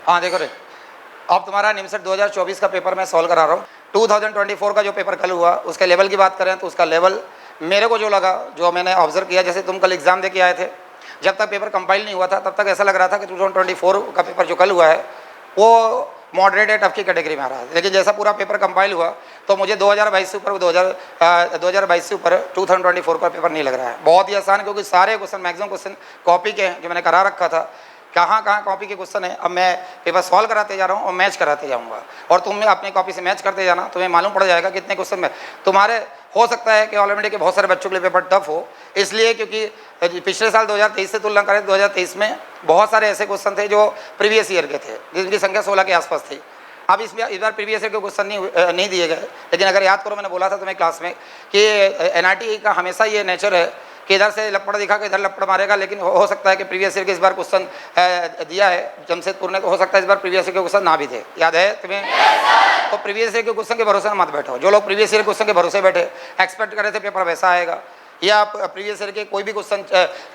हाँ देखो रे, अब तुम्हारा निमसट 2024 का पेपर मैं सॉल्व करा रहा हूँ। 2024 का जो पेपर कल हुआ उसके लेवल की बात करें तो उसका लेवल मेरे को जो लगा, जो मैंने ऑब्जर्व किया, जैसे तुम कल एग्जाम दे के आए थे, जब तक पेपर कंपाइल नहीं हुआ था तब तक ऐसा लग रहा था कि 2024 का पेपर जो कल हुआ है वो मॉडरेट या टफ की कैटेगरी में आ रहा है। लेकिन जैसा पूरा पेपर कंपाइल हुआ तो मुझे 2022 से ऊपर 2022 से ऊपर 2024 का पेपर नहीं लग रहा है। बहुत ही आसान, क्योंकि सारे क्वेश्चन मैक्सिमम क्वेश्चन कॉपी के हैं जो मैंने करा रखा था। कहाँ कहाँ कॉपी के क्वेश्चन है, अब मैं पेपर सॉल्व कराते जा रहा हूँ और मैच कराते जाऊँगा, और तुम अपनी कॉपी से मैच करते जाना, तुम्हें मालूम पड़ जाएगा कितने क्वेश्चन में तुम्हारे। हो सकता है कि ऑल इंडिया के बहुत सारे बच्चों के लिए पेपर टफ हो, इसलिए क्योंकि पिछले साल 2023 से तुलना करें 2023 में बहुत सारे ऐसे क्वेश्चन थे जो प्रीवियस ईयर के थे, जिनकी संख्या 16 के आसपास थी। अब इस बार प्रीवियस ईयर के क्वेश्चन नहीं दिए गए। लेकिन अगर याद करो, मैंने बोला था तुम्हें क्लास में कि एनआरटी का हमेशा ये नेचर है कि इधर से लपड़ दिखा के इधर लपड़ मारेगा। लेकिन हो सकता है कि प्रीवियस ईयर के इस बार क्वेश्चन दिया है जमशेदपुर ने, तो हो सकता है इस बार प्रीवियस ईयर के क्वेश्चन ना भी थे। याद है तुम्हें? तो प्रीवियस ईयर के क्वेश्चन के भरोसे मत बैठो। जो लोग प्रीवियस ईयर क्वेश्चन के भरोसे बैठे, एक्सपेक्ट कर रहे थे पेपर वैसा आएगा, या आप प्रीवियस ईयर के कोई भी क्वेश्चन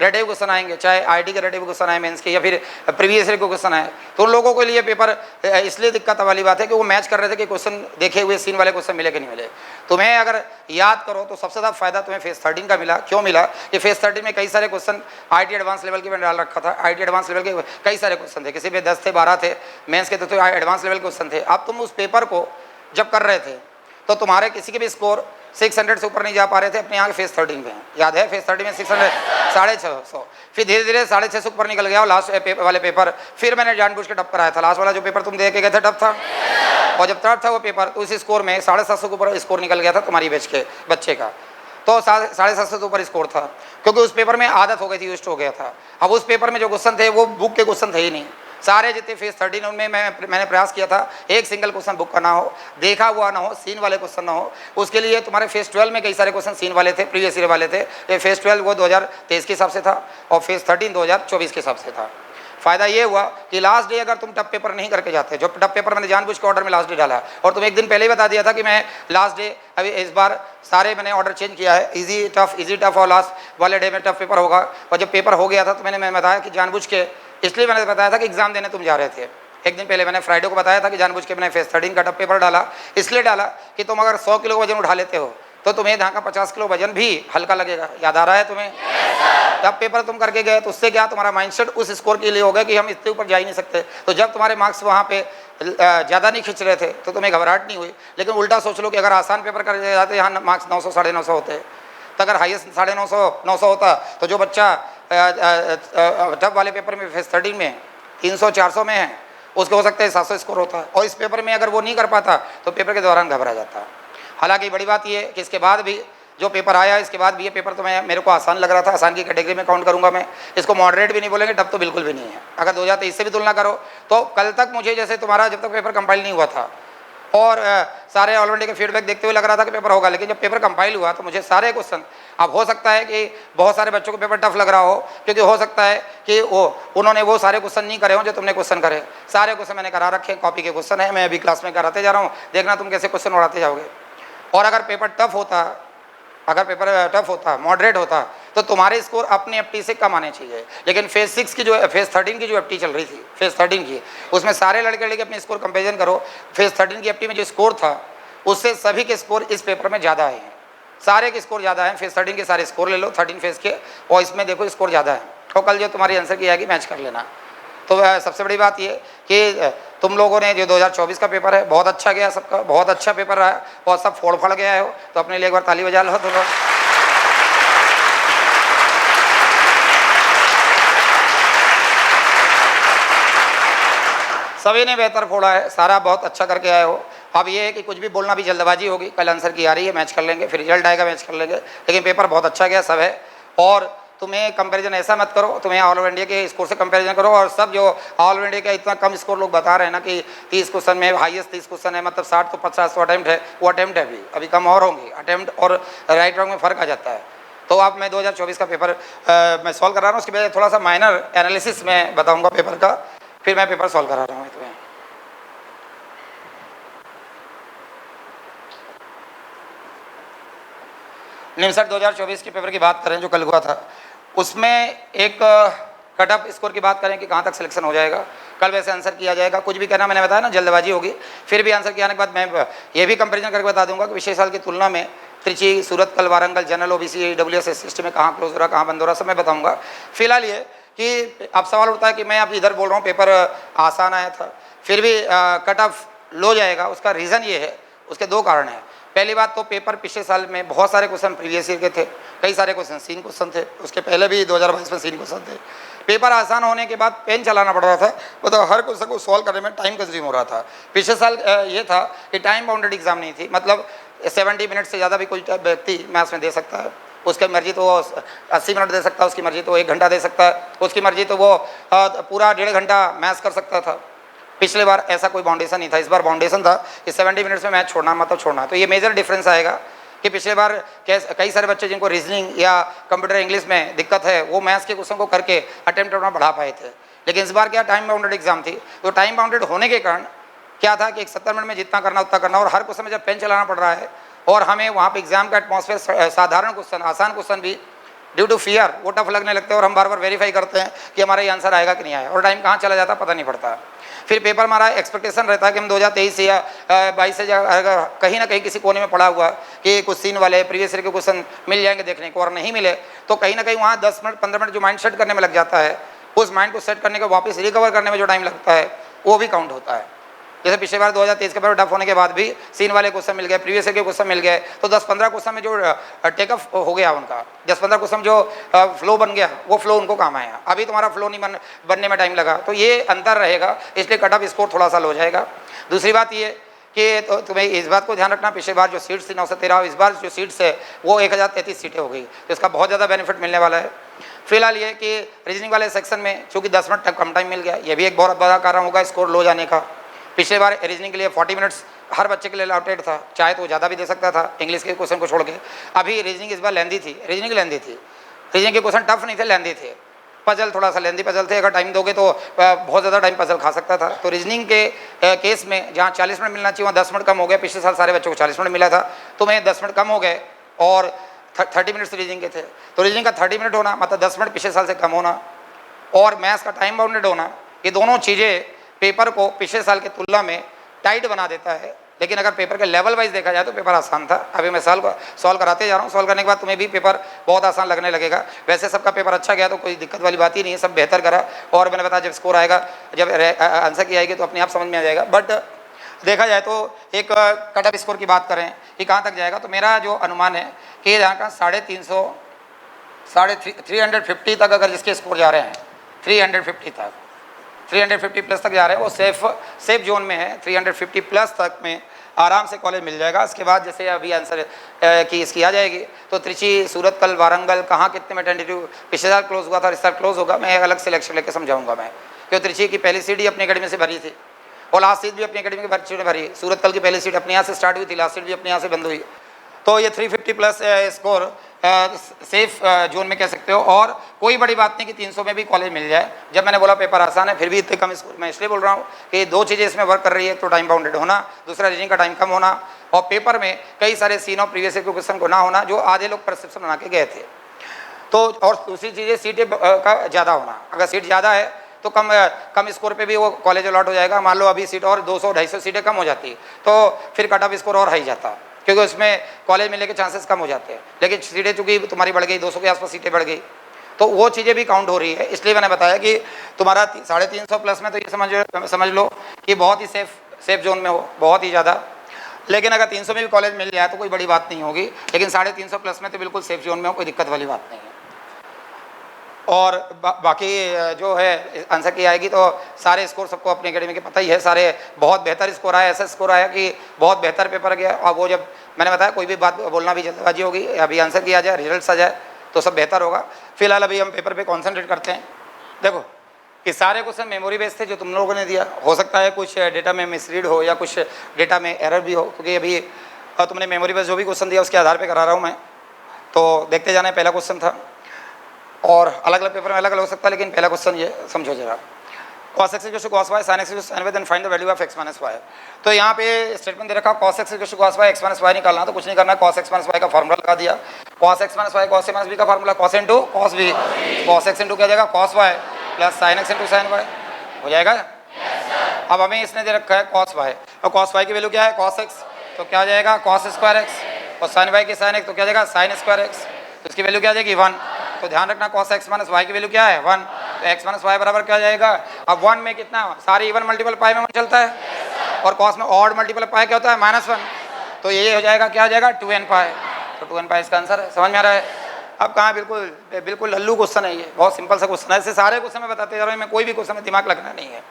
रेटिव क्वेश्चन आएंगे, चाहे आईटी के रेटिव क्वेश्चन आए मेंस के, या फिर प्रीवियस ईयर के क्वेश्चन आए, तो उन लोगों के लिए पेपर इसलिए दिक्कत वाली बात है कि वो मैच कर रहे थे कि क्वेश्चन देखे हुए सीन वाले क्वेश्चन मिले कि नहीं मिले। तुम्हें अगर याद करो तो सबसे ज़्यादा फायदा तुम्हें फेज 13 का मिला। क्यों मिला? कि फेज 13 में कई सारे क्वेश्चन आईटी एडवांस लेवल के मैंने डाल रखा था। आईटी एडवांस लेवल के कई सारे क्वेश्चन थे, किसी में 10 थे, 12 थे, मेंस के तो एडवांस लेवल क्वेश्चन थे। अब तुम उस पेपर को जब कर रहे थे तो तुम्हारे किसी के भी स्कोर 600 से ऊपर नहीं जा पा रहे थे अपने यहाँ के फेज 13 में। याद है? फेज 13 में 600, 650, फिर धीरे धीरे 650 ऊपर निकल गया। और लास्ट वाले पेपर फिर मैंने जानबूझ के टफ कराया था। लास्ट वाला जो पेपर तुम दे के गए थे टफ था, और जब टफ था वो पेपर तो उस स्कोर में 750 के ऊपर स्कोर निकल गया था तुम्हारी बैच के बच्चे का। तो 750 से ऊपर स्कोर था, क्योंकि उस पेपर में आदत हो गई थी, यूज्ड हो गया था। अब उस पेपर में जो क्वेश्चन थे वो बुक के क्वेश्चन थे ही नहीं। सारे जितने फेज 13 उनमें मैंने प्रयास किया था एक सिंगल क्वेश्चन बुक का ना हो, देखा हुआ ना हो, सीन वाले क्वेश्चन ना हो। उसके लिए तुम्हारे फेज 12 में कई सारे क्वेश्चन सीन वाले थे, प्रीवियस ईयर वाले थे। ये फेज 12 वो 2023 के हिसाब से था, और फेज 13 2024 के हिसाब से था। फायदा ये हुआ कि लास्ट डे अगर तुम टफ पेपर नहीं करके जाते, जो टफ पेपर मैंने जानबूझ के ऑर्डर में लास्ट डे डाला, और तुम एक दिन पहले ही बता दिया था कि मैं लास्ट डे, अभी इस बार सारे मैंने ऑर्डर चेंज किया है, इजी टफ और लास्ट वाले डे में टफ पेपर होगा। और जब पेपर हो गया था तो मैंने बताया कि जानबूझ के, इसलिए मैंने बताया था कि एग्जाम देने तुम जा रहे थे। एक दिन पहले मैंने फ्राइडे को बताया था कि जानबूझ के मैंने फेज 13 का टफ पेपर डाला, इसलिए डाला कि तुम अगर 100 किलो वजन उठा लेते हो तो तुम्हें यहाँ का 50 किलो वजन भी हल्का लगेगा। याद आ रहा है तुम्हें? जब पेपर तुम करके गए तो उससे क्या, तुम्हारा माइंडसेट उस स्कोर के लिए हो गया कि हम इसके ऊपर जा ही नहीं सकते। तो जब तुम्हारे मार्क्स वहाँ पे ज़्यादा नहीं खिंच रहे थे तो तुम्हें घबराहट नहीं हुई। लेकिन उल्टा सोच लो कि अगर आसान पेपर कर जाते, यहाँ मार्क्स 900 950 होते, तो अगर हाईएस्ट 950 900 होता तो जो बच्चा टफ वाले पेपर में फेज 13 में 300 400 में है, उसको हो सकता है 700 स्कोर होता। और इस पेपर में अगर वो नहीं कर पाता तो पेपर के दौरान घबरा जाता। हालांकि बड़ी बात ये कि इसके बाद भी जो पेपर आया, इसके बाद भी ये पेपर तो मेरे को आसान लग रहा था, आसान की कैटेगरी में काउंट करूंगा मैं इसको। मॉडरेट भी नहीं बोलेंगे, टफ तो बिल्कुल भी नहीं है। अगर 2023 से भी तुलना करो तो कल तक मुझे, जैसे तुम्हारा जब तक पेपर कंपाइल नहीं हुआ था और सारे ऑल इंडिया के फीडबैक देखते हुए लग रहा था कि पेपर होगा, लेकिन जब पेपर कंपाइल हुआ तो मुझे सारे क्वेश्चन, अब हो सकता है कि बहुत सारे बच्चों को पेपर टफ लग रहा हो, क्योंकि हो सकता है कि उन्होंने वो सारे क्वेश्चन नहीं करे हों जो तुमने क्वेश्चन करे। सारे क्वेश्चन मैंने करा रखे, कॉपी के क्वेश्चन है, मैं अभी क्लास में कराते जा रहा हूँ, देखना तुम कैसे क्वेश्चन उड़ाते जाओगे। और अगर पेपर टफ होता, मॉडरेट होता, तो तुम्हारे स्कोर अपने एफटी से कम आने चाहिए। लेकिन फेज 13 की जो एफटी चल रही थी, फेज 13 की, उसमें सारे लड़के अपने स्कोर कंपेरिजन करो, फेज 13 की एफटी में जो स्कोर था उससे सभी के स्कोर इस पेपर में ज़्यादा आए हैं। सारे के स्कोर ज़्यादा हैं। फेज 13 के सारे स्कोर ले लो 13 फेज के, और इसमें देखो स्कोर ज़्यादा है। तो कल जो तुम्हारी आंसर की आएगी मैच कर लेना। तो सबसे बड़ी बात ये कि तुम लोगों ने जो 2024 का पेपर है बहुत अच्छा गया, सबका बहुत अच्छा पेपर रहा, और सब फोड़ फड़ गया हो, तो अपने लिए एक बार ताली बजा लो तुम लोग। सभी ने बेहतर फोड़ा है, सारा बहुत अच्छा करके आए हो। अब ये है कि कुछ भी बोलना भी जल्दबाजी होगी, कल आंसर की आ रही है, मैच कर लेंगे, फिर रिजल्ट आएगा, मैच कर लेंगे। लेकिन पेपर बहुत अच्छा गया सब है। और तुम्हें कंपैरिजन ऐसा मत करो, तुम्हें ऑल ओवर इंडिया के स्कोर से कंपैरिजन करो। और सब जो ऑल ओवर इंडिया का इतना कम स्कोर लोग बता रहे हैं ना कि 30 क्वेश्चन में हाईएस्ट 30 क्वेश्चन है, मतलब 60 तो 50 तो अटैम्प्ट है, वो अटैम्प्ट है, अभी कम और होंगे। अटैम्प्ट और राइट रॉन्ग में फ़र्क आ जाता है। तो अब मैं 2024 का पेपर मैं सॉल्व करा रहा हूँ, उसके बाद थोड़ा सा माइनर एनालिसिस मैं बताऊँगा पेपर का, फिर मैं पेपर सॉल्व करा रहा हूँ तुम्हें। निमसट 2024 के पेपर की बात करें जो कल हुआ था, उसमें एक कट ऑफ स्कोर की बात करें कि कहाँ तक सिलेक्शन हो जाएगा, कल वैसे आंसर किया जाएगा। कुछ भी कहना, मैंने बताया ना जल्दबाजी होगी, फिर भी आंसर किया आने के बाद मैं ये भी कंपेरिजन करके बता दूंगा कि पिछले साल की तुलना में त्रिची, सूरत कल, Warangal, general, OBC, WS, SC में कहाँ क्लोज हो रहा, कहाँ बंद हो रहा, सब मैं बताऊंगा। फिलहाल ये कि अब सवाल उठता है कि मैं अब इधर बोल रहा हूँ पेपर आसान आया था, फिर भी कट ऑफ लो जाएगा। उसका रीज़न ये है, उसके दो कारण हैं। पहली बात तो पेपर पिछले साल में बहुत सारे क्वेश्चन प्रीवियस ईयर के थे, कई सारे क्वेश्चन सीन क्वेश्चन थे, उसके पहले भी 2022 में सीन क्वेश्चन थे। पेपर आसान होने के बाद पेन चलाना पड़ रहा था, मतलब हर क्वेश्चन को सॉल्व करने में टाइम कंज्यूम हो रहा था। पिछले साल ये था कि टाइम बाउंडेड एग्जाम नहीं थी, मतलब 70 मिनट से ज़्यादा भी कोई व्यक्ति मैथ्स में दे सकता है, उसकी मर्जी तो वो 80 मिनट दे सकता है, उसकी मर्जी तो 1 घंटा दे सकता है, उसकी मर्जी तो वो पूरा 1.5 घंटा मैथ्स कर सकता था। पिछले बार ऐसा कोई बाउंडेशन नहीं था, इस बार बाउंडेशन था कि 70 मिनट्स में मैथ छोड़ना मतलब छोड़ना। तो ये मेजर डिफरेंस आएगा कि पिछले बार कई सारे बच्चे जिनको रीजनिंग या कंप्यूटर इंग्लिश में दिक्कत है वो मैथ्स के क्वेश्चन को करके अटेम्प्ट करना बढ़ा पाए थे, लेकिन इस बार क्या टाइम बाउंडेड एग्जाम थी। तो टाइम बाउंडेड होने के कारण क्या था कि 70 मिनट में जितना करना उतना करना, और हर क्वेश्चन में जब पेन चलाना पड़ रहा है और हमें वहाँ पे एग्जाम का एटमॉस्फेयर, साधारण क्वेश्चन, आसान क्वेश्चन भी ड्यू टू फियर वो टफ लगने लगते हैं, और हम बार बार वेरीफाई करते हैं कि हमारा ये आंसर आएगा कि नहीं आएगा, और टाइम कहाँ चला जाता पता नहीं पड़ता। फिर पेपर हमारा एक्सपेक्टेशन रहता है कि हम 2023 या 22 से कहीं ना कहीं किसी कोने में पड़ा हुआ कि कुछ सीन वाले प्रीवियस ईयर के क्वेश्चन मिल जाएंगे देखने को, और नहीं मिले तो कहीं ना कहीं वहाँ 10 मिनट 15 मिनट जो माइंड सेट करने में लग जाता है, उस माइंड को सेट करने के वापस रिकवर करने में जो टाइम लगता है वो भी काउंट होता है। जैसे पिछले बार 2023 के पेपर टफ होने के बाद भी सीन वाले क्वेश्चन मिल गए, प्रीवियस ईयर के क्वेश्चन मिल गए, तो 10-15 क्वेश्चन में जो टेकअप हो गया उनका, 10-15 क्वेश्चन जो फ्लो बन गया वो फ्लो उनको काम आया। अभी तुम्हारा फ्लो नहीं बनने में टाइम लगा, तो ये अंतर रहेगा, इसलिए कट ऑफ स्कोर थोड़ा सा लो जाएगा। दूसरी बात ये कि तो तुम्हें इस बात को ध्यान रखना, पिछले बार जो सीट्स थी 913, इस बार जो सीट्स है वो 1033 सीटें हो गई, तो इसका बहुत ज़्यादा बेनिफिट मिलने वाला है। फिलहाल ये कि रीजनिंग वाले सेक्शन में चूँकि 10 मिनट तक कम टाइम मिल गया, ये भी एक बहुत बड़ा कारण होगा स्कोर लो जाने का। पिछले बार रीजनिंग के लिए 40 मिनट्स हर बच्चे के लिए अलाउटेड था, चाहे तो ज़्यादा भी दे सकता था इंग्लिश के क्वेश्चन को छोड़ के। अभी रीजनिंग इस बार लेंदी थी, रीजनिंग लेंदी थी, रीजनिंग के क्वेश्चन टफ नहीं थे, लेंदी थे, पजल थोड़ा सा लेंदी पजल थे, अगर टाइम दोगे तो बहुत ज़्यादा टाइम पजल खा सकता था। तो रीजनिंग के केस में जहाँ 40 मिनट मिलना चाहिए वहाँ 10 मिनट कम हो गया। पिछले साल सारे बच्चों को 40 मिनट मिला था, तो मैं 10 मिनट कम हो गए, और 30 मिनट्स रीजनिंग के थे, तो रीजनिंग का 30 मिनट होना मतलब 10 मिनट पिछले साल से कम होना, और मैथ्स का टाइम बाउंडेड होना, ये दोनों चीज़ें पेपर को पिछले साल की तुलना में टाइट बना देता है। लेकिन अगर पेपर के लेवल वाइज देखा जाए तो पेपर आसान था। अभी मैं सॉल्व कराते जा रहा हूँ, सॉल्व करने के बाद तुम्हें भी पेपर बहुत आसान लगने लगेगा। वैसे सबका पेपर अच्छा गया तो कोई दिक्कत वाली बात ही नहीं है, सब बेहतर करा, और मैंने बताया जब स्कोर आएगा, जब आंसर की आएगी तो अपने आप समझ में आ जाएगा। बट देखा जाए तो एक कट ऑफ स्कोर की बात करें कि कहाँ तक जाएगा, तो मेरा जो अनुमान है कि यहाँ का 350 तक अगर जिसके स्कोर जा रहे हैं 350 तक, 350 प्लस तक जा रहे हैं, वो सेफ जोन में है। 350 प्लस तक में आराम से कॉलेज मिल जाएगा। इसके बाद जैसे अभी आंसर की इसकी आ जाएगी तो त्रिची, सूरत कल, वारंगल कहाँ कितने में टेंटेटिव पिछले साल क्लोज हुआ था, इस साल क्लोज होगा, मैं एक अलग सिलेक्शन लेकर समझाऊंगा मैं, क्योंकि त्रिची की पहली सीट ही अपनी अकेडमी से भरी थी और लास्ट सीट भी अपनी अकेडमी की सीट भरी। सूरत कल की पहली सीट अपने यहाँ से स्टार्ट हुई थी, लास्ट सीट भी अपने यहाँ से बंद हुई। तो ये 350 प्लस स्कोर सेफ जोन में कह सकते हो, और कोई बड़ी बात नहीं कि 300 में भी कॉलेज मिल जाए। जब मैंने बोला पेपर आसान है फिर भी इतने कम स्कोर, मैं इसलिए बोल रहा हूँ कि दो चीज़ें इसमें वर्क कर रही है, तो टाइम बाउंडेड होना, दूसरा रीजनिंग का टाइम कम होना, और पेपर में कई सारे सीन और प्रीवियस ईयर के क्वेश्चन को ना होना जो आधे लोग परसेप्शन बना के गए थे। तो और दूसरी चीज़ें सीटें का ज़्यादा होना, अगर सीट ज़्यादा है तो कम स्कोर पे भी वो कॉलेज अलॉट हो जाएगा। मान लो अभी सीट और 200-250 सीटें कम हो जाती तो फिर कट ऑफ स्कोर और हाई जाता, क्योंकि उसमें कॉलेज मिलने के चांसेस कम हो जाते हैं। लेकिन सीटें चूँकि तुम्हारी बढ़ गई, 200 के आसपास सीटें बढ़ गई, तो वो चीज़ें भी काउंट हो रही है। इसलिए मैंने बताया कि तुम्हारा 350 प्लस में तो ये समझ लो कि बहुत ही सेफ जोन में हो, बहुत ही ज़्यादा। लेकिन अगर 300 में भी कॉलेज मिल जाए तो कोई बड़ी बात नहीं होगी, लेकिन 350 प्लस में तो बिल्कुल सेफ जोन में हो, कोई दिक्कत वाली बात नहीं है। और बाकी जो है आंसर की आएगी तो सारे स्कोर सबको अपनी अकेडमी के पता ही है, सारे बहुत बेहतर स्कोर आया, ऐसा स्कोर आया कि बहुत बेहतर पेपर गया। और वो जब मैंने बताया कोई भी बात बोलना भी जल्दबाजी होगी, अभी आंसर किया जाए, रिजल्ट्स आ जाए तो सब बेहतर होगा। फिलहाल अभी हम पेपर पे कॉन्सेंट्रेट करते हैं। देखो ये सारे क्वेश्चन मेमोरी बेस्ड थे जो तुम लोगों ने दिया, हो सकता है कुछ डेटा में मिसरीड हो या कुछ डेटा में एरर भी हो, क्योंकि अभी तुमने मेमोरी बेस्ड जो भी क्वेश्चन दिया उसके आधार पर करा रहा हूँ मैं, तो देखते जाना। पहला क्वेश्चन था, और अलग अलग पेपर में अलग अलग हो सकता है, लेकिन पहला क्वेश्चन ये समझो जरा, cos x = cos y, sin x = sin y, then find the value of x - y। तो यहाँ पे स्टेटमेंट दे रखा cos x = cos y, x - y निकालना, तो कुछ नहीं करना, cos x - y का फार्मूला लगा दिया। cos x - y cos a - b का formula cos into cos b, cos x into क्या जाएगा cos y plus sine x into sine y हो जाएगा। अब हमें इसने दे रखा है कॉस वाई, और कॉस वाई की वैल्यू क्या है कॉस एक्स, तो क्या हो जाएगा कॉस स्क्वायर एक्स, और साइन वाई की साइन एक्स तो क्या जाएगा साइन स्क्वायर एक्स, तो इसकी वैल्यू क्या आ जाएगी 1। तो ध्यान रखना कॉस एक्स माइनस वाई की वैल्यू क्या है 1, तो एक्स माइनस वाई बराबर क्या जाएगा। अब 1 में कितना सारे इवन मल्टीपल पाई में 1 चलता है, और कॉस में ऑड मल्टीपल पाई क्या होता है -1, तो ये हो जाएगा क्या हो जाएगा 2n पाई, तो 2n पाई इसका आंसर है। समझ में आ रहा है। अब कहाँ बिल्कुल लल्लू क्वेश्चन है, ये बहुत सिंपल सा क्वेश्चन है। ऐसे सारे क्वेश्चन मैं बताते जा रहा हूँ, मैं कोई भी क्वेश्चन में दिमाग लगना नहीं है।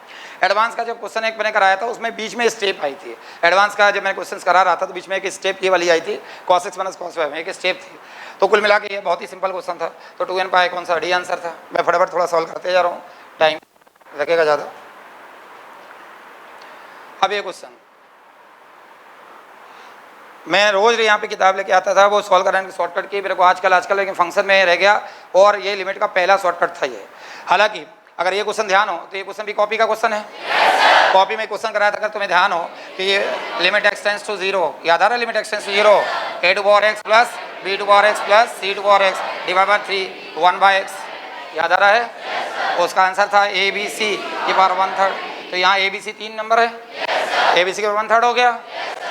एडवांस का जब क्वेश्चन एक मैंने कराया था उसमें बीच में स्टेप आई थी। एडवांस का जब मैं क्वेश्चन करा रहा था तो बीच में एक स्टेप ये वाली आई थी cos x minus cos y में एक स्टेप थी। तो कुल मिला के ये बहुत ही सिंपल क्वेश्चन था। तो 2n पाई कौन सा डी आंसर था। मैं फटाफट थोड़ा सॉल्व करते जा रहा हूँ, टाइम लगेगा ज़्यादा। अब ये क्वेश्चन मैं रोज यहाँ पे किताब लेके आता था, वो सॉल्व कराने की शॉर्टकट की मेरे को आजकल लेकिन फंक्शन में रह गया, और ये लिमिट का पहला शॉर्टकट था ये। हालांकि अगर ये क्वेश्चन ध्यान हो तो ये क्वेश्चन भी कॉपी का क्वेश्चन है। कॉपी में क्वेश्चन कराया था, अगर तुम्हें ध्यान हो कि ये लिमिट एक्स टेंड्स टू 0, याद आ रहा है limit x tends to 0 a to power x plus b to power x plus c to power x divide by 3 1/x, याद आ रहा है। उसका आंसर था a b c की पावर 1/3। तो यहाँ a b c 3 नंबर है, a b c की पावर 1/3 हो गया।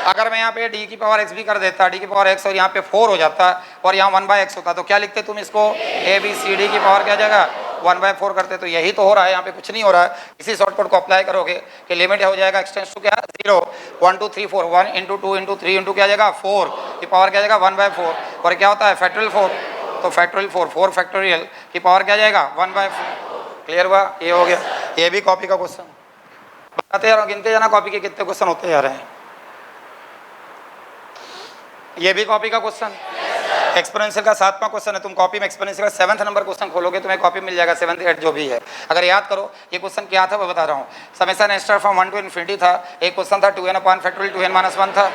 अगर मैं यहाँ पे d की पावर x भी कर देता, d की पावर x और यहाँ पे 4 हो जाता और यहाँ 1/x होता, तो क्या लिखते तुम इसको a b c d की पावर क्या जाएगा 1/4 करते। तो यही तो हो रहा है, यहाँ पे कुछ नहीं हो रहा है। इसी शॉर्टकट को अप्लाई करोगे कि लिमिट हो जाएगा एक्स टेंड्स टू क्या 0 1 2 3 4 1 इंटू 2 इंटू 3 इंटू क्या जाएगा 4 की पावर क्या जाएगा 1/4, और क्या होता है फैक्टोरियल 4, तो फैक्टोरियल 4 फैक्टोरियल की पावर क्या जाएगा 1/4। क्लियर हुआ, ये हो गया। ये भी कॉपी का क्वेश्चन बताते जा रहा हूँ, गिनते जाना कॉपी के कितने क्वेश्चन होते जा रहे हैं। ये भी कॉपी का क्वेश्चन, एक्सपोनेंशियल का 7वां क्वेश्चन है। तुम कॉपी में एक्सपोनेंशियल का 7th नंबर क्वेश्चन खोलोगे, तुम्हें कॉपी मिल जाएगा 7th 8th जो भी है। अगर याद करो ये क्वेश्चन क्या था वो बता रहा हूँ। समेशन एस्टर फ्रॉम 1 टू इन्फिनिटी था, एक क्वेश्चन था 2n upon factorial 2n minus 1 था,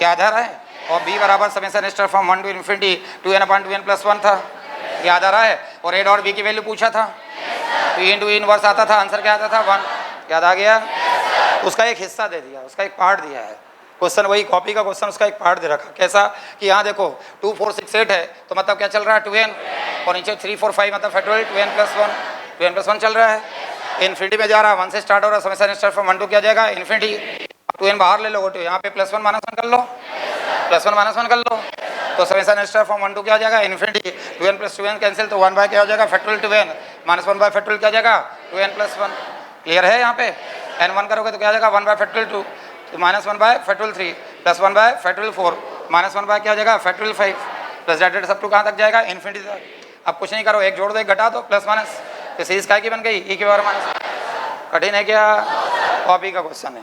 याद आ रहा है। और b बराबर समेशन एस्टर from 1 to infinity 2n upon 2n plus 1 था, याद आ रहा है। और a और b की वैल्यू पूछा था, तो इंटू इनवर्स आता था, आंसर क्या आता था 1, याद आ गया। उसका एक हिस्सा दे दिया, उसका एक पार्ट दिया है। क्वेश्चन वही कॉपी का क्वेश्चन, उसका एक पार्ट दे रखा। कैसा कि यहाँ देखो 2 4 6 8 है, तो मतलब क्या चल रहा है 2n, और नीचे 3 4 5 मतलब फैक्टोरियल 2n प्लस 1 चल रहा है। इन्फिनिटी में जा रहा है, 1 से स्टार्ट हो रहा है, समेशन स्टार्ट फ्रॉम 1 टू क्या जाएगा इन्फिनिटी। 2n बाहर ले लो, तो यहाँ पे +1 -1 कर लो, +1 -1 कर लो, तो समेशन स्टार्ट फ्रॉम 1 टू क्या जाएगा infinity. 2n plus 2n cancel, तो 1 बाय क्या हो जाएगा factorial 2n minus 1 by factorial क्या जाएगा 2n प्लस 1। क्लियर है। यहाँ पे n1 करोगे तो क्या जाएगा 1 बाय फैक्टोरियल 2, तो -1 by factorial 3 plus 1 by factorial 4 -1 by क्या हो जाएगा फैक्टोरियल 5 प्लस दैट सब टू कहाँ तक जाएगा इन्फिनिटी तक। अब कुछ नहीं करो, एक जोड़ दो एक घटा दो, प्लस माइनस, तो सीरीज काय की बन गई e की पावर माइनस। कठिन है क्या, कॉपी का क्वेश्चन है।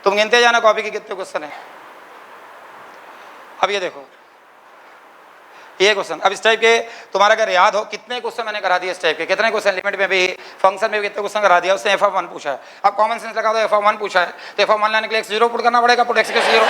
तुम गिनते जाना कॉपी के कितने क्वेश्चन है। अब ये देखो ये क्वेश्चन, अब इस टाइप के तुम्हारा अगर याद हो कितने क्वेश्चन मैंने करा दिए इस टाइप के, कितने क्वेश्चन लिमिट में भी फंक्शन में भी कितने क्वेश्चन करा दिया। उसने f(1) पूछा है, अब कॉमन सेंस लगा दो f(1) पूछा है, तो f(1) लाने के लिए x0 पुट करना पड़ेगा, पुट x के 0,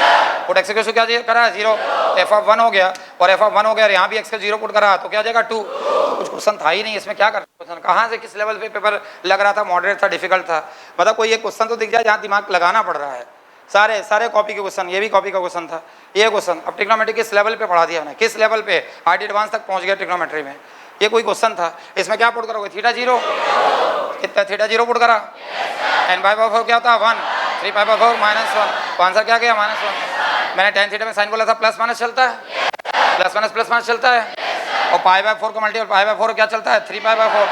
पुट x के क्या करा है 0, f(1) हो गया, और f(1) हो गया, यहाँ भी x के 0 पुट करा तो क्या जाएगा 2। कुछ क्वेश्चन था ही नहीं इसमें, क्या कर क्वेश्चन कहाँ से किस लेवल पे पेपर लग रहा था, मॉडरेट था, डिफिकल्ट था, मतलब कोई एक क्वेश्चन तो दिख जाए जहाँ दिमाग लगाना पड़ रहा है। सारे कॉपी के क्वेश्चन, ये भी कॉपी का क्वेश्चन था ये क्वेश्चन। अब ट्रिग्नोमेट्री किस लेवल पे पढ़ा दिया मैंने, किस लेवल पे हार्ड एडवांस तक पहुंच गया ट्रिग्नोमेट्री में। ये कोई क्वेश्चन था, इसमें क्या पुट करोगे θ0, कितना θ0 पुट करा, n/4 क्या होता है 1, 3π/4 -1, तो आंसर क्या गया -1। मैंने tan θ में साइन बोला था प्लस माइनस चलता है, प्लस माइनस चलता है, और π/4 का मल्टीपल π/4 क्या चलता है 3π/4,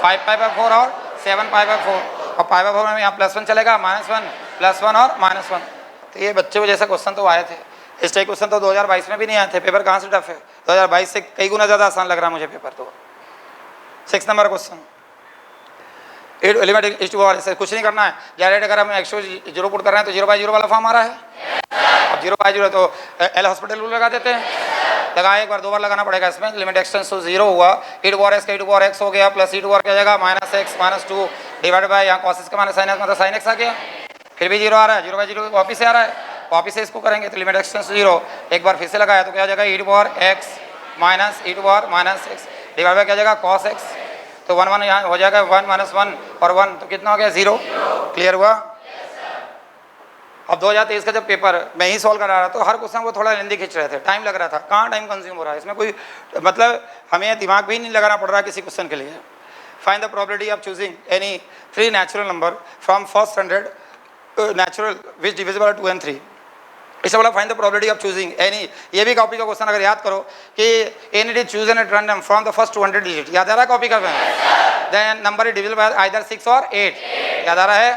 5π/4 और 7π/4, और π/4 में यहाँ +1 चलेगा -1 +1 और -1। तो ये बच्चे को जैसा क्वेश्चन तो आए थे, इस टाइप क्वेश्चन तो 2022 में भी नहीं आए थे। पेपर कहाँ से टफ है, 2022 से कई गुना ज़्यादा आसान लग रहा है मुझे पेपर। तो 6 नंबर क्वेश्चन, एलिमेंट इस टू कुछ नहीं करना है। डायरेक्ट अगर हम x को 0 पुट कर रहे हैं तो 0/0 वाला फॉर्म आ रहा है। अब 0/0 तो एल हॉस्पिटल रूल लगा देते हैं, लगाए एक बार 2 बार लगाना पड़ेगा इसमें। लिमिट एक्सटेंस टू 0 हुआ, e⁻x हो गया प्लस e⁻ क्या जाएगा -x -2 डिवाइड बाय यहाँ cos का माइनस sin मतलब sin x आ गया, फिर भी 0 आ रहा है, 0/0 वापिस से आ रहा है, वापिस से इसको करेंगे तो लिमिट एक्सटेंस 0 एक बार फिर से लगाया तो क्या हो जाएगा e⁻x - e⁻x डिवाइड बाय क्या जाएगा cos x, तो 1 1 यहाँ हो जाएगा 1 -1 और 1 तो कितना हो गया 0। क्लियर हुआ। अब 2023 का जब पेपर मैं ही सॉल्व करा रहा तो हर क्वेश्चन वो थोड़ा लेंदी खींच रहे थे, टाइम लग रहा था। कहाँ टाइम कंज्यूम हो रहा है इसमें, कोई मतलब हमें दिमाग भी नहीं लगाना पड़ रहा है किसी क्वेश्चन के लिए। Find the probability of choosing any 3 natural number from first 100 natural which divisible 2 and 3। इससे बोला find the probability of choosing any, ये भी कॉपी का क्वेश्चन अगर याद करो कि any digit choose an at random from the first 200 digit, याद आ रहा है कॉपी का? Then number is divisible by either 6 और 8, याद आ रहा है?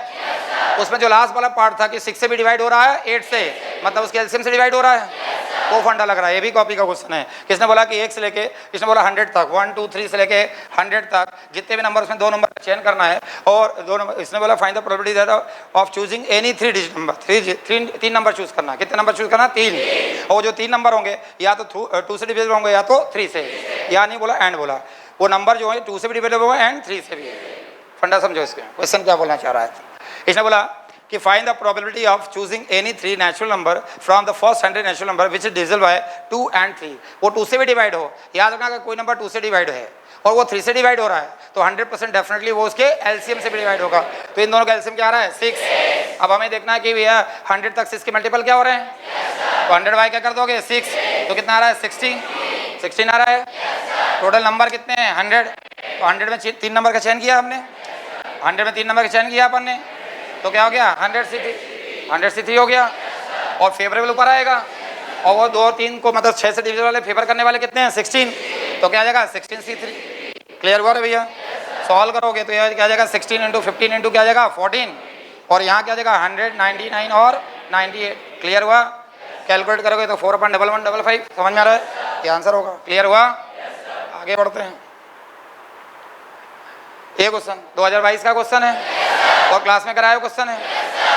उसमें जो लास्ट वाला पार्ट था कि 6 से भी डिवाइड हो रहा है, 8 से, मतलब उसके एलसीएम से डिवाइड हो रहा है, वो फंडा लग रहा है। ये भी कॉपी का क्वेश्चन है। किसने बोला कि 1 से लेके, किसने बोला 100 तक, 1 2 3 से लेके 100 तक जितने भी नंबर, उसमें 2 नंबर का चयन करना है और 2 नंबर। इसने बोला find the probability of choosing any 3 digit number, 3 number choose करना। कितने नंबर चूज करना? 3। और जो 3 नंबर होंगे या तो 2 से डिविजिबल होंगे या तो 3 से, या नहीं बोला एंड बोला, वो नंबर जो है 2 से भी डिविजिबल होगा एंड 3 से भी। फंडा समझो इसके, क्वेश्चन क्या बोलना चाह रहा है। इसने बोला कि find the probability of choosing any 3 natural number from the first 100 natural number which is divisible bye 2 and 3। वो 2 से भी डिवाइड हो, याद रखना अगर कोई नंबर 2 से डिवाइड है और वो 3 से डिवाइड हो रहा है तो 100% डेफिनेटली वो उसके एलसीएम से भी डिवाइड होगा। तो इन दोनों का एलसीएम क्या आ रहा है? 6। अब हमें देखना है कि भैया 100 तक 6 के मल्टीपल क्या हो रहे हैं, तो 100 बाय क्या कर दोगे 6, तो कितना आ रहा है? 16 आ रहा है। टोटल नंबर कितने हैं? 100। तो 100 में 3 नंबर का चयन किया हमने, 100 में 3 नंबर का चयन किया अपन ने, तो क्या हो गया? 100 हो गया और फेवरेबल ऊपर आएगा। और वो 2 3 को मतलब 6 से डिविजन वाले फेवर करने वाले कितने हैं? 16। तो क्या आ जाएगा? 16C3। क्लियर हुआ भैया? सॉल्व करोगे तो ये क्या आ जाएगा? 16 × 15 × क्या आ जाएगा? 14। और यहाँ क्या आ जाएगा? 100 99 और 98। क्लियर हुआ? कैलकुलेट करोगे तो 4/1155। समझ में आ रहा है? ये आंसर होगा। क्लियर हुआ? आगे बढ़ते हैं। ये क्वेश्चन 2022 का क्वेश्चन है और क्लास में कराया क्वेश्चन है।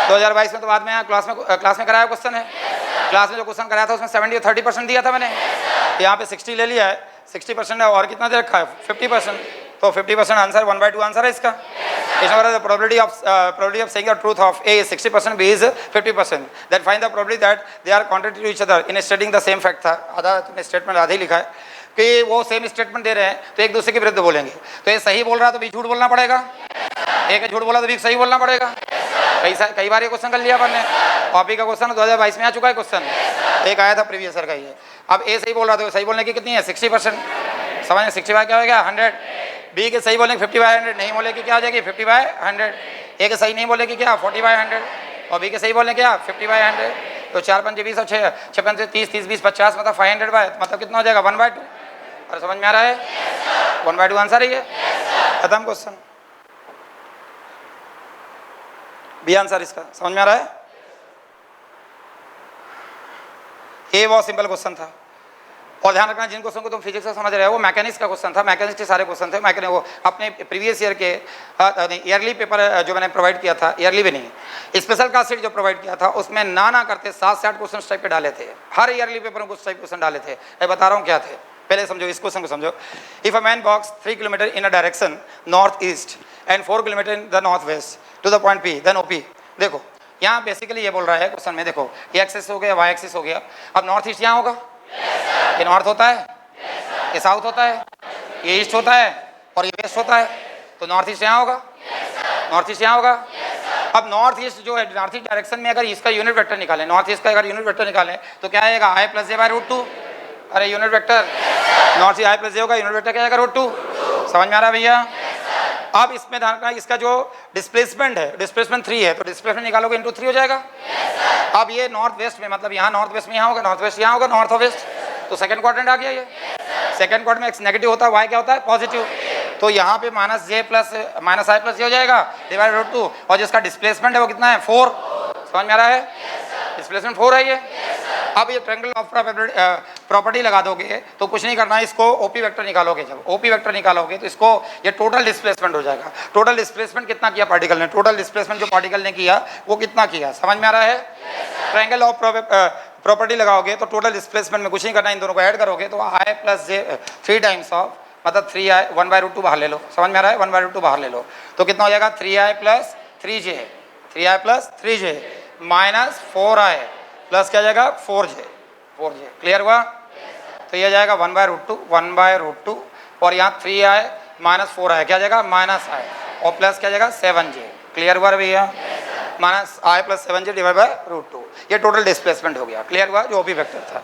2022 में तो बाद में आया, क्लास में कराया क्वेश्चन है। क्लास में जो क्वेश्चन कराया था उसमें 70 और 30% दिया था मैंने, यहाँ पे 60 ले लिया है। 60% है और कितना दे रखा है? 50%। तो 50% आंसर 1/2 आंसर है इसका। इसमें probability of saying the truth of A 60%, B is 50%। That find the probability that they are contract to each other in stating the same fact था। आधा तुमने स्टेटमेंट आधा ही लिखा है कि वो सेम स्टेटमेंट दे रहे हैं तो एक दूसरे के विरुद्ध बोलेंगे। तो ये सही बोल रहा है तो भी झूठ बोलना पड़ेगा, एक झूठ बोला तो भी सही बोलना पड़ेगा। कई बार ये क्वेश्चन कर लिया अपन ने। कॉपी का क्वेश्चन 2022 में आ चुका है क्वेश्चन, एक आया था प्रीवियस ईयर का ये। अब ए सही बोल रहा तो सही बोलने की कितनी है? 60%। समझ में? 60 बाय क्या हो गया? 100। बी के सही बोलने की 50/100, नहीं बोले कि क्या हो जाएगी? 50/100। ए के सही नहीं बोले कि क्या? 40/100। और बी के सही बोलने क्या? 50/100। तो 4 5 20 और 6 6 5 30 30 20 50 मतलब 500 बाय, मतलब कितना हो जाएगा? 1/2। और समझ में आ रहा है? 1/2 आंसर है ये। खत्म क्वेश्चन। बी आंसर इसका। समझ में आ रहा है? ये बहुत सिंपल क्वेश्चन था। और ध्यान रखना जिन क्वेश्चन को तुम फिजिक्स से समझ रहे हो वो मैकेनिक्स का क्वेश्चन था। मैकेनिक्स के सारे क्वेश्चन थे। वो अपने प्रीवियस ईयर के ईयरली पेपर जो मैंने प्रोवाइड किया था, ईयरली भी नहीं, स्पेशल क्लास शीट जो प्रोवाइड किया था उसमें ना करते 7 से 8 क्वेश्चन टाइप पे डाले थे। हर ईयरली पेपर में कुछ टाइप क्वेश्चन डाले थे। मैं बता रहा हूँ क्या थे। पहले समझो इस क्वेश्चन को समझो। If a man walks 3 kilometre in a direction north east and 4 kilometre in the north west to the point P, then OP. देखो यहाँ बेसिकली ये बोल रहा है क्वेश्चन में, देखो ये एक्सिस हो गया, वाई एक्सिस हो गया। अब नॉर्थ ईस्ट यहाँ होगा, ये नॉर्थ होता है, ये साउथ होता है, ये ईस्ट होता है और ये वेस्ट होता है। तो नॉर्थ ईस्ट यहाँ होगा, नॉर्थ ईस्ट यहाँ होगा। अब नॉर्थ ईस्ट जो है, नॉर्थ ईस्ट डायरेक्शन में अगर इसका यूनिट वेक्टर निकालें, नॉर्थ ईस्ट का अगर यूनिट वेक्टर निकालें तो क्या आएगा? I + j/√2। अरे unit vector north east I + j होगा, यूनिट वेक्टर क्या आएगा? √2। समझ में आ रहा है भैया? अब इसमें ध्यान रखना इसका जो डिस्प्लेसमेंट है, डिस्प्लेसमेंट 3 है, तो डिस्प्लेसमेंट निकालोगे इंटू 3 हो जाएगा। अब ये नॉर्थ वेस्ट में, मतलब यहाँ नॉर्थ वेस्ट में यहाँ होगा, नॉर्थ वेस्ट यहाँ होगा, नॉर्थ और वेस्ट, तो सेकंड क्वाड्रेंट आ गया ये। सेकंड क्वाड्रेंट में एक्स नेगेटिव होता है, वाई क्या होता है? पॉजिटिव। तो यहाँ पे -j + -i + j हो जाएगा /√2। और जिसका डिस्प्लेसमेंट है वो कितना है? 4। समझ में आ रहा है? डिस्प्लेसमेंट 4 है ये। अब ये ट्रायंगल ऑफ प्रॉपर्टी लगा दोगे तो कुछ नहीं करना है, इसको ओपी वेक्टर निकालोगे। जब ओपी वेक्टर निकालोगे तो इसको ये टोटल डिस्प्लेसमेंट हो जाएगा। टोटल डिस्प्लेसमेंट कितना किया पार्टिकल ने? टोटल डिस्प्लेसमेंट जो पार्टिकल ने किया वो कितना किया? समझ में आ रहा है? ट्रायंगल ऑफ प्रॉपर्टी लगाओगे तो टोटल डिस्प्लेसमेंट में कुछ नहीं करना, इन दोनों को ऐड करोगे तो I + j 3 टाइम्स ऑफ, मतलब 3i 1/√2 बाहर ले लो। समझ में आ रहा है? 1/√2 बाहर ले लो तो कितना हो जाएगा? 3i + 3j, 3i + 3j minus 4i plus क्या जाएगा? 4j। क्लियर हुआ? तो ये जाएगा 1/√2 और यहाँ 3i - 4i क्या जाएगा? -i और प्लस क्या जाएगा? 7j। क्लियर हुआ भैया? -i + 7j /√2। ये टोटल डिस्प्लेसमेंट हो गया। क्लियर हुआ? जो ओपी वेक्टर था।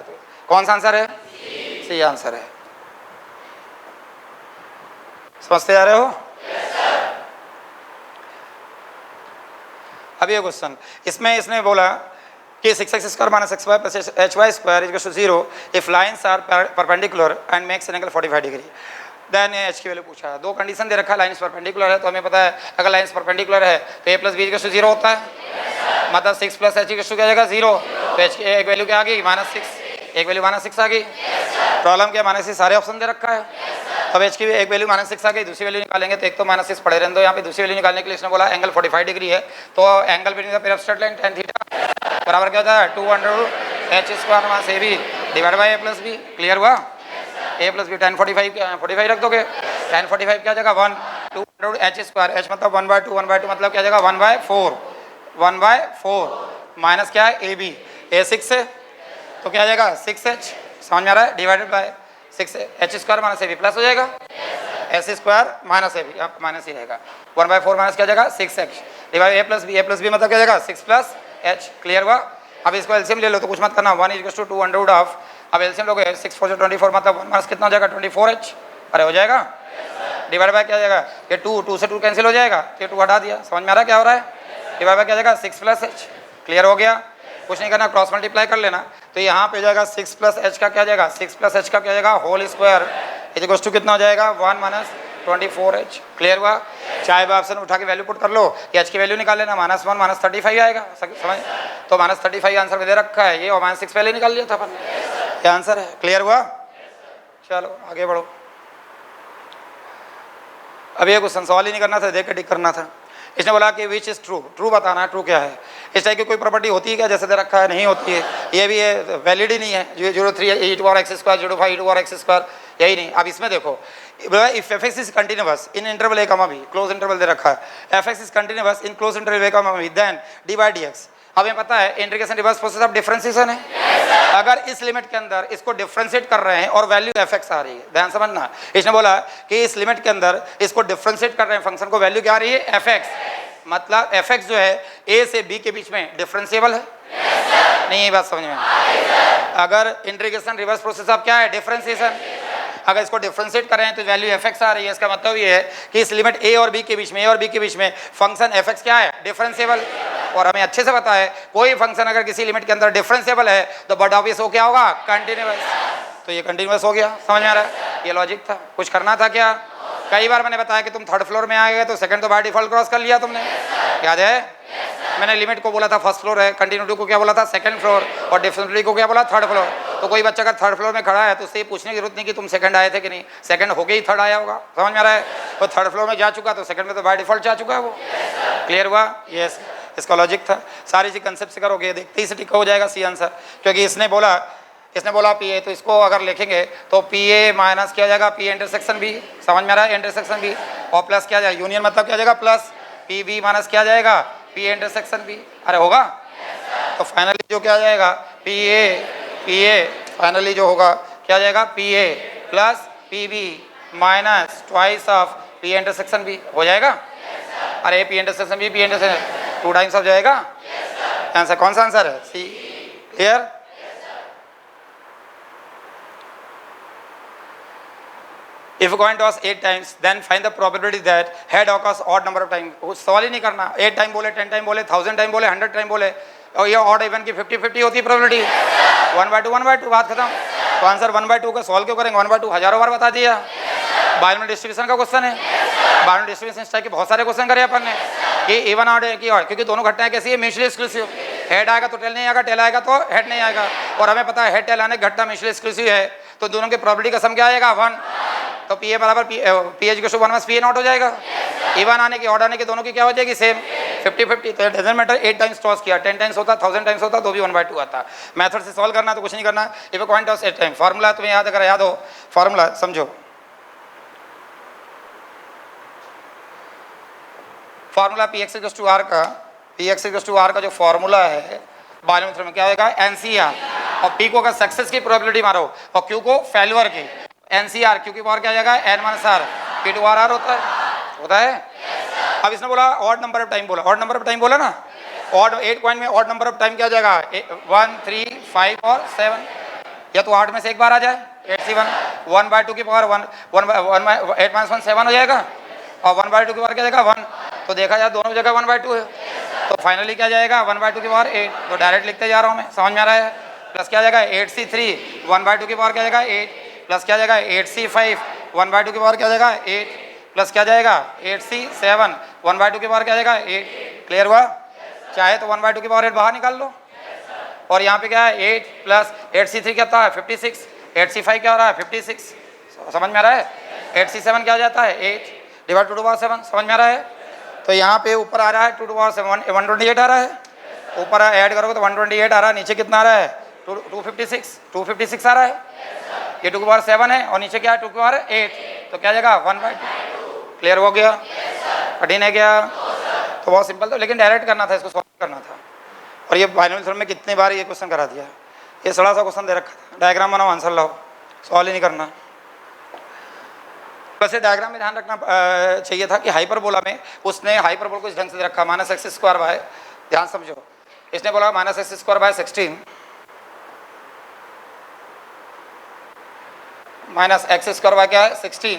कौन सा आंसर है? सी आंसर है। समझते जा रहे हो? अब ये क्वेश्चन, इसमें इसने बोला कि 6x square minus x y plus h y square is to 0 if lines are perpendicular and makes an angle 45 degree. Then h की वैल्यू पूछा है, दो कंडीशन दे रखा है, लाइन्स परपेंडिकुलर है तो हमें पता है अगर लाइन्स परपेंडिकुलर है तो ए प्लस बी इक्वल टू 0 होता है, मतलब 6 प्लस एच इक्वल टू क्या जाएगा 0, तो एच की एक वैल्यू क्या आ गई -6, एक वैल्यू -6 आ गई। प्रॉब्लम क्या -6 सारे ऑप्शन दे रखा है, अब एच की एक वैल्यू -6 आ गई, दूसरी वैल्यू निकालेंगे तो एक तो -6 पड़े रहने दो, यहाँ पे दूसरी वैल्यू निकालने के लिए इसने बोला एंगल 45 डिग्री है, तो angle between the pair of straight line tan theta बराबर क्या होता है 200 h square minus a b divide by a plus b. Clear हुआ? ए प्लस बी tan 45 क्या 45 रख दोगे, tan 45 क्या जगह 1 200 h स्क्वायर, h मतलब 1/2 1/2 मतलब क्या जगह 1/4 माइनस क्या है ए बी, ए 6 है तो क्या जाएगा 6h, समझ में आ रहा है, divided by 6h square minus a b plus हो जाएगा s square minus a b, अब माइनस ही रहेगा 1/4 माइनस क्या जाएगा 6h डिवाइड ए प्लस बी मतलब क्या जाएगा 6 प्लस h। क्लियर हुआ? अब इसको एलसीएम ले लो तो कुछ मत करना, 1 इक्वल टू 200 ऑफ, अब एलसीएम लोगे 6 4 से 24 मतलब 1 माइनस कितना हो जाएगा 24h, अरे हो जाएगा डिवाइड बाय क्या जाएगा ये 2 से 2 कैंसिल हो जाएगा, ये 2 हटा दिया, समझ में आ रहा है क्या हो रहा है, डिवाइड बाय क्या जाएगा 6 प्लस h। क्लियर हो गया? कुछ नहीं करना, क्रॉस मल्टीप्लाई कर लेना, तो यहाँ पे जाएगा 6 प्लस h का क्या जाएगा 6 प्लस h का क्या जाएगा होल स्क्वायर इक्वल टू कितना हो जाएगा 1 माइनस 24h। क्लियर हुआ? चाहे ऑप्शन उठा के वैल्यू पुट कर लो, h की वैल्यू निकाल लेना, -1 -35 आएगा, समझ, तो -35 आंसर में दे रखा है ये, और -6 पहले निकाल लिया था अपन, ये आंसर है। क्लियर हुआ? चलो आगे बढ़ो। अब ये क्वेश्चन सवाल ही नहीं करना था, देख के टिक करना था। इसने बोला कि विच इज ट्रू, ट्रू बताना है, ट्रू क्या है, इस टाइप की कोई प्रॉपर्टी होती है क्या जैसे दे रखा है, नहीं होती है, ये भी है वैलिड ही नहीं है, 0.3 e⁻x², 0.5 e⁻x², यही नहीं। अब इसमें देखो if f(x) is continuous in interval a, b, closed interval दे रखा है, f(x) is continuous in closed interval a, b, then d/dx। हमें पता है integration reverse process of differentiation है, अगर इस लिमिट के अंदर इसको डिफरेंशिएट कर रहे हैं और वैल्यू f(x) आ रही है, ध्यान समझना, इसने बोला कि इस लिमिट के अंदर इसको डिफरेंशिएट कर रहे हैं फंक्शन को, वैल्यू क्या आ रही है f(x), मतलब f(x) जो है a से b के बीच में डिफरेंशिएबल है, नहीं ये बात समझ में? अगर इंटीग्रेशन रिवर्स प्रोसेस ऑफ क्या है डिफरेंशिएशन, अगर इसको डिफरेंशिएट कर रहे हैं तो वैल्यू f(x) आ रही है, इसका मतलब ये है कि इस लिमिट a और b के बीच में फंक्शन f(x) क्या है डिफरेंशिएबल, और हमें अच्छे से पता है कोई फंक्शन अगर किसी लिमिट के अंदर डिफरेंशिएबल है तो बट ऑब्वियस हो क्या होगा कंटिन्यूअस, तो ये कंटिन्यूअस हो गया, समझ में आ रहा है, ये लॉजिक था। कुछ करना था क्या? कई बार मैंने बताया कि तुम थर्ड फ्लोर में आ गए तो सेकंड तो बाय डिफॉल्ट क्रॉस कर लिया तुमने, याद है? मैंने लिमिट को बोला था फर्स्ट फ्लोर है, कंटिन्यूटी को क्या बोला था सेकंड फ्लोर, और डिफरेंशिएबिलिटी को क्या बोला थर्ड फ्लोर। तो कोई बच्चा अगर थर्ड फ्लोर में खड़ा है तो उससे पूछने की जरूरत नहीं कि तुम सेकंड आए थे कि नहीं, सेकंड होके ही थर्ड आया होगा, समझ में आ रहा है? तो थर्ड फ्लोर में जा चुका तो सेकंड में तो बाय डिफॉल्ट जा चुका है वो। क्लियर हुआ? यस, इसका लॉजिक था। सारी चीज कंसेप्ट से करोगे देखते ही से टिक हो जाएगा सी आंसर, क्योंकि इसने बोला पी ए, तो इसको अगर लिखेंगे तो पी ए माइनस क्या जाएगा पी इंटरसेक्शन बी, समझ में आ रहा है, इंटरसेक्शन बी, और प्लस क्या जाएगा यूनियन मतलब क्या जाएगा प्लस पी बी माइनस क्या जाएगा पी इंटरसेक्शन बी, अरे होगा? तो फाइनली जो क्या जाएगा पी ए फाइनली जो होगा क्या जाएगा P A plus P B minus twice of P intersection B, हो जाएगा? अरे P intersection B P intersection 2 times of जाएगा, आंसर कौन सा आंसर है C. Clear? If a coin toss 8 times, then find the probability that head occurs odd number of times. सवाल ही नहीं करना, 8 टाइम बोले 10 टाइम बोले 1000 टाइम बोले 100 टाइम बोले, और ये ऑड इवन की 50-50 होती है प्रोबेबिलिटी, 1/2 बात खत्म। तो आंसर 1/2 का सॉल्व क्यों करेंगे, 1/2 हजारों बार बता दिया। बायनोमियल डिस्ट्रीब्यूशन का क्वेश्चन है, बायनोमियल डिस्ट्रीब्यूशन इस टाइप के बहुत सारे क्वेश्चन करे अपन ने कि इवन ऑड है कि ऑड, क्योंकि दोनों घटनाएं कैसी है म्यूचुअली एक्सक्लूसिव, हेड आएगा तो टेल नहीं आएगा, टेल आएगा तो हेड नहीं आएगा, और हमें पता है हेड टेल आने घटना म्यूचुअली एक्सक्लूसिव है, तो दोनों की प्रोबेबिलिटी का सम क्या आएगा 1, तो पी ए बराबर पी एच को 1 माइनस पी ए नॉट हो जाएगा, इवन आने की ऑड आने की दोनों की क्या हो जाएगी सेम 50-50, तो डजंट मैटर 8 टाइम्स टॉस किया 10 टाइम्स होता 1000 टाइम्स होता तो भी 1/2 आता। मेथड से सॉल्व करना तो कुछ नहीं करना, if a coin toss 8 time, formula तुम्हें याद अगर याद हो फार्मूला समझो, formula P X equals to R का, P X equals to R का जो फार्मूला है बायोमेट्री में क्या होगा एनसीआर, और पी को अगर सक्सेस की प्रोबेबिलिटी मारो और क्यू को फेल्यूर की, एनसीआर क्यू की पावर क्या जाएगा n minus r, P to r होता है। अब इसने बोला ऑड नंबर ऑफ टाइम बोला, ऑड नंबर ऑफ टाइम बोला ना, ऑड 8 कॉइन में ऑड नंबर ऑफ टाइम क्या जाएगा 1 3 5 और 7, या तो 8 में से एक बार आ जाए 8 से 1 1/2 की पावर 1 8 - 1 7 हो जाएगा, और 1/2 की पावर क्या जाएगा 1, तो देखा जाए दोनों जगह 1/2 है, तो फाइनली क्या जाएगा 1/2 की पावर 8, तो डायरेक्ट लिखते जा रहा हूँ मैं, समझ में आ रहा है। प्लस क्या जाएगा 8C3 1/2 की पावर क्या जाएगा 8, प्लस क्या जाएगा 8C5 1/2 की पावर क्या जाएगा 8, प्लस क्या जाएगा 8C7 1/2 की पावर क्या जाएगा 8। क्लियर हुआ? चाहे तो 1/2 की पावर 8 बाहर निकाल लो, और यहाँ पे क्या है 8 प्लस 8C3 क्या होता है 56, 8C5 क्या हो रहा है 56, समझ में आ रहा है। 8C7 क्या हो जाता है 8 डिवाइड 2 to power 7, समझ में आ रहा है। तो यहाँ पे ऊपर आ रहा है 2 to power 7 128 आ रहा है, ऊपर ऐड करोगे तो 128 आ रहा है, नीचे कितना आ रहा है 256 आ रहा है, ये 2 की पावर 7 है और नीचे क्या है 2 की पावर 8, तो क्या जाएगा 1/2। क्लियर हो गया? कठिन है क्या? तो बहुत सिंपल था, लेकिन डायरेक्ट करना था, इसको सॉल्व करना था। और ये बाइनोमियल थ्योरम में कितने बार ये क्वेश्चन करा दिया, ये सड़ा सा क्वेश्चन दे रखा था, डायग्राम बनाओ आंसर लाओ, सॉल्व ही नहीं करना। वैसे डायग्राम में ध्यान रखना चाहिए था कि हाइपरबोला में उसने हाइपरबोला को इस ढंग से दे रखा -x² बाय, ध्यान समझो, इसने बोला -x² बाय 16 -x² बाय क्या है 16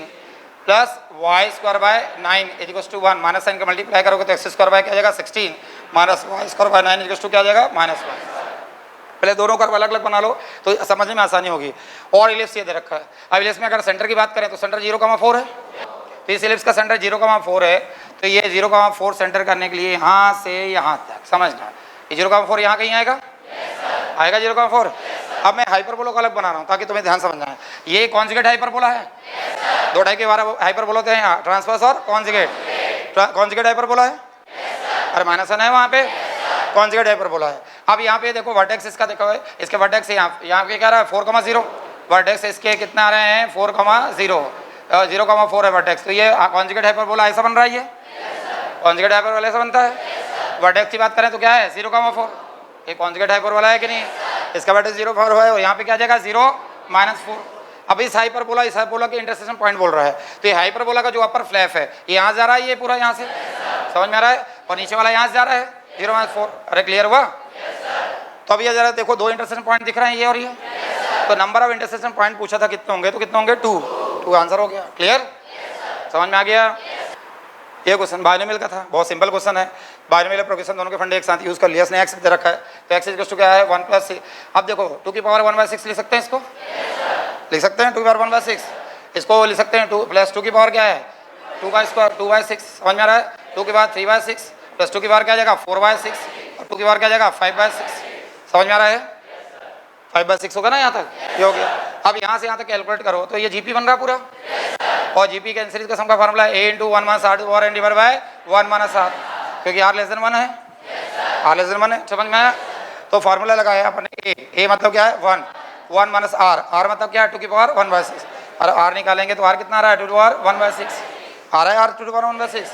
plus y² by 9 = 1, minus sine का मल्टीप्लाई करोगे तो x² बाय क्या जाएगा 16 माइनस y² बाय 9 = क्या जाएगा -1। पहले दोनों का अलग अलग बना लो तो समझने में आसानी होगी। और इलिप्स ये दे रखा है, अब इलिप्स में अगर सेंटर की बात करें तो सेंटर 0,4 है, तो इस इलिप्स का सेंटर 0,4 है, तो ये 0,4 सेंटर करने के लिए यहाँ से यहाँ तक समझना, ये 0,4 यहाँ कहीं आएगा, आएगा 0,4। अब मैं हाइपरबोला को अलग बना रहा हूँ ताकि तुम्हें ध्यान समझना है, ये कॉन्जुगेट हाइपरबोला है, 2 टाइप के हाइपरबोला होते हैं यहाँ, ट्रांसवर्स और कॉन्जुगेट। कॉन्जुगेट हाइपरबोला है, अरे माइनस है वहाँ पे, कॉन्जुगेट हाइपरबोला है। अब यहाँ पे देखो वर्टेक्स इसका देखो है, इसके वर्टेक्स यहाँ पे क्या रहा है 4,0, वर्टेक्स इसके कितना आ रहे हैं 4,0 है वर्टेक्स, तो ये कॉन्जुगेट हाइपरबोला ऐसा बन रहा है, ये कॉन्जुगेट हाइपरबोला ऐसा बनता है। वर्टेक्स की बात करें तो क्या है 0,4, ये कॉन्जुगेट हाइपरबोला है कि नहीं, इसका वर्टेक्स 0,4 है और यहाँ पे क्या जाएगा 0 -4। अब इस हाइपरबोला के इंटरसेक्शन पॉइंट बोल रहा है, तो ये हाइपरबोला का जो अपर फ्लैप है ये यहाँ जा रहा है, ये पूरा यहाँ से समझ में आ रहा है, और नीचे वाला यहाँ से जा रहा है 0 -4। अरे क्लियर हुआ? तो अब ये जरा देखो 2 इंटरसेक्शन पॉइंट दिख रहे हैं, ये और ये, तो नंबर ऑफ इंटरसेक्शन पॉइंट पूछा था कितने होंगे, तो कितने होंगे 2 आंसर हो गया। क्लियर? समझ में आ गया? ये क्वेश्चन बाइनोमियल का था, बहुत सिंपल क्वेश्चन है, बाइनोमियल प्रोग्रेशन दोनों के फंडे एक साथ यूज कर लिया, इसने एक्स दे रखा है, तो एक्स इक्वल टू क्या है 1 + 6। अब देखो 2 की पावर 1/6 लिख सकते हैं, इसको लिख सकते हैं 2 की पावर 1/6, इसको लिख सकते हैं 2 + 2 की पावर क्या है 2/6, समझ में आ रहा है। 2 की पावर 3/6 प्लस 2 की पावर क्या जाएगा 4/6 और 2 की पावर क्या जाएगा 5/6, समझ में आ रहा है। 5/6 होगा ना यहाँ तक, ये हो गया। अब यहाँ से यहाँ तक कैलकुलेट करो तो ये जीपी बन रहा पूरा, और जीपी के सीरीज का सम का फार्मूला है a × 1 - 8 और n / 1 - 7, क्योंकि r < 1 है, r < 1 है, समझ में आया। तो फार्मूला लगाया अपने a मतलब क्या है 1 - r मतलब क्या है 2 की पावर 1/6, और r निकालेंगे तो r कितना आ रहा है 2 की पावर 1/6 आ रहा है, r 2 की पावर 1/6,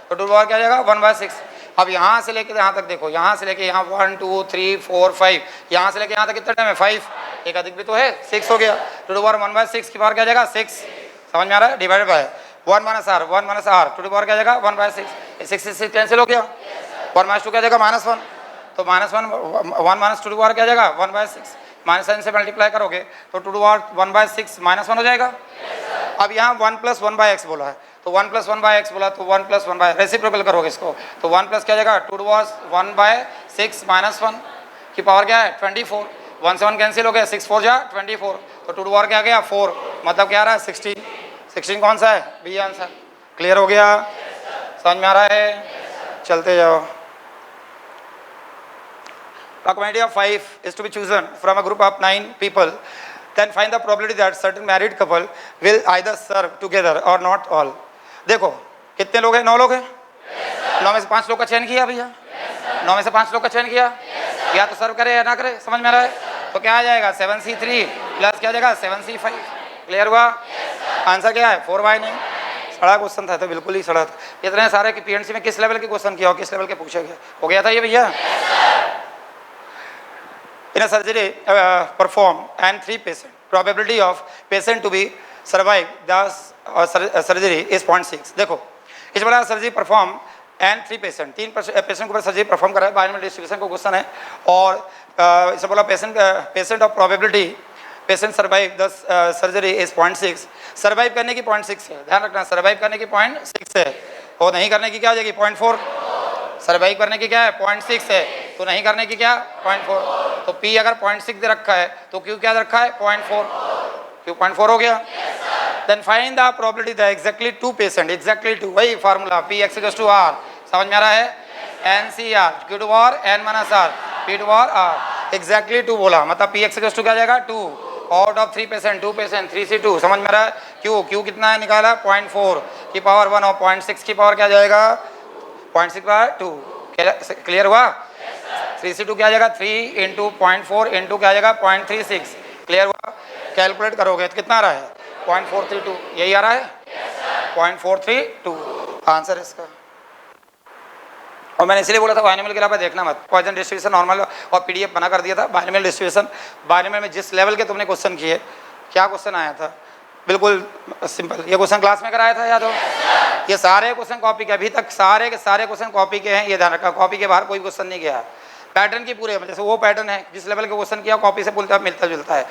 तो 2 की पावर क्या जाएगा 1/6। अब यहाँ से लेके यहाँ तक देखो, यहाँ से लेके यहाँ 1 2 3 4 5, यहाँ से लेके यहाँ तक कितना टाइम है 5, एक अधिक भी तो है 6 हो गया, 2 की पावर 1/6 की पावर क्या जाएगा 6, समझ में आ रहा है, डिवाइड बाय 1 - r 2 की पावर क्या जाएगा 1/6, 6 से कैंसिल हो गया, 1 - 2 क्या जाएगा -1, तो -1 1 - 2 की पावर क्या जाएगा 1/6, माइनस साइन से मल्टीप्लाई करोगे तो 2 की पावर 1/6 -1 हो जाएगा। अब यहाँ 1 + 1/x बोला है, तो 1 + 1/x बोला तो 1 + 1 रेसिप्रोकल करोगे इसको, तो 1 प्लस क्या जाएगा 2 की पावर 1/6 -1 की पावर क्या है 24, 1 से 1 कैंसिल हो गया, 6 4 जा 24, तो 2 की पावर क्या गया 4, मतलब क्या आ रहा है 16 कौन सा है बी आंसर। क्लियर हो गया? समझ में आ रहा है? चलते जाओ। A committee of 5 is to be chosen from a group of 9 people. Then find the probability that certain married couple will either serve together or not all. देखो कितने लोग हैं, 9 लोग हैं, 9 में से 5 लोग का चयन किया भैया, 9 में से 5 लोग का चयन किया, या तो सर्व करे या ना करे, समझ में आ रहा है। तो क्या आ जाएगा 7C3 प्लस क्या जाएगा 7C5। क्लियर हुआ? आंसर क्या है 4/9। सड़ा क्वेश्चन था, तो बिल्कुल ही सड़ा था। इतने सारे कि पीएनसी में किस लेवल के क्वेश्चन किया हो, किस लेवल के पूछे गए, हो गया था ये भैया। In a surgery performed and 3 patients, probability of patient to be survive the surgery is 0.6। देखो इस बड़ा surgery perform and 3 patient, 3 patient के ऊपर सर्जरी परफॉर्म कर रहा है, बाइनोमियल डिस्ट्रीब्यूशन को क्वेश्चन है, और इसे बोला patient of probability patient survive the surgery is 0.6। Survive करने की 0.6 है, ध्यान रखना, सर्वाइव करने की 0.6 है और नहीं करने की क्या हो जाएगी 0.4। सर्वाइव करने की क्या है 0.6 है, तो नहीं करने की क्या 0.4। तो P अगर 0.6 दे रखा है तो Q क्या रखा है 0.4, Q 0.4 हो गया। Then find the probability the exactly 2 patient, exactly 2, वही फार्मूला Px = R, समझ में आ रहा है, NCR, Q to R N - R, P to R, exactly 2 बोला, मतलब Px = क्या जाएगा 2, आउट ऑफ 3 पेशेंट 2 पेशेंट 3 से 2, समझ में आ रहा है। Q कितना है निकाला 0.4 की पावर 1 और 0.6 की पावर क्या जाएगा 0.6 पावर 2, क्लियर हुआ। 3 से 2 क्या जाएगा 3 × 0.4 × क्या जाएगा 0.36, क्लियर हुआ। कैलकुलेट करोगे तो कितना आ रहा है 0.432, यही आ रहा है 0.432 आंसर इसका। और मैंने इसलिए बोला था बायनोमियल के अलावा देखना मत, पॉइजन डिस्ट्रीब्यूशन नॉर्मल और पीडीएफ बना कर दिया था। बायनोमियल डिस्ट्रीब्यूशन, बायनोमियल में जिस लेवल के तुमने क्वेश्चन किए, क्या क्वेश्चन आया था, बिल्कुल सिंपल, ये क्वेश्चन क्लास में कराया था याद हो। ये सारे क्वेश्चन कॉपी के, अभी तक सारे के सारे क्वेश्चन कॉपी के हैं, ये ध्यान रखा, कॉपी के बाहर कोई क्वेश्चन नहीं गया। पैटर्न की पूरे, जैसे वो पैटर्न है जिस लेवल के क्वेश्चन किया कॉपी से मिलता जुलता है।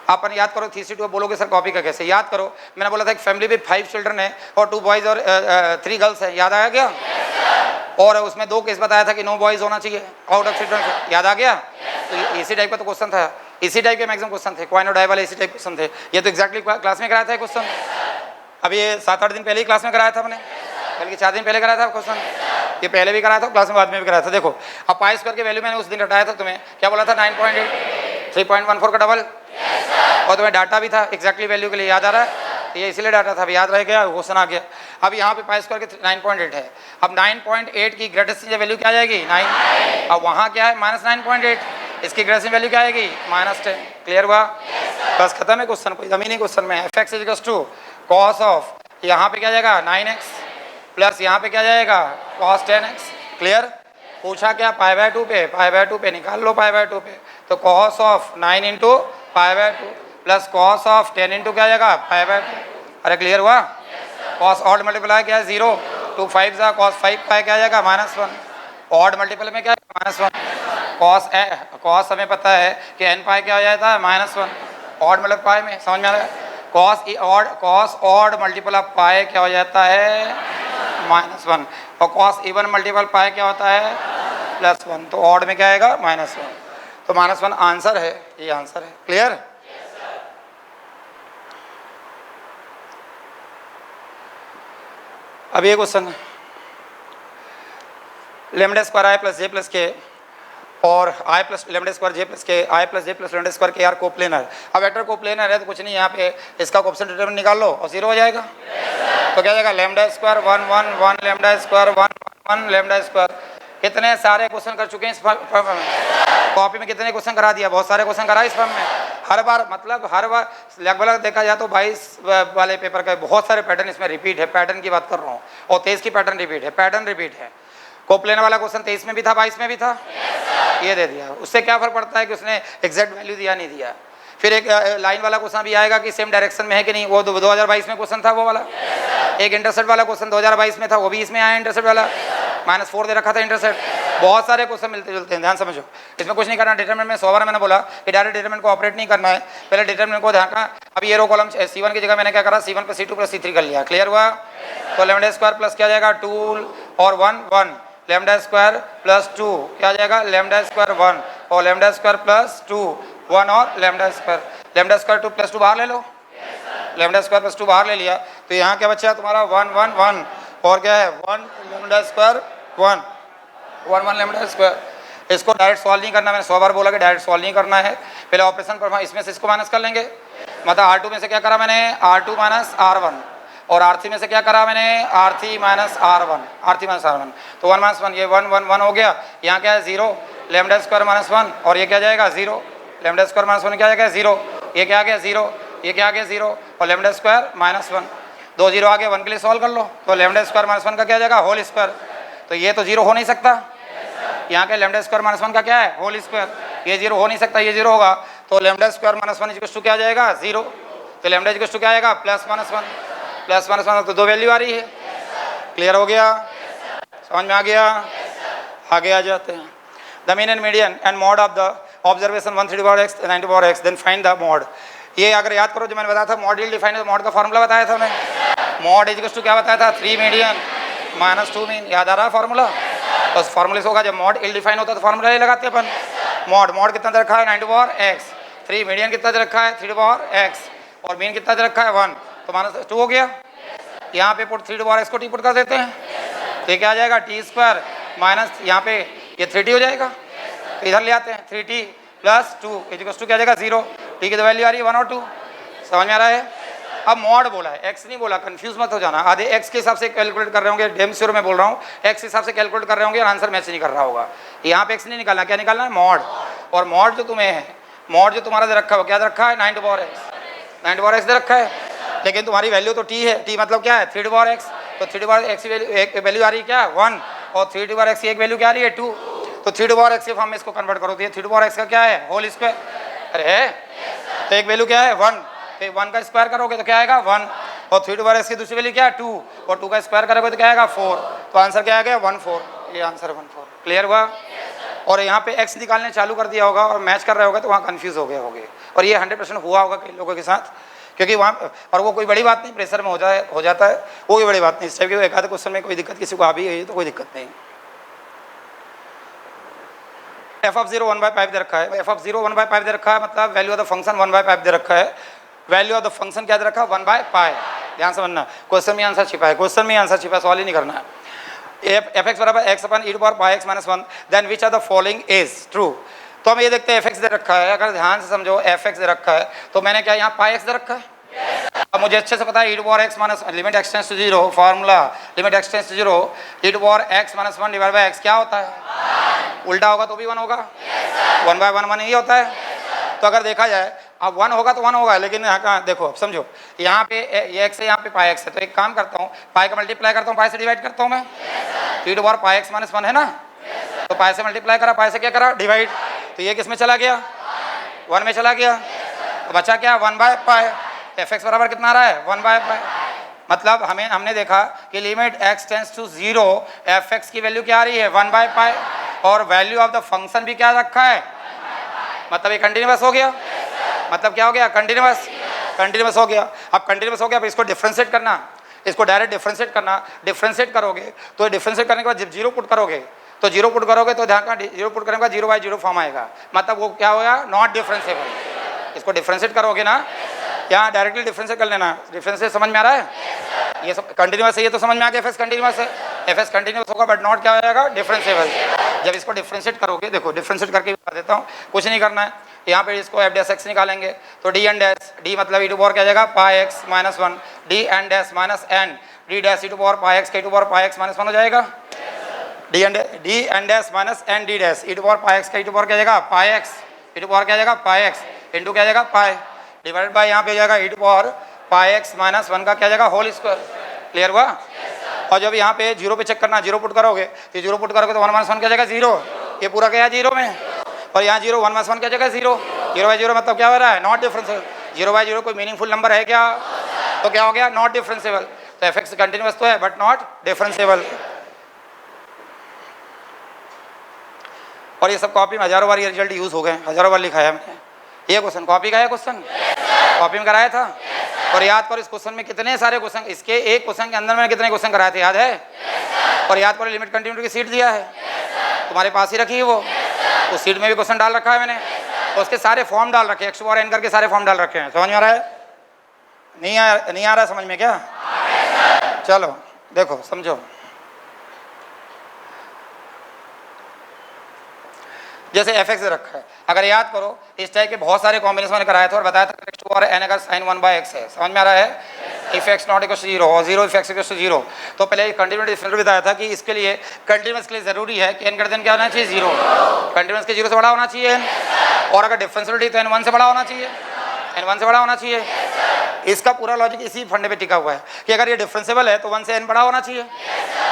अपन याद करो, थीसिस टू बोलोगे सर कॉपी का कैसे, याद करो, मैंने बोला था एक फैमिली में 5 चिल्ड्रन है और 2 बॉयज और 3 गर्ल्स है, याद आया क्या। और उसमें 2 केस बताया था कि नो बॉयज होना चाहिए आउट ऑफ चिल्ड्रन, याद आ गया। तो इसी टाइप का तो क्वेश्चन था, इसी टाइप के मैक्सिमम क्वेश्चन थे, क्वाइन और डाई वाले इसी टाइप क्वेश्चन थे। ये तो एग्जैक्टली क्लास में कराया था क्वेश्चन, अभी ये 7-8 दिन पहले ही क्लास में कराया था मैंने, बल्कि 4 दिन पहले कराया था क्वेश्चन, ये पहले भी कराया था क्लास में, बाद में भी कराया था। देखो अब पाई स्क्वायर की वैल्यू मैंने उस दिन रटाया था, तुम्हें क्या बोला था 9.8, 3.14 का डबल, और तुम्हें डाटा भी था एग्जैक्टली वैल्यू के लिए, याद आ रहा है। ये इसीलिए डाटा था, अब याद रह गया, क्वेश्चन आ गया। अब यहाँ पे पाई स्क्वायर के 9.8 है, अब 9.8 की ग्रेटेस्ट वैल्यू क्या आ जाएगी 9, अब वहाँ क्या है -9.8, इसकी ग्रेटेस्ट वैल्यू क्या आएगी -10, क्लियर हुआ। बस खत्म है क्वेश्चन, कोई जमीनी क्वेश्चन में fx = cos ऑफ, यहाँ पे क्या जाएगा 9x प्लस यहाँ पे क्या जाएगा cos 10x, क्लियर। पूछा क्या π/2 पे, π/2 पे निकाल लो, π/2 पे, तो cos of 9 × π/2 plus cos of 10 × क्या जाएगा π/2, अरे क्लियर हुआ। cos ऑड मल्टीप्लाई क्या है 0, 2 5 जा cos 5 क्या जाएगा -1, ऑड मल्टीपल में क्या है -1, cos हमें पता है कि n पाई क्या हो जाता है -1, ऑड मतलब पाई में, समझ में आ रहा है। cos ऑड मल्टीपल ऑफ पाई क्या हो जाता है -1, और cos इवन मल्टीपल पाई क्या होता है +1, तो ऑड में क्या आएगा -1, तो -1 आंसर है, ये आंसर है, क्लियर। अब ये क्वेश्चन लेमडा स्क्वायर आई प्लस जे प्लस के और आई प्लस लेमडा स्क्वायर जे प्लस के, आई प्लस जे प्लस लेमडा स्क्वायर के आर कोप्लेनर। अब वेक्टर कोप्लेनर है तो कुछ नहीं, यहाँ पे इसका कोएफिशिएंट डिटरमिनेंट निकाल लो और 0 हो जाएगा। तो क्या जाएगा lambda square 1 1 1 lambda square 1 1 lambda square. कितने सारे क्वेश्चन कर चुके हैं इस फॉर्म में, कॉपी में कितने क्वेश्चन करा दिया, बहुत सारे क्वेश्चन करा इस फॉर्म में। हर बार मतलब हर बार लगभग देखा जाए तो 22 वाले पेपर का बहुत सारे पैटर्न इसमें रिपीट है, पैटर्न की बात कर रहा हूँ, और 23 की पैटर्न रिपीट है, पैटर्न रिपीट है। कोप्लेनर वाला क्वेश्चन 23 में भी था, 22 में भी था, ये दे दिया। उससे क्या फर्क पड़ता है कि उसने एग्जैक्ट वैल्यू दिया नहीं दिया। फिर एक लाइन वाला क्वेश्चन भी आएगा कि सेम डायरेक्शन में है कि नहीं, वो 2022 में क्वेश्चन था वो वाला। एक इंटरसेप्ट वाला क्वेश्चन 2022 में था, वो भी इसमें आया इंटरसेप्ट वाला, -4 दे रखा था इंटरसेप्ट। बहुत सारे क्वेश्चन मिलते जुलते हैं, ध्यान समझो। इसमें कुछ नहीं करना, डिटरमिनेंट में 100 बार मैंने बोला कि डायरेक्ट डिटरमिनेंट को ऑपरेट नहीं करना है, पहले डिटरमिनेंट को ध्यान रखना। अब ये रो कॉलम C1 की जगह मैंने क्या करा, C1 + C2 + C3 कर लिया, क्लियर हुआ। तो लेमडा स्क्वायर प्लस क्या जाएगा 2 और 1 1, लेमडा स्क्वायर प्लस 2 क्या जाएगा लेमडा स्क्वायर 1, और लेमडा स्क्वायर प्लस 2 1 और लेमडा स्क्वायर 2 + 2 बाहर ले लो, लेमडा स्क्वायर + 2 बाहर ले लिया। तो यहाँ क्या बचा तुम्हारा 1 1 1, और क्या है 1 लेमडा स्क्वायर 1 1 1 लेमडा स्क्वायर। इसको डायरेक्ट सॉल्व नहीं करना, मैंने 100 बार बोला कि डायरेक्ट सॉल्व नहीं करना है, पहले ऑपरेशन परफॉर्म, इसमें से इसको माइनस कर लेंगे। मतलब R2 में से क्या करा मैंने R2 - R1, और R3 में से क्या करा मैंने R3 - R1, तो 1 - 1 ये 1 1 1 हो गया। यहाँ क्या है 0 लेमडा स्क्वायर -1, और ये क्या जाएगा 0 लेमडा स्क्वायर -1 क्या जाएगा 0, ये क्या आ गया 0, ये क्या आ गया 0, और लेमडा स्क्वायर -1, 2 0 आ गया, 1 के लिए सॉल्व कर लो। तो लेमडा स्क्वायर -1 का क्या जाएगा होल स्क्वायर, तो ये तो 0 हो नहीं सकता। यहाँ के लेमडा स्क्वायर -1 का क्या है होल स्क्वायर, ये 0 हो नहीं सकता, ये 0 होगा। तो लेमडा स्क्वायर -1 क्या जाएगा 0, तो लेमडा क्या आएगा +1 तो 2 वैल्यू आ रही है, क्लियर हो गया, समझ में आ गया। आगे आ जाते हैं। The mean and median and mode of the observation 130/x 90/x, then find the mode. ये अगर याद करो जो मैंने बताया था मॉड यील्ड डिफाइन, तो मॉड का फॉर्मूला बताया था मैंने, मॉड इज टू क्या बताया था 3 मीडियन माइनस 2 मीन, याद आ रहा है फॉर्मूला? बस फॉर्मूले से होगा, जब मॉड यील्ड डिफाइन होता है तो फॉर्मूला ही लगाते हैं अपन। मॉड कितना दे रखा है 9 टू पावर x, 3 मीडियन कितना दे रखा है 3 टू पावर x, और मीन कितना दे रखा है 1, तो माइनस 2 हो गया। यहाँ पे पुट 3 टू पावर x को टी पुट कर देते हैं, तो क्या आ जाएगा टी स्क्वायर माइनस यहाँ पे ये 3t हो जाएगा, तो इधर ले आते हैं 3t प्लस 2 इक्वल्स टू क्या आ जाएगा 0, टी की तो वैल्यू आ रही है 1 और 2, समझ में आ रहा है? अब मॉड बोला है, एक्स नहीं बोला, कंफ्यूज मत हो जाना। आधे एक्स के हिसाब से कैलकुलेट कर रहे होंगे, डेम श्योर मैं बोल रहा हूँ, एक्स के हिसाब से कैलकुलेट कर रहे होंगे और आंसर मैच नहीं कर रहा होगा। यहाँ पे एक्स नहीं निकालना, क्या निकालना है मॉड, और मॉड जो तुम्हें है, मॉड जो तुम्हारा दे रखा है वो क्या दे रखा है 9 to power X, 9 to power X दे रखा है, लेकिन तुम्हारी वैल्यू तो टी है, टी मतलब क्या है 3 टू पावर एक्स, तो 3 टू पावर एक्स की वैल्यू आ रही है क्या 1, और 3 टू पावर एक्स की एक वैल्यू क्या आ रही है 2, तो 3 टू पावर एक्स के फॉर्म में इसको कन्वर्ट करो, तो ये 3 टू पावर एक्स का क्या है होल स्क्वायर, अरे है, तो एक वैल्यू क्या है 1, तो 1 का स्क्वायर करोगे तो क्या आएगा 1, और 3 टू पावर एक्स की दूसरी वैल्यू क्या है 2, और 2 का स्क्वायर करोगे तो क्या आएगा 4, तो आंसर क्या आ गया 14, ये आंसर 14। क्लियर हुआ? और यहाँ पे एक्स निकालने चालू कर दिया होगा और मैच कर रहा होगा तो वहाँ कंफ्यूज हो गए होंगे, और ये 100% हुआ होगा कई लोगों के साथ, क्योंकि वहाँ, और वो कोई बड़ी बात नहीं, प्रेशर में हो जाता है, वो कोई बड़ी बात नहीं। इस टाइप के एक आधे क्वेश्चन में कोई दिक्कत किसी को आ भी है तो कोई दिक्कत नहीं। एफ ऑफ 0 1/5 दे रखा है, एफ ऑफ 0 1/5 दे रखा है, मतलब वैल्यू ऑफ द फंक्शन 1/5 दे रखा है, वैल्यू ऑफ द फंक्शन क्या दे रखा है 1/5, ध्यान समझना, क्वेश्चन में आंसर छिपा है, क्वेश्चन में आंसर छिपा है, सवाल ही नहीं करना है। एफ एक्स बराबर x upon e to power pi x minus 1, then which are the following is true. तो हम ये देखते हैं एफ एक्स दे रखा है, अगर ध्यान से समझो एफ एक्स दे रखा है तो मैंने क्या यहाँ पाई एक्स दे रखा है, अब मुझे अच्छे से पता है E to power X minus limit x tends to 0, formula limit x tends to 0, E to power X minus 1 divide by X क्या होता है, उल्टा होगा तो भी 1 होगा, 1/1 1 ही होता है। तो अगर देखा जाए अब 1 होगा तो 1 होगा, लेकिन यहाँ कहाँ देखो, अब समझो यहाँ पे ये एक्स है, यहाँ पे पाई एक्स है, तो एक काम करता हूँ पाई का मल्टीप्लाई करता हूँ, पाई से डिवाइड करता हूँ मैं, E to power pi x minus 1 है ना, तो पाई से मल्टीप्लाई करा, पाई से क्या करा डिवाइड, तो ये किस में चला गया 1 में चला गया, तो बचा क्या 1/पाई, एफ एक्स बराबर कितना आ रहा है 1/पाई, मतलब हमने देखा कि limit x tends to 0 f x की वैल्यू क्या आ रही है 1/पाई, और वैल्यू ऑफ द फंक्शन भी क्या रखा है, मतलब ये कंटिन्यूअस हो गया, मतलब क्या हो गया कंटिन्यूअस हो गया। अब कंटिन्यूअस हो गया, अब इसको डिफरेंशिएट करना, इसको डायरेक्ट डिफरेंशिएट करना, डिफरेंशिएट करोगे तो डिफरेंशिएट करने के बाद जब 0 पुट करोगे तो 0 पुट करोगे तो ध्यान का 0 पुट करने के बाद 0/0 फॉर्म आएगा, मतलब वो क्या होगा नॉट डिफरेंशिएबल। इसको डिफरेंशिएट करोगे ना, यहाँ डायरेक्टली डिफरेंशिएट कर लेना, डिफरेंशिएट समझ में आ रहा है, ये सब कंटिन्यूअस है, ये तो समझ में आ गया एफ एस कंटिन्यूअस है, एफ एस कंटिन्यूअस होगा बट नॉट क्या हो जाएगा डिफरेंशिएबल। जब इसको डिफरेंशिएट करोगे, देखो डिफरेंशिएट करके बता देता हूँ, कुछ नहीं करना है, यहाँ पे इसको एफ डैश एक्स निकालेंगे तो डी एन डैश, डी मतलब ई टू पावर क्या जाएगा pi x minus 1, D N dash minus N, D dash E to power pi X के to power pi x minus 1 हो जाएगा, D N dash minus N D dash E to power pi X का E to power क्या जाएगा pi X, E to power क्या जाएगा pi x into क्या जाएगा पाई, डिवाइड बाय यहाँ पे जाएगा E to power pi x minus 1 का क्या जाएगा होल स्क्वायर। क्लियर हुआ? और जब यहाँ पे 0 पे चेक करना, 0 पुट करोगे तो 0 पुट करोगे तो 1 माइनस 1 क्या जाएगा 0, ये पूरा क्या है 0 में, और यहाँ 0 1 माइनस 1 क्या जाएगा 0, 0/0 मतलब क्या हो रहा है नॉट डिफरेंशिएबल, 0/0 कोई मीनिंगफुल नंबर है क्या, तो क्या हो गया नॉट डिफरेंशिएबल, तो एफ एक्स कंटिन्यूअस तो है बट नॉट डिफरेंशिएबल। और ये सब कॉपी में हजारों बार ये रिजल्ट यूज हो गए, हजारों बार लिखा है मैंने, ये क्वेश्चन कॉपी का है, क्वेश्चन कॉपी में कराया था, और याद करो इस क्वेश्चन में कितने सारे क्वेश्चन, इसके एक क्वेश्चन के अंदर मैंने कितने क्वेश्चन कराए थे याद है, और याद करो लिमिट कंटिन्यूटी की सीट दिया है तुम्हारे पास ही रखी है, वो उस सीट में भी क्वेश्चन डाल रखा है मैंने, तो उसके सारे फॉर्म डाल रखे हैं, एक्स और एन करके सारे फॉर्म डाल रखे हैं, समझ में आ रहा है, नहीं आ रहा समझ में क्या, चलो देखो समझो, जैसे एफ एक्स रखा है, अगर याद करो इस टाइप के बहुत सारे कॉम्बिनेशन मैंने कराया था और बताया था एक्स टू और एन अगर साइन 1/x है, समझ में आ रहा है, if x not equal to 0 और 0 इफ एक्स इक्वल टू 0, तो पहले कंटिन्यूटी डिफरेंट बताया था कि इसके लिए कंटिन्यूअस के लिए जरूरी है कि एन ग्रेटर देन क्या होना चाहिए 0, कंटिन्यूअस के 0 से बड़ा होना चाहिए n, और अगर डिफरेंशियलिटी तो n 1 से बड़ा होना चाहिए, n 1 से बड़ा होना चाहिए। इसका पूरा लॉजिक इसी फंडे पे टिका हुआ है कि अगर ये डिफरेंशिएबल है तो 1 से n बड़ा होना चाहिए,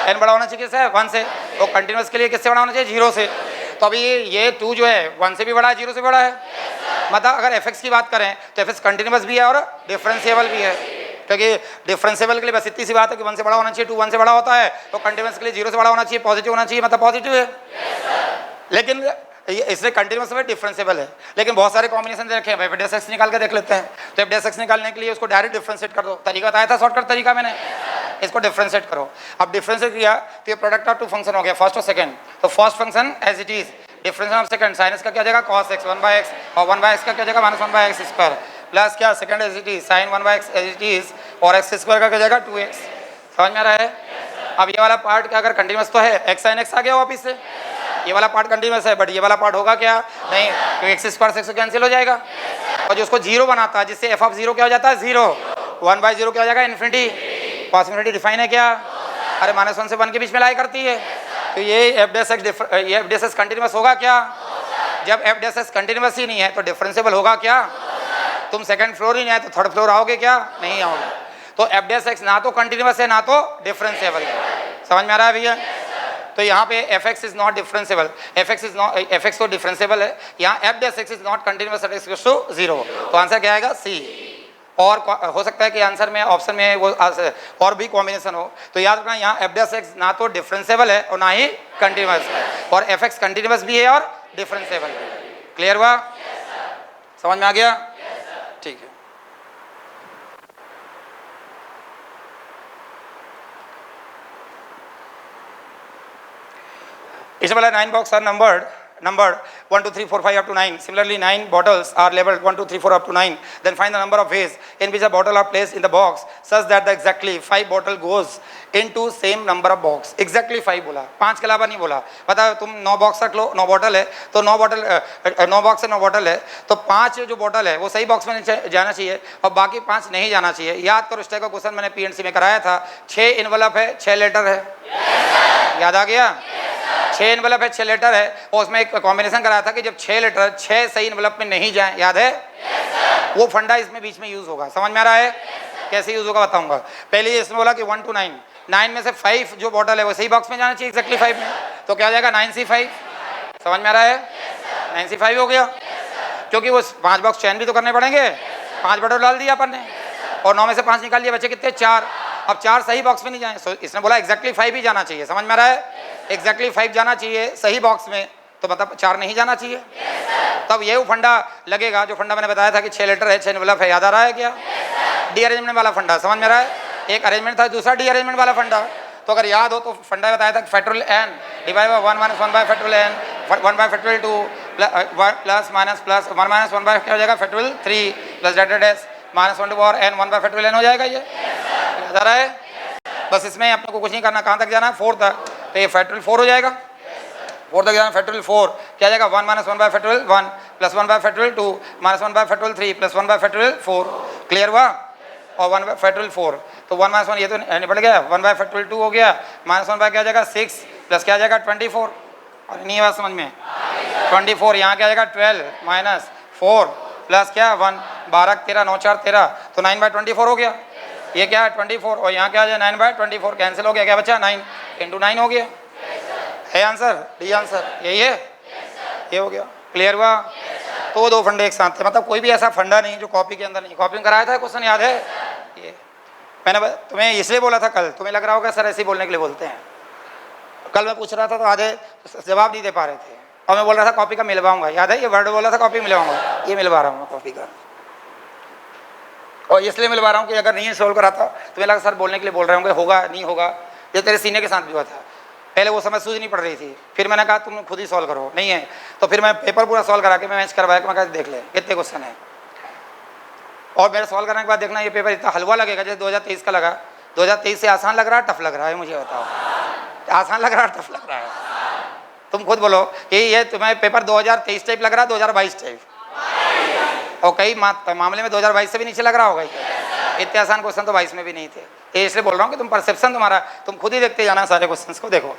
n बड़ा होना चाहिए किससे 1 से, तो कंटिन्यूअस के लिए किससे बड़ा होना चाहिए 0 से, तो अभी ये 2 जो है 1 से भी बड़ा है 0 से बड़ा है, मतलब अगर एफ एक्स की बात करें तो एफ एक्स कंटिन्यूअस भी है और डिफरेंशिएबल भी है, क्योंकि डिफरेंशिएबल के लिए बस इतनी सी बात है कि 1 से बड़ा होना चाहिए, 2 1 से बड़ा होता है, तो कंटिन्यूअस के लिए 0 से बड़ा होना चाहिए, पॉजिटिव होना चाहिए, मतलब पॉजिटिव है। लेकिन इसलिए कंटिन्यूस में डिफरेंशिएबल है। लेकिन बहुत सारे कॉम्बिनेशन देखे हैं, एफ डेस निकाल के देख लेते हैं। तो एफ डेस निकालने के लिए उसको डायरेक्ट डिफरेंशिएट कर दो, तरीका बताया था शॉर्टकट तरीका मैंने, इसको डिफरेंशिएट करो। अब डिफरेंशिएट किया तो ये प्रोडक्ट ऑफ टू फंक्शन हो गया, फर्स्ट और सेकंड। तो first function as it is, difference of second sine का क्या जाएगा cos x 1/x, और 1/x का क्या जाएगा -1/x स्क्वायर, प्लस क्या second as it is sine 1/x as it is, और x स्क्वायर का क्या जाएगा 2x। समझ में आ रहा है? अब ये वाला पार्ट क्या अगर कंटिन्यूस तो है, x sin x आ गया वापिस से, ये वाला पार्ट कंटिन्यूस है, बट ये वाला पार्ट होगा क्या नहीं, क्योंकि x स्क्वायर से x कैंसिल हो जाएगा, और जो उसको जीरो बनाता है, जिससे f ऑफ 0 क्या हो जाता है 0, 1/0 क्या हो जाएगा इन्फिनिटी, कॉस इन्फिनिटी डिफाइन है क्या, अरे -1 से 1 के बीच में लाई करती है। तो ये एफ डेस एक्स कंटिन्यूस होगा क्या, जब एफ डेस एक्स कंटिन्यूस ही नहीं है तो डिफरेंशिएबल होगा क्या, तुम सेकंड फ्लोर ही नहीं है तो थर्ड फ्लोर आओगे क्या, नहीं आओगे। तो एफ डेस एक्स ना तो कंटिन्यूस है ना तो डिफरेंशिएबल है। समझ में आ रहा है भैया? तो यहाँ पे f x is not differentiable, f x तो डिफरेंशिएबल है, यहाँ f does x is not continuous at x to 0। तो आंसर क्या आएगा सी। और हो सकता है कि आंसर में ऑप्शन में वो और भी कॉम्बिनेशन हो, तो याद रखना यहाँ एफ डेस एक्स ना तो डिफरेंशिएबल है और ना ही कंटिन्यूस है, और एफ एक्स कंटिन्यूस भी है और डिफरेंशिएबल है। क्लियर हुआ? समझ में आ गया? ठीक है। इसमें वाला 9 box are numbered 1 2 3 4 5 up to 9. Similarly, 9 bottles are labeled 1 2 3 4 up to 9. Then find the number of ways in which a bottle are placed in the box such that the exactly 5 bottle goes into same number of box. Exactly 5 बोला, 5 के अलावा नहीं बोला। पता तुम 9 box रख लो, 9 bottle है तो 9 बॉक्स से 9 बॉटल है तो 5 जो बॉटल है वो सही बॉक्स में जाना चाहिए और बाकी 5 नहीं जाना चाहिए। याद करो, इस टाइप का क्वेश्चन मैंने पीएनसी में कराया था। 6 इनवलप है, 6 लेटर है, याद आ गया? 6 इनवलप है, 6 लेटर है, और उसमें एक कॉम्बिनेशन कराया था कि जब 6 लेटर 6 सही इनवलप में नहीं जाए, याद है? वो फंडा इसमें बीच में यूज होगा। समझ में आ रहा है? कैसे यूज होगा बताऊंगा। पहले इसमें बोला कि 1 to 9, 9 में से 5 जो बॉटल है वो सही बॉक्स में जाना चाहिए, एक्जैक्टली 5 में, तो क्या हो जाएगा 9C5। समझ में आ रहा है? 9C5 हो गया, क्योंकि वो 5 बॉक्स चैन भी तो करने पड़ेंगे। 5 बॉटल डाल दिया अपन ने और 9 में से 5 निकाल लिया, बच्चे कितने 4। अब 4 सही बॉक्स में नहीं जाए, so इसने बोला एक्जैक्टली 5 ही जाना चाहिए। समझ में आ रहा है? एक्जैक्टली 5 जाना चाहिए सही बॉक्स में, तो मतलब 4 नहीं जाना चाहिए। तब ये फंडा लगेगा जो फंडा मैंने बताया था कि 6 लेटर है, 6 इनवलप है, याद आ रहा है क्या? डी अरेंजमेंट वाला फंडा। समझ में आ रहा है? एक अरेंजमेंट था, दूसरा डी अरेंजमेंट वाला फंडा। तो अगर याद हो तो फंडा बताया था factorial n divide by 1 - 1 by factorial n 1 by factorial 2 plus minus plus 1 - 1 by क्या हो जाएगा factorial 3 plus data dash -1 to power n 1 by factorial n हो जाएगा। ये याद आ रहा है? बस इसमें अपने को कुछ नहीं करना, कहाँ तक जाना है 4 तक, तो ये फैक्टोरियल 4 हो जाएगा। 4 तक जाना फैक्टोरियल 4 क्या जाएगा 1 - 1 by factorial 1 plus 1 by factorial 2 -1 by factorial 3 plus 1 by factorial 4। Clear हुआ? और 1 बाय फैक्टोरियल 4, तो 1 - 1 ये तो निपट गया, 1 बाय फैक्टोरियल 2 हो गया, -1 बाय क्या जाएगा 6 प्लस क्या जाएगा 24। और नहीं बात समझ में? 24 यहाँ क्या जाएगा 12 माइनस 4 प्लस क्या 1 12 13 9 4 13, तो 9 बाय 24 हो गया। ये क्या है 24, और यहाँ क्या है 9 बाय 24 कैंसिल हो गया, क्या बचा 9 × 9 हो गया। है आंसर? डी आंसर यही है, ये हो गया। क्लियर हुआ? तो 2 फंडे एक साथ थे, मतलब कोई भी ऐसा फंडा नहीं जो कॉपी के अंदर नहीं। कॉपी में कराया था क्वेश्चन, याद है? ये मैंने तुम्हें इसलिए बोला था कल, तुम्हें लग रहा होगा सर ऐसे ही बोलने के लिए बोलते हैं। कल मैं पूछ रहा था तो आधे जवाब नहीं दे पा रहे थे, और मैं बोल रहा था कॉपी का मिलवाऊंगा, याद है? ये वर्ड बोला था कॉपी मिलवाऊंगा, ये मिलवा रहा हूँ मैं कॉपी का। और इसलिए मिलवा रहा हूँ कि अगर नहीं सोल्व कराता तो लगा सर बोलने के लिए बोल रहे होंगे, होगा नहीं होगा। ये तेरे सीनियर के साथ भी हुआ था, पहले वो समझ सूझ नहीं पड़ रही थी, फिर मैंने कहा तुम खुद ही सॉल्व करो, नहीं है तो फिर मैं पेपर पूरा सॉल्व करा के मैं मैच करवाया, मैं कहा देख ले कितने क्वेश्चन है। और मेरे सॉल्व करने के बाद देखना ये पेपर इतना हलवा लगेगा जैसे 2023 का लगा। 2023 से आसान लग रहा है टफ लग रहा है? मुझे बताओ, आसान लग रहा है टफ लग रहा है? तुम खुद बोलो कि ये तुम्हें पेपर 2023 टाइप लग रहा है 2022 टाइप, और कई मामले में 2022 से भी नीचे लग रहा होगा। इतने आसान क्वेश्चन तो 22 में भी नहीं थे। ये इसलिए बोल रहा हूँ कि तुम परसेप्शन तुम्हारा, तुम खुद ही देखते जाना सारे क्वेश्चंस को। देखो,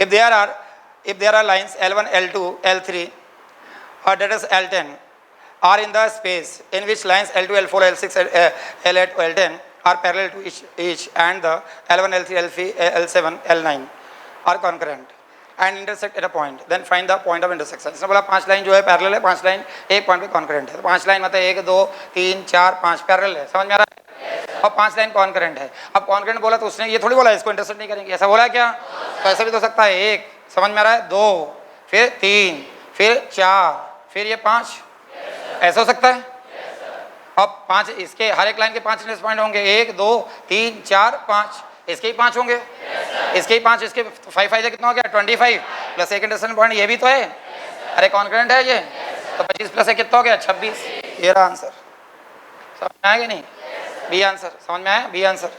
if there are lines L1 L2 L3 और that is L10 are in the space in which lines L2 L4 L6 L8 L10 are parallel to each and the L1 L3 L3 L7 L9 are concurrent and intersect at a point, then find the point of intersection। इसने बोला 5 line जो है parallel है, 5 line एक point पे concurrent है। तो 5 line मतलब 1 2 3 4 5 पैरेलल है, समझ में आ रहा है? और 5 लाइन कॉन्करेंट है। अब कॉन्करेंट बोला तो उसने ये थोड़ी बोला इसको इंटरसेक्ट नहीं करेंगे, ऐसा बोला क्या? तो ऐसा भी तो सकता है 1, समझ में आ रहा है, 2 फिर 3 फिर 4, फिर ये 5, ऐसा हो सकता है। अब 5, इसके हर एक लाइन के 5 इंडेक्स पॉइंट होंगे, 1 2 3 4 5, इसके ही 5 होंगे, इसके ही 5, इसके 5 5 कितना हो गया 25 प्लस एक इंटरसेक्शन पॉइंट ये भी तो है, अरे कॉन्करेंट है ये, तो 25 प्लस एक कितना हो गया 26। ये रहा आंसर। समझ में आया कि नहीं? B answer. समझ में आया? बी आंसर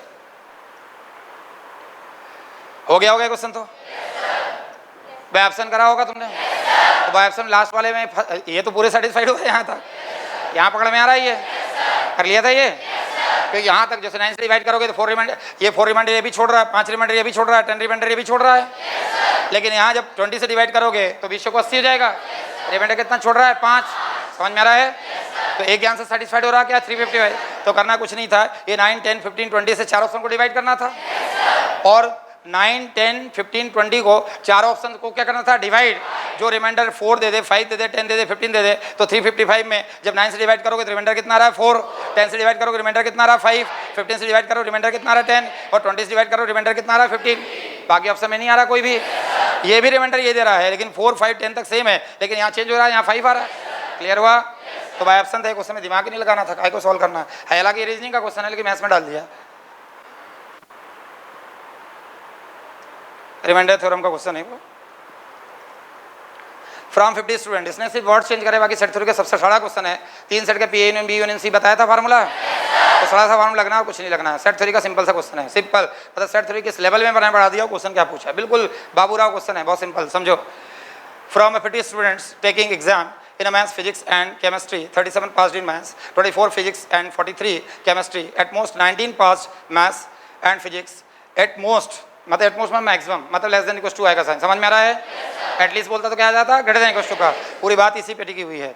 हो गया क्वेश्चन। तो बाय ऑप्शन करा होगा तुमने, तो बाय ऑप्शन लास्ट वाले में ये तो पूरे सेटिस्फाइड हो गए यहाँ तक, यहाँ पकड़ में आ रहा है, ये कर लिया था ये, क्योंकि यहाँ तक जैसे 9 से डिवाइड करोगे तो 4 रिमाइंडर, ये 4 रिमाइंडर ये भी छोड़ रहा है, 5 रिमाइंडर ये भी छोड़ रहा है, 10 रिमाइंडर ये भी छोड़ रहा है, लेकिन यहाँ जब 20 से डिवाइड करोगे तो 20 को 80 हो जाएगा, रिमाइंडर कितना छोड़ रहा है 5। समझ में आ रहा है? तो एक ज्ञान से सेटिस्फाइड हो रहा है क्या 355? तो करना कुछ नहीं था, ये 9 10 15 20 से 4 ऑप्शन को डिवाइड करना था, और 9 10 15 20 को 4 ऑप्शन को क्या करना था डिवाइड, जो रिमाइंडर 4 दे दे, 5 दे दे, 10 दे दे, 15 दे दे, तो 355 में जब 9 से डिवाइड करोगे तो रिमाइंडर कितना रहा है 4, 10 से डिवाइड करोगे रिमाइंडर कितना रहा 5, 15 से डिवाइड करो रिमाइंडर कितना रहा 10, और 20 से डिवाइड करो रिमाइंडर कितना रहा 15। बाकी ऑप्शन में नहीं आ रहा कोई भी, ये भी रिमाइंडर ये दे रहा है, लेकिन 4 5 10 तक सेम है, लेकिन यहाँ चेंज हो रहा है, यहाँ 5 आ रहा है। क्लियर हुआ? तो बाय ऑप्शन था, एक उसमें दिमाग ही नहीं लगाना था, काय को सॉल्व करना है, हालांकि रीजनिंग का क्वेश्चन है लेकिन मैथ्स में डाल दिया। रिमाइंडर थ्योरम का क्वेश्चन है वो। फ्रॉम 50 स्टूडेंट, इसने सिर्फ वर्ड चेंज करे, बाकी सेट थ्योरी का सबसे बड़ा क्वेश्चन है। 3 सेट के P union B union C बताया था फार्मूला, तो थोड़ा सा फार्मूला लगना और कुछ नहीं लगना है। सेट थ्योरी का सिंपल सा क्वेश्चन है, सिंपल, मतलब सेट थ्योरी किस लेवल में बनाया बढ़ा दिया, क्वेश्चन क्या पूछा है, बिल्कुल बाबूराव क्वेश्चन है, बहुत सिंपल समझो। From 50 students taking exam in a maths, physics and chemistry, 37 passed in maths, 24 physics and 43 chemistry, at most 19 passed maths and physics, at most मतलब at most में मैक्सिमम मतलब लेस देन इक्वल टू आएगा sign. समझ में आ रहा है? At least बोलता तो क्या आ जाता, ग्रेटर देन इक्वल टू का, पूरी बात इसी पे टिकी हुई है।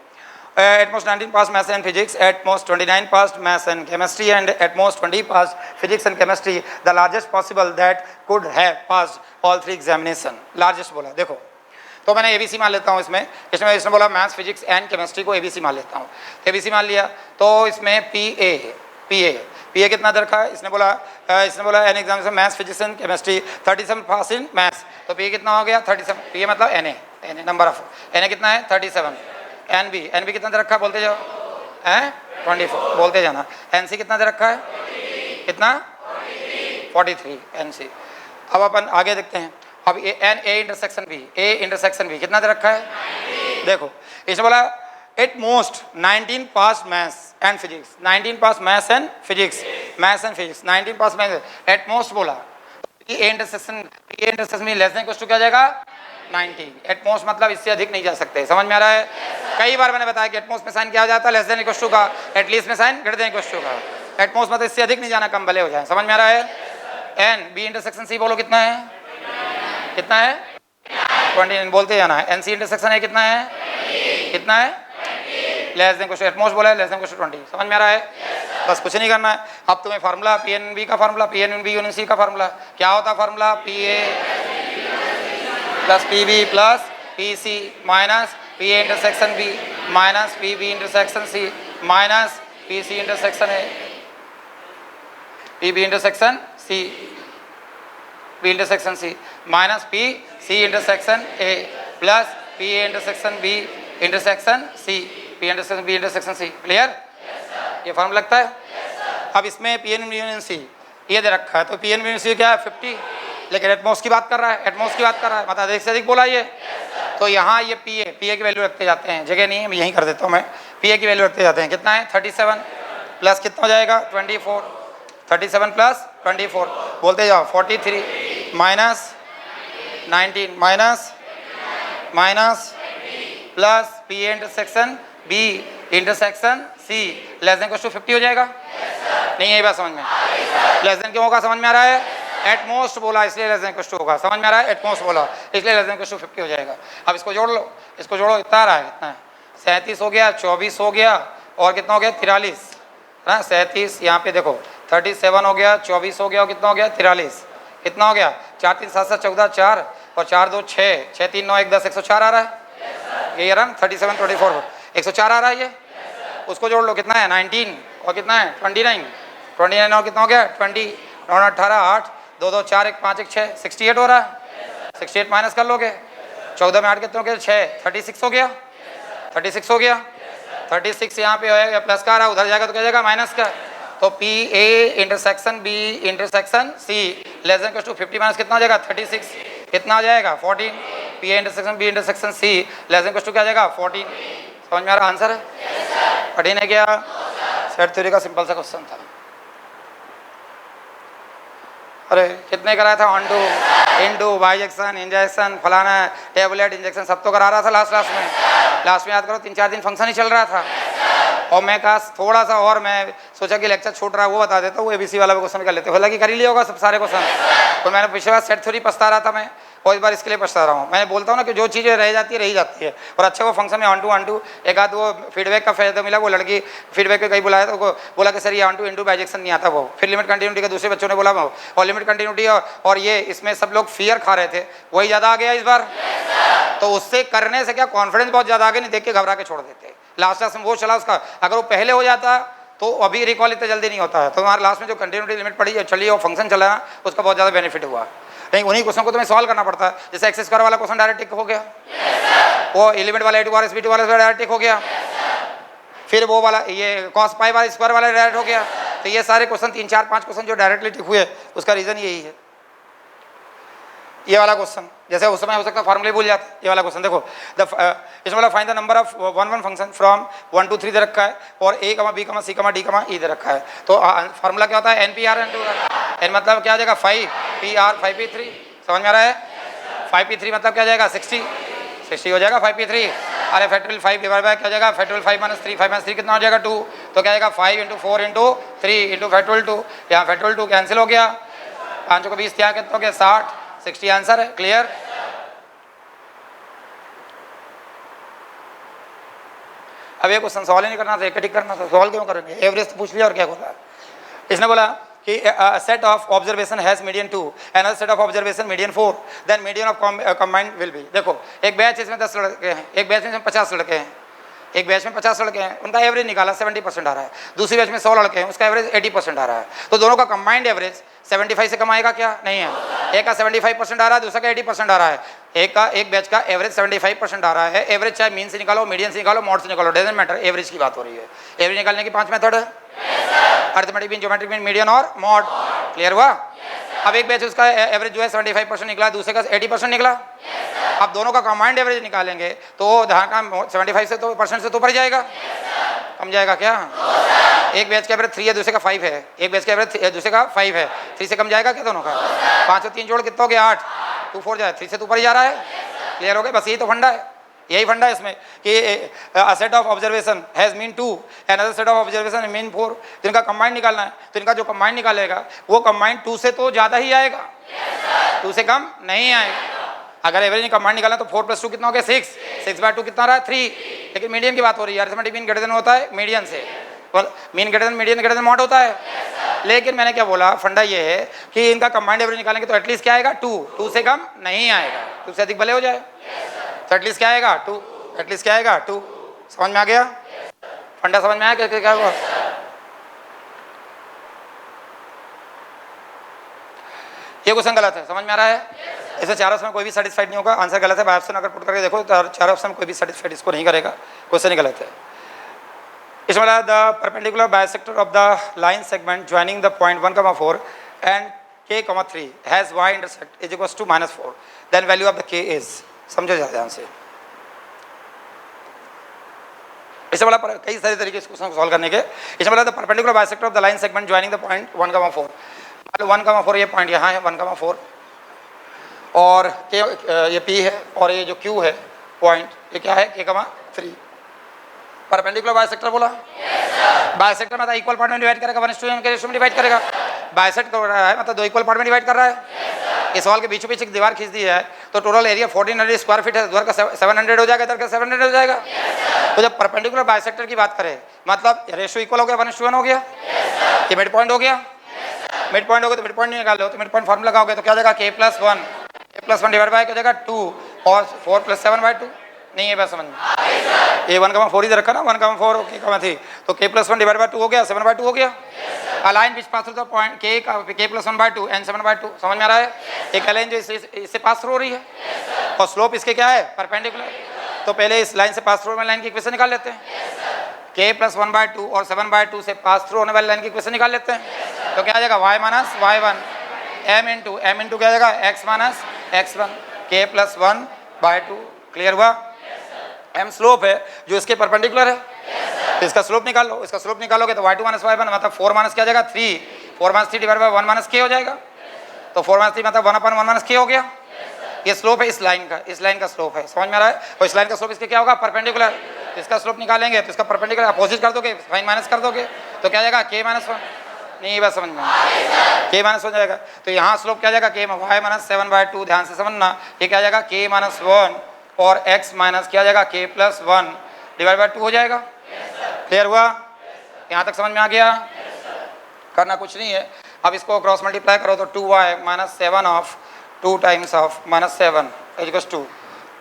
at most 19 passed maths and physics, at most 29 passed maths and chemistry, and at most 20 passed physics and chemistry, the largest possible that could have passed all 3 examination। largest बोला, देखो तो मैंने एबीसी मान लेता हूँ इसमें इसने बोला मैथ्स फिजिक्स एंड केमिस्ट्री को एबीसी मान लेता हूँ, तो एबीसी मान लिया, तो इसमें पीए कितना दर का है, इसने बोला an examination maths physics and chemistry 37 pass in maths, तो पीए कितना हो गया 37, पीए मतलब एनए नंबर ऑफ एनए कितना है 37, एनबी कितना दर रखा है बोलते जाओ, हैं 24 बोलते जाना, एनसी कितना दर रखा है, कितना 43 एनसी। अब अपन आगे देखते हैं, अब ए इंटरसेक्शन बी कितना दे रखा है, देखो इसने बोला at most 19 pass maths and physics, 19 pass maths and physics 19 pass maths, at most बोला, ए इंटरसेक्शन में लेस देन इक्वल टू क्या जाएगा 90, एट मोस्ट मतलब इससे अधिक नहीं जा सकते। समझ में आ रहा है? कई बार मैंने बताया कि एट मोस्ट में साइन क्या हो जाता है लेस देन इक्वल टू का, एटलीस्ट में sign greater than equal to का, एट मोस्ट मतलब इससे अधिक नहीं जाना, कम भले हो जाए। समझ में आ रहा है? एन बी इंटरसेक्शन सी बोलो कितना है, कितना है 29 बोलते जाना है, एनसी इंटरसेक्शन है कितना है, कितना है less than equal to, at most बोला है लेस देन इक्वल टू 20। समझ में आ रहा है? बस कुछ नहीं करना है। अब तुम्हें फार्मूला पीएनबी का फार्मूला, पीएनबी यूनियन सी का फार्मूला क्या होता है, formula PA plus PB plus PC minus PA intersection B minus PB intersection C minus PC intersection A, PB intersection C, B intersection C minus P C intersection A plus P A intersection B intersection C, P intersection B intersection C. Clear? ये form लगता है। अब इसमें P N union C ये दे रखा है, तो P N union C क्या है 50, लेकिन एटमॉस की बात कर रहा है, एटमॉस की बात कर रहा है, मतलब अधिक से अधिक बोला ये, तो यहाँ ये पी ए की वैल्यू रखते जाते हैं, जगह नहीं है मैं यहीं कर देता हूँ, मैं पी ए की वैल्यू रखते जाते हैं, कितना है 37 प्लस कितना हो जाएगा 24, 37 प्लस 24 बोलते जाओ 43 minus 19 minus plus P A intersection B intersection C less than equal to 50 हो जाएगा। नहीं है बात समझ में? लेस देन क्यों होगा, समझ में आ रहा है? एट मोस्ट बोला इसलिए लेस देन इक्वल टू होगा, समझ में आ रहा है? एट मोस्ट बोला इसलिए लेस देन इक्वल टू 50 हो जाएगा। अब इसको जोड़ लो, इसको जोड़ो, इतना आ रहा है, कितना है 37 हो गया, 24 हो गया, और कितना हो गया 43 है ना, 37 यहाँ पे देखो 37 हो गया, 24 हो गया, और कितना हो गया 43, कितना हो गया 4 3 7 7 14 4 और 4 2 6 6 3 9 1 10 104 आ रहा है, यही आ रहा है 37 24 104 आ रहा है ये। उसको जोड़ लो, कितना है 19 और कितना है 29 और कितना हो गया 20 9 18 8 2 2 4 1 5 1 6 68 हो रहा है, 68 माइनस कर लोगे 14 में 8 कितने हो गया 6, 36 हो गया, 36 हो गया, 36 यहाँ पे है प्लस का आ रहा है, उधर जाएगा तो क्या जाएगा माइनस का। तो P A intersection B intersection C less than to 50 minus कितना हो जाएगा 36, कितना आ जाएगा 14। P A intersection B intersection C less than to क्या जाएगा 14। समझ में आ रहा आंसर है? कठिन है क्या? सेट थ्योरी का सिंपल सा क्वेश्चन था। अरे कितने कराया था, onto into bijection injection फलाना टेबलेट इंजेक्शन सब तो करा रहा था लास्ट में याद करो 3-4 दिन फंक्शन ही चल रहा था। और मैं कहा थोड़ा सा और मैं सोचा कि लेक्चर छूट रहा है वो बता देता हूँ, एबीसी वाला भी क्वेश्चन कर लेते, हालांकि कर ही लिया होगा सब सारे क्वेश्चन। तो मैंने पिछले बार सेट थ्योरी पछता रहा था मैं, और इस बार इसके लिए पछता रहा हूँ। मैं बोलता हूँ ना कि जो चीज़ें रह जाती है और अच्छा वो फंक्शन में ऑन टू एक आध वो फीडबैक का फायदा मिला। वो लड़की फीडबैक पे कहीं बुलाया तो बोला कि सर ये ऑन टू इनटू बाइजेक्शन नहीं आता वो। फिर लिमिट कंटिन्यूटी का दूसरे बच्चों ने बोला और लिमिट कंटिन्यूटी और ये इसमें सब लोग फियर खा रहे थे, वही ज़्यादा आ गया इस बार। तो उससे करने से क्या कॉन्फिडेंस बहुत ज़्यादा आगे नहीं, देख के घबरा के छोड़ देते। लास्ट में वो चला उसका, अगर वो पहले हो जाता तो अभी रिकॉल इतना जल्दी नहीं होता है। तो हमारे लास्ट में जो कंटिन्यूटी लिमिट पड़ी चली और फंक्शन चला उसका बहुत ज़्यादा बेनिफिट हुआ। नहीं उन्हीं क्वेश्चन को तुम्हें सॉल्व करना पड़ता है। जैसे एक्स स्क्वायर वाला क्वेश्चन डायरेक्ट टिक हो गया, वो एलिमेंट वाला a2 r b2 वाला डायरेक्ट टिक हो गया, फिर वो वाला ये cos पाई वाला स्क्वायर वाला डायरेक्ट हो गया। तो ये सारे क्वेश्चन 3-4-5 क्वेश्चन जो डायरेक्टली टिक हुए उसका रीजन यही है। ये वाला क्वेश्चन जैसे उस समय हो सकता है फार्मूले भूल जाते, ये वाला क्वेश्चन देखो इसमें वाला find the number of one function from 1 to 3 दे रखा है और a, b, c, d, e दे रखा है। तो फार्मूला क्या होता है NPR n मतलब क्या आ जाएगा 5 PR 5p3। समझ में आ रहा है? 5p3 मतलब क्या जाएगा 60 हो जाएगा 5p3। अरे फैक्टोरियल 5 डिवाइड बाय क्या हो जाएगा फैक्टोरियल 5 - 3 कितना हो जाएगा 2। तो क्या जाएगा 5 × 4 × 3 × फैक्टोरियल 2। यहाँ फैक्टोरियल 2 कैंसिल हो गया, 5 को 20 क्या कितना हो गया 60, 60 आंसर है। क्लियर? अब ये क्वेश्चन सॉल्व ही नहीं करना था, एक टिक करना था। सॉल्व क्यों करेंगे, एवरेज तो पूछ लिया और क्या बोला। इसने बोला कि set of observation has median 2 another set of observation median 4 then median of combined will be. देखो एक बैच इसमें 10 लड़के हैं, एक बैच में 50 लड़के हैं, एक बैच में 50 लड़के हैं, उनका एवरेज निकाला 70% आ रहा है। दूसरी बैच में 100 लड़के हैं, उसका एवरेज 80% आ रहा है। तो दोनों का कंबाइंड एवरेज 75 से कम आएगा क्या? नहीं है। एक का 75% आ रहा है, दूसरा का 80% आ रहा है। एक बैच का एवरेज 75% आ रहा है। एवरेज चाहे मीन से निकालो, मीडियन से निकालो, मॉड से निकालो, डजंट मैटर, एवरेज की बात हो रही है। एवरेज निकालने की 5 मेथड है, arithmetic mean, geometric mean, median और मॉड। क्लियर हुआ? अब एक बैच उसका एवरेज जो है 75% निकला, दूसरे का 80% निकला। अब दोनों का कंबाइंड एवरेज निकालेंगे तो धान का 75 से तो % से तो ऊपर जाएगा, कम जाएगा क्या? एक बैच का एवरेज 3 है, दूसरे का 5 है। एक बैच का एवरेज दूसरे का 5 है, 3 से कम जाएगा क्या दोनों का? 5 और 3 जोड़ कितना हो गया 8, 2 4 जाए, 3 से तो ऊपर ही जा रहा है। क्लियर हो गया? बस यही तो फंडा है, यही फंडा है इसमें कि a set of observation has mean 2 another set of observation mean 4। जिनका कंबाइंड निकालना है तो इनका जो कंबाइंड निकालेगा वो कंबाइंड 2 से तो ज़्यादा ही आएगा, 2 से कम नहीं आएगा। अगर एवरेज कंबाइंड निकालना तो 4 + 2 कितना हो गया 6, 6/2 कितना रहा है 3। लेकिन मीडियन की बात हो रही है, अरिथमेटिक मीन ग्रेटर देन होता है मीडियन से, mean greater than median greater than mod होता है। लेकिन मैंने क्या बोला, फंडा ये है कि इनका कंबाइंड एवरेज निकालेंगे तो एटलीस्ट क्या आएगा 2 से कम नहीं आएगा, 2 से अधिक भले हो जाए तो एटलीस्ट क्या आएगा 2, एटलीस्ट क्या आएगा 2। समझ में आ गया? फंडा समझ में आया क्या हुआ? ये क्वेश्चन गलत है, समझ में आ रहा है? ऐसे चारों ऑप्शन में कोई भी सेटिस्फाइड नहीं होगा, आंसर गलत है। बाय ऑप्शन अगर पुट करके देखो तो चारों ऑप्शन में कोई भी सेटिस्फाइड इसको नहीं करेगा, क्वेश्चन ही गलत है। इसमें the perpendicular bisector of the line segment joining the point 1,4 and k,3 has y intersect is equals to -4 then value of the k is. समझो ध्यान से, इससे बोला कई सारे तरीके इसको सॉल्व करने के। इसमें बोला the perpendicular bisector of the line segment joining the point 1,4। 1,4 ये पॉइंट यहाँ है 1,4 और ये P है और ये जो Q है पॉइंट ये क्या है k,3। परपेंडिकुलर बाइसेक्टर बोला, बाइसेक्टर मतलब इक्वल पार्ट में डिवाइड करेगा, 1:1 के रेशियो में डिवाइड करेगा। बाइसेक्ट कर रहा है मतलब 2 इक्वल पार्ट में डिवाइड कर रहा है। इस वॉल के बीचों बीच एक दीवार खींच दी है तो टोटल एरिया 1400 स्क्वायर फीट है, इधर का 700 हो जाएगा, इधर का 700 हो जाएगा। तो जब परपेंडिकुलर बाइसेक्टर की बात करें मतलब रेशियो इक्वल हो गया, 1:1 हो गया, ये मिड पॉइंट हो गया। मिड पॉइंट हो गया तो मिड पॉइंट नहीं निकाल लो तो मिड पॉइंट फार्मूला लगाओगे तो क्या जाएगा k+1 डिवाइड बाय क्या जाएगा 2 और 4 + 7/2। नहीं है बस समझ में, ये 1,4 इधर रखा ना 1,4 k,3 तो k+1 डिवाइड बाय 2 हो गया, 7/2 हो गया। Align which pass through the point k+1/2 and 7/2। समझ में आ रहा है? एक अलाइन जो इससे पास थ्रू हो रही है और स्लोप इसके क्या है, परपेंडिकुलर। तो पहले इस लाइन से पास थ्रू वाली लाइन की इक्वेशन निकाल लेते हैं। k प्लस 1/2 और 7/2 से पास थ्रू होने वाली लाइन की इक्वेशन निकाल लेते हैं। तो क्या आ जाएगा y minus y1 m into क्या आ जाएगा x minus x1 k plus 1/2। Clear हुआ? m स्लोप है जो इसके परपेंडिकुलर है। तो इसका स्लोप निकाल लो, इसका स्लोप निकालोगे तो y2 माइनस y1 मतलब 4 माइनस क्या आ जाएगा 3, 4 minus 3 divide by 1 minus k हो जाएगा। तो 4 माइनस 3 मतलब 1/1 माइनस k हो गया। ये स्लोप है इस लाइन का, इस लाइन का स्लोप है, समझ में आ रहा है? और इस लाइन का स्लोप इसके क्या होगा, परपेंडिकुलर। इसका स्लोप निकालेंगे तो इसका परपेंडिकुलर अपोजिट कर दोगे, साइन माइनस कर दोगे तो क्या आ जाएगा k माइनस 1। नहीं बस समझ में k माइनस हो जाएगा। तो यहाँ स्लोप क्या आ जाएगा k y माइनस 7/2। ध्यान से समझना, ये क्या आ जाएगा k माइनस 1 और x माइनस क्या आ जाएगा k प्लस 1 डिवाइड बाय 2 हो जाएगा। क्लियर हुआ? यहाँ तक समझ में आ गया? करना कुछ नहीं है। अब इसको क्रॉस मल्टीप्लाई करो तो 2y minus 7 of 2 times of minus 7 equals to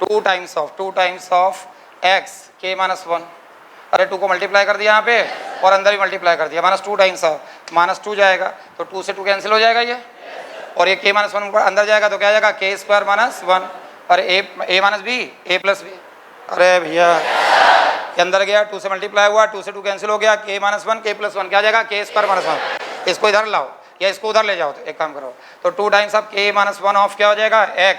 2 times of x k minus 1। अरे 2 को मल्टीप्लाई कर दिया यहाँ पे और अंदर भी मल्टीप्लाई कर दिया, माइनस 2 टाइम्स ऑफ माइनस 2 जाएगा तो 2 से 2 कैंसिल हो जाएगा ये, और ये k माइनस 1 अंदर जाएगा तो क्या जाएगा k स्क्वायर माइनस 1 और a minus b a plus b। अरे भैया ये अंदर गया, 2 से मल्टीप्लाई हुआ, 2 से 2 कैंसिल हो गया, k माइनस 1 k प्लस 1 क्या जाएगा k स्क्वायर माइनस 1। इसको इधर लाओ या इसको उधर ले जाओ, तो एक काम करो तो 2 times of k minus 1 of क्या हो जाएगा x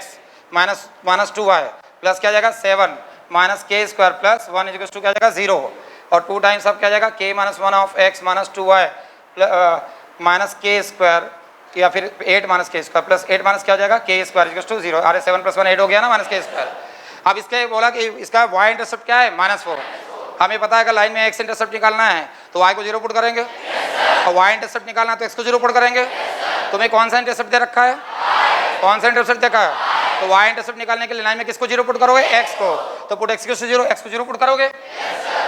माइनस 2y प्लस क्या जाएगा 7 minus k square plus 1 equals to क्या जाएगा 0, और 2 टाइम्स ऑफ क्या जाएगा k minus 1 of x minus 2y minus k square या फिर 8 minus k square plus 8 minus क्या हो जाएगा k स्क्वायर इक्वल्स टू 0। अरे 7 प्लस 1 8 हो गया ना माइनस k स्क्वायर। अब इसके बोला कि इसका y इंटरसेप्ट क्या है -4। हमें पता है कि लाइन में x इंटरसेप्ट निकालना है तो y को 0 पुट करेंगे, और y इंटरसेप्ट निकालना है तो x को 0 पुट करेंगे। तुम्हें कौन सा इंटरसेप्ट दे रखा है, कौन सा इंटरसेप्ट देखा है? तो y इंटरसेप्ट निकालने के लिए लाइन में किसको 0 पुट करोगे, x को, तो पुट x को 0, x को 0 पुट करोगे।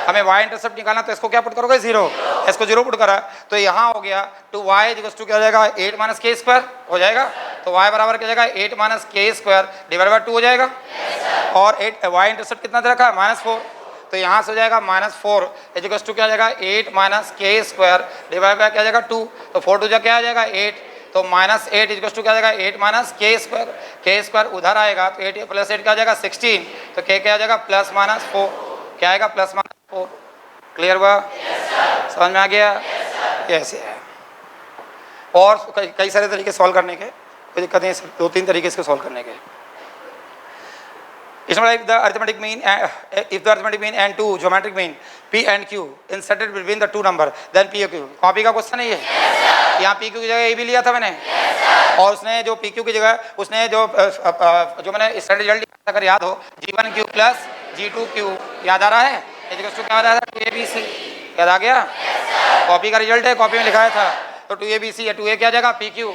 हमें y इंटरसेप्ट निकालना तो इसको क्या पुट करोगे 0, x को 0 पुट करा तो यहाँ हो गया 2y इक्वल्स टू क्या हो जाएगा 8 माइनस k स्क्वायर हो जाएगा। तो y बराबर क्या जाएगा 8 minus k square divide by 2 हो जाएगा, और 8 y इंटरसेप्ट कितना दे रखा है -4, तो यहाँ से हो जाएगा -4 इक्वल्स टू क्या जाएगा 8 minus k square divide by क्या जाएगा 2, तो 4 2 जा क्या आ जाएगा 8, तो -8 इक्वल्स टू क्या जाएगा 8 माइनस k स्क्वायर उधर आएगा तो 8 प्लस 8 क्या जाएगा 16, तो k क्या आ जाएगा +-4 क्या आएगा +-4। क्लियर हुआ? समझ में आ गया? ऐसे है, और कई सारे तरीके सॉल्व करने के, कोई दिक्कत नहीं, 2-3 तरीके इसको सॉल्व करने के। इसमें if the arithmetic mean and two geometric mean p and q inserted between the two number then p q। Copy का क्वेश्चन नहीं है, यहाँ p q की जगह a भी लिया था मैंने, और उसने जो p q की जगह उसने जो मैंने इसका रिजल्ट लिया अगर याद हो g1q प्लस g2q याद आ रहा है, क्या आ रहा था 2abc याद आ गया? कॉपी का रिजल्ट है, कॉपी में लिखाया था, तो 2abc या 2a क्या आ जाएगा pq।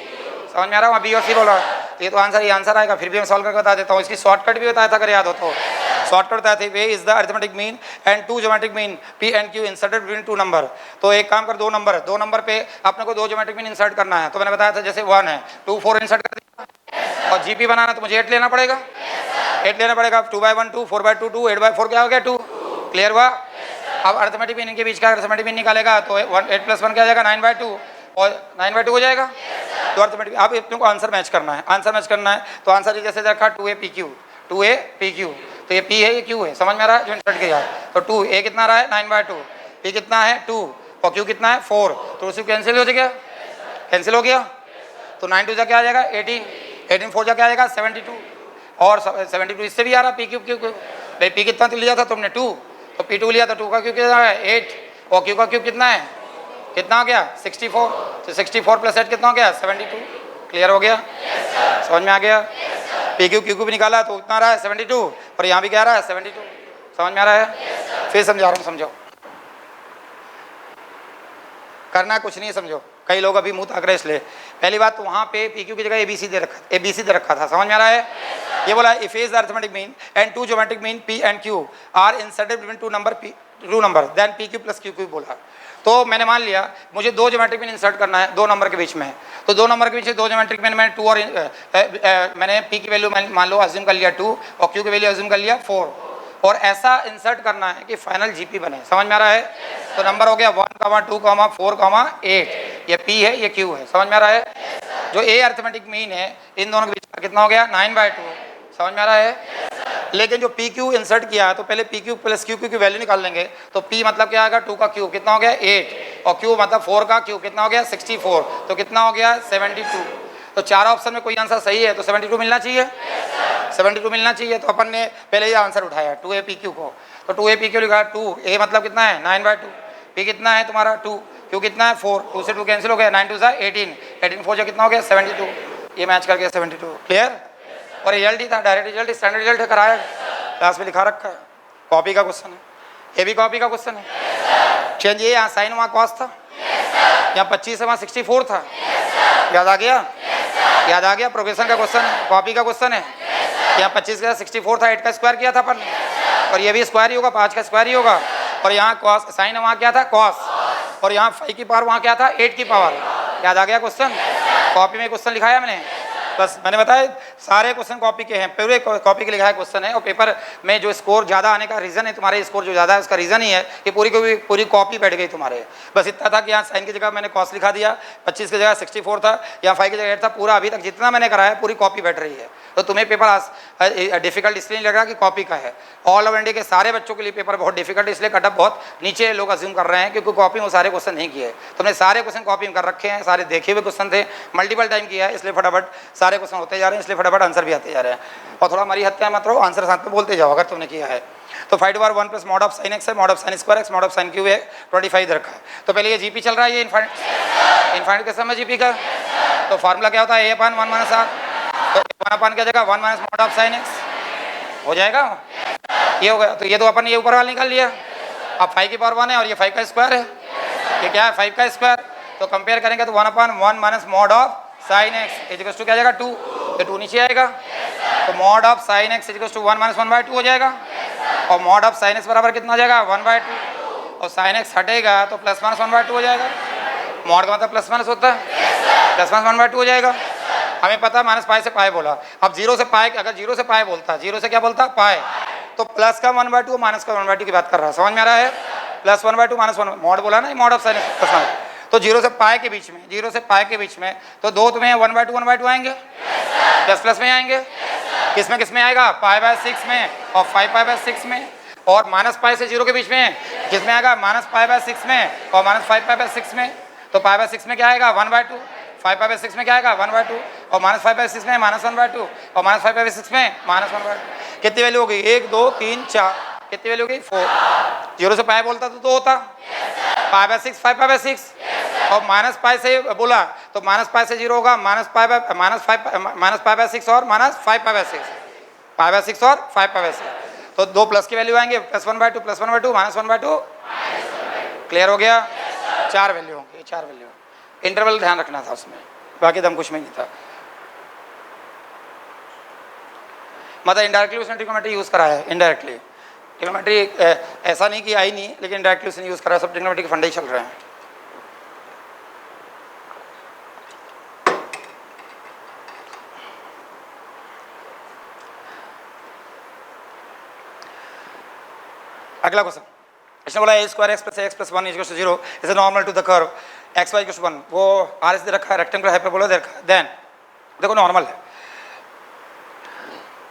समझ में आ रहा है? बी और सी बोल रहा है, ये तो आंसर, ये आंसर आएगा, फिर भी मैं सॉल्व करके बता देता हूँ। इसकी शॉर्टकट भी बताया था अगर याद हो तो, शॉर्टकट बताया था way is the arithmetic mean and two geometric mean p and q inserted between two number. तो एक काम कर, दो नंबर पे अपने को 2 ज्योमेट्रिक मीन इंसर्ट करना है, तो मैंने बताया था जैसे 1 है 2 4 इंसर्ट कर दिया, और जीपी बनाना तो मुझे 8 लेना पड़ेगा, 8 लेना पड़ेगा, 2/1 2 4/2 2 8/4 क्या हो गया 2। क्लियर हुआ? अब अरिथमेटिक मीन के बीच का अरिथमेटिक मीन निकालेगा तो 8 + 1 क्या आ जाएगा 9/2 और 9/2 हो जाएगा। तो अरिथमेटिक आप अपने को आंसर मैच करना है, तो आंसर जैसे रखा 2a pq, तो ये p है ये q है, समझ में आ रहा है? जो इंसर्ट किया तो 2a कितना रहा है 9/2, p कितना है 2 और q कितना है 4, तो उसी कैंसिल हो गया, कैंसिल हो गया, तो 9 2 जा क्या आ जाएगा 18 4 जा क्या आ जाएगा 72, और 72 इससे भी आ रहा p q भाई p कितना लिया था तुमने 2, तो p2 लिया था 2 का q कितना है 8 और q का q कितना है, कितना हो गया 64, तो 64 + 8 कितना हो गया 72। क्लियर हो गया? समझ में आ गया? पी क्यू भी निकाला तो उतना रहा है 72, और यहाँ भी क्या रहा है 72। समझ में आ रहा है? फिर समझा रहा हूँ, समझो, करना कुछ नहीं, समझो। कई लोग अभी मुंह ताक रहे इसलिए, पहली बात तो वहाँ पे पी क्यू की जगह एबीसी दे रखा था, समझ में आ रहा है? ये बोला if is the arithmetic mean and two geometric mean P and Q are inserted between two number then P Q plus Q बोला। तो मैंने मान लिया मुझे 2 ज्योमेट्रिक मीन इंसर्ट करना है 2 नंबर के बीच में, तो 2 नंबर के बीच 2 ज्योमेट्रिक मीन मैंने 2 और मैंने p की वैल्यू मान लो अज्यूम कर लिया 2 और q की वैल्यू अज्यूम कर लिया 4, और ऐसा इंसर्ट करना है कि फाइनल जीपी बने। समझ में आ रहा है? तो नंबर हो गया 1, 2, 4, 8, ये p है ये q है। समझ में आ रहा है? जो a अरिथमेटिक मीन है इन दोनों के बीच का कितना हो गया 9/2। समझ में आ रहा है? लेकिन जो पी क्यू इंसर्ट किया है तो पहले P Q plus Q Q की वैल्यू निकाल लेंगे। तो पी मतलब क्या आएगा 2 का क्यूब कितना हो गया 8 और क्यू मतलब 4 का क्यूब कितना हो गया 64 तो कितना हो गया 72। तो चार ऑप्शन में कोई आंसर सही है तो 72 मिलना चाहिए, 72 मिलना चाहिए। तो अपन ने पहले ये आंसर उठाया 2a पी क्यू को, तो 2a पी क्यू लिखा 2a मतलब कितना है 9/2, पी कितना है तुम्हारा 2, क्यू कितना है 4, 2 से 2 कैंसिल हो गया 9 2 18, 18 4 कितना हो गया 72, ये मैच करके 72। क्लियर? और रिजल्ट ही था, डायरेक्ट रिजल्ट, स्टैंडर्ड रिजल्ट है, कराया क्लास में लिखा रखा है, कॉपी का क्वेश्चन है, ये भी कॉपी का क्वेश्चन है। चेंज ये यहाँ साइन वहाँ कॉस था, यहाँ 25 है वहाँ 64 था, याद आ गया? याद आ गया? प्रोग्रेशन का क्वेश्चन है, कॉपी का क्वेश्चन है। यहाँ 25 का 64 था, 8 का स्क्वायर किया था अपन ने, और ये भी स्क्वायर ही होगा, 5 का स्क्वायर ही होगा। और यहाँ कॉस साइन वहाँ क्या था कॉस, और यहाँ 5 की पावर वहाँ क्या था 8 की पावर। याद आ गया क्वेश्चन? कॉपी में क्वेश्चन लिखाया मैंने, बस मैंने बताया सारे क्वेश्चन कॉपी के हैं, पूरे कॉपी के लिखा है क्वेश्चन है। और पेपर में जो स्कोर ज़्यादा आने का रीज़न है, तुम्हारे स्कोर जो ज़्यादा है उसका रीज़न ही है कि पूरी कॉपी बैठ गई तुम्हारे। बस इतना था कि यहाँ साइन की जगह मैंने कॉस लिखा दिया, 25 की जगह 64 था, यहाँ 5 की जगह 8 था, पूरा अभी तक जितना मैंने कराया पूरी कॉपी बैठ रही है। तो तुम्हें पेपर डिफिकल्ट इसलिए नहीं लग रहा कि कॉपी का है। ऑल ओवर इंडिया के सारे बच्चों के लिए पेपर बहुत डिफिकल्ट, इसलिए कटअप बहुत नीचे लोग अज्यूम कर रहे हैं क्योंकि कॉपी में सारे क्वेश्चन नहीं किए। तुमने सारे क्वेश्चन कॉपी में कर रखे हैं, सारे देखे हुए क्वेश्चन थे, मल्टीपल टाइम किया है, इसलिए फटाफट सारे क्वेश्चन होते जा रहे हैं, इसलिए फटाफट आंसर भी आते जा रहे हैं। और थोड़ा हमारी हत्या मत रहो, आंसर साथ में बोलते जाओ अगर तुमने किया है तो। 5/1 plus mod of sine X है, mod of sine square X, mod of sine cube है, 25 रखा है। तो पहले ये जीपी चल रहा है, ये इनफाइनाइट के समय जीपी का। तो फार्मूला क्या होता है a/1 - r, तो 1 क्या जगह 1 minus mod of sine x हो जाएगा, ये हो गया। तो ये तो अपन ये ऊपर वाला निकाल लिया। अब 5 की पावर 1 है और ये 5 का स्क्वायर है, ये क्या है 5 का स्क्वायर। तो कंपेयर करेंगे तो 1/1 minus mod of sine x equals to क्या जाएगा 2, तो 2 नीचे आएगा। तो mod of sine x equals to 1 minus 1/2 हो जाएगा, और मॉड ऑफ साइन एक्स बराबर कितना हो जाएगा 1/2, और साइन एक्स हटेगा तो प्लस माइनस 1/2 हो जाएगा। मॉड का मतलब प्लस माइनस होता है, प्लस माइनस 1/2 हो जाएगा। हमें पता माइनस पाई से पाई बोला, अब 0 से पाई, अगर 0 से पाई बोलता, 0 से क्या बोलता पाई, तो प्लस का 1/2 माइनस का 1/2 की बात कर रहा है, समझ में आ रहा है? प्लस 1/2 माइनस 1 मॉड बोला ना, mod of sign plus minus. तो 0 से पाई के बीच में, 0 से पाई के बीच में तो दो तुम्हें 1/2 आएंगे, प्लस प्लस में आएंगे, किस में आएगा π/6 में और 5π/6 में, और माइनस पाई से 0 के बीच में किसमें आएगा -π/6 में और -5π/6 में। तो π/6 में क्या आएगा 1/2, 5π/6 में क्या आएगा 1/2, और -5/6 में -1/2, और -5/6 में -1/2। कितनी वैल्यू हो गई 1 2 3 4, कितनी वैल्यू हो गई 4। 0 से पाई बोलता तो 2 होता, π/6 5π/6, और माइनस पाई से बोला तो माइनस पाई से 0 होगा, -π/6 और -5π/6, π/6 और 5π/6। तो दो प्लस की वैल्यू आएंगे, +1/2 +1/2 -1/2। क्लियर हो गया? 4 वैल्यू होंगे, 4 वैल्यू। इंटरवल ध्यान रखना था उसमें, बाकी दम कुछ में नहीं था। मतलब इनडायरेक्टली उसने ट्रिग्नोमेट्री यूज़ करा है, इनडायरेक्टली ट्रिग्नोमेट्री ऐसा नहीं कि आई नहीं, लेकिन इनडायरेक्टली उसने यूज़ करा है, सब ट्रिग्नोमेट्री के फंडे ही चल रहे हैं। अगला क्वेश्चन, इसने बोला a² x + ax + 1 = 0 is normal to the curve xy = 1। वो RS दे रखा है, रेक्टेंगुलर हाइपरबोला दे रखा है। देन देखो नॉर्मल है,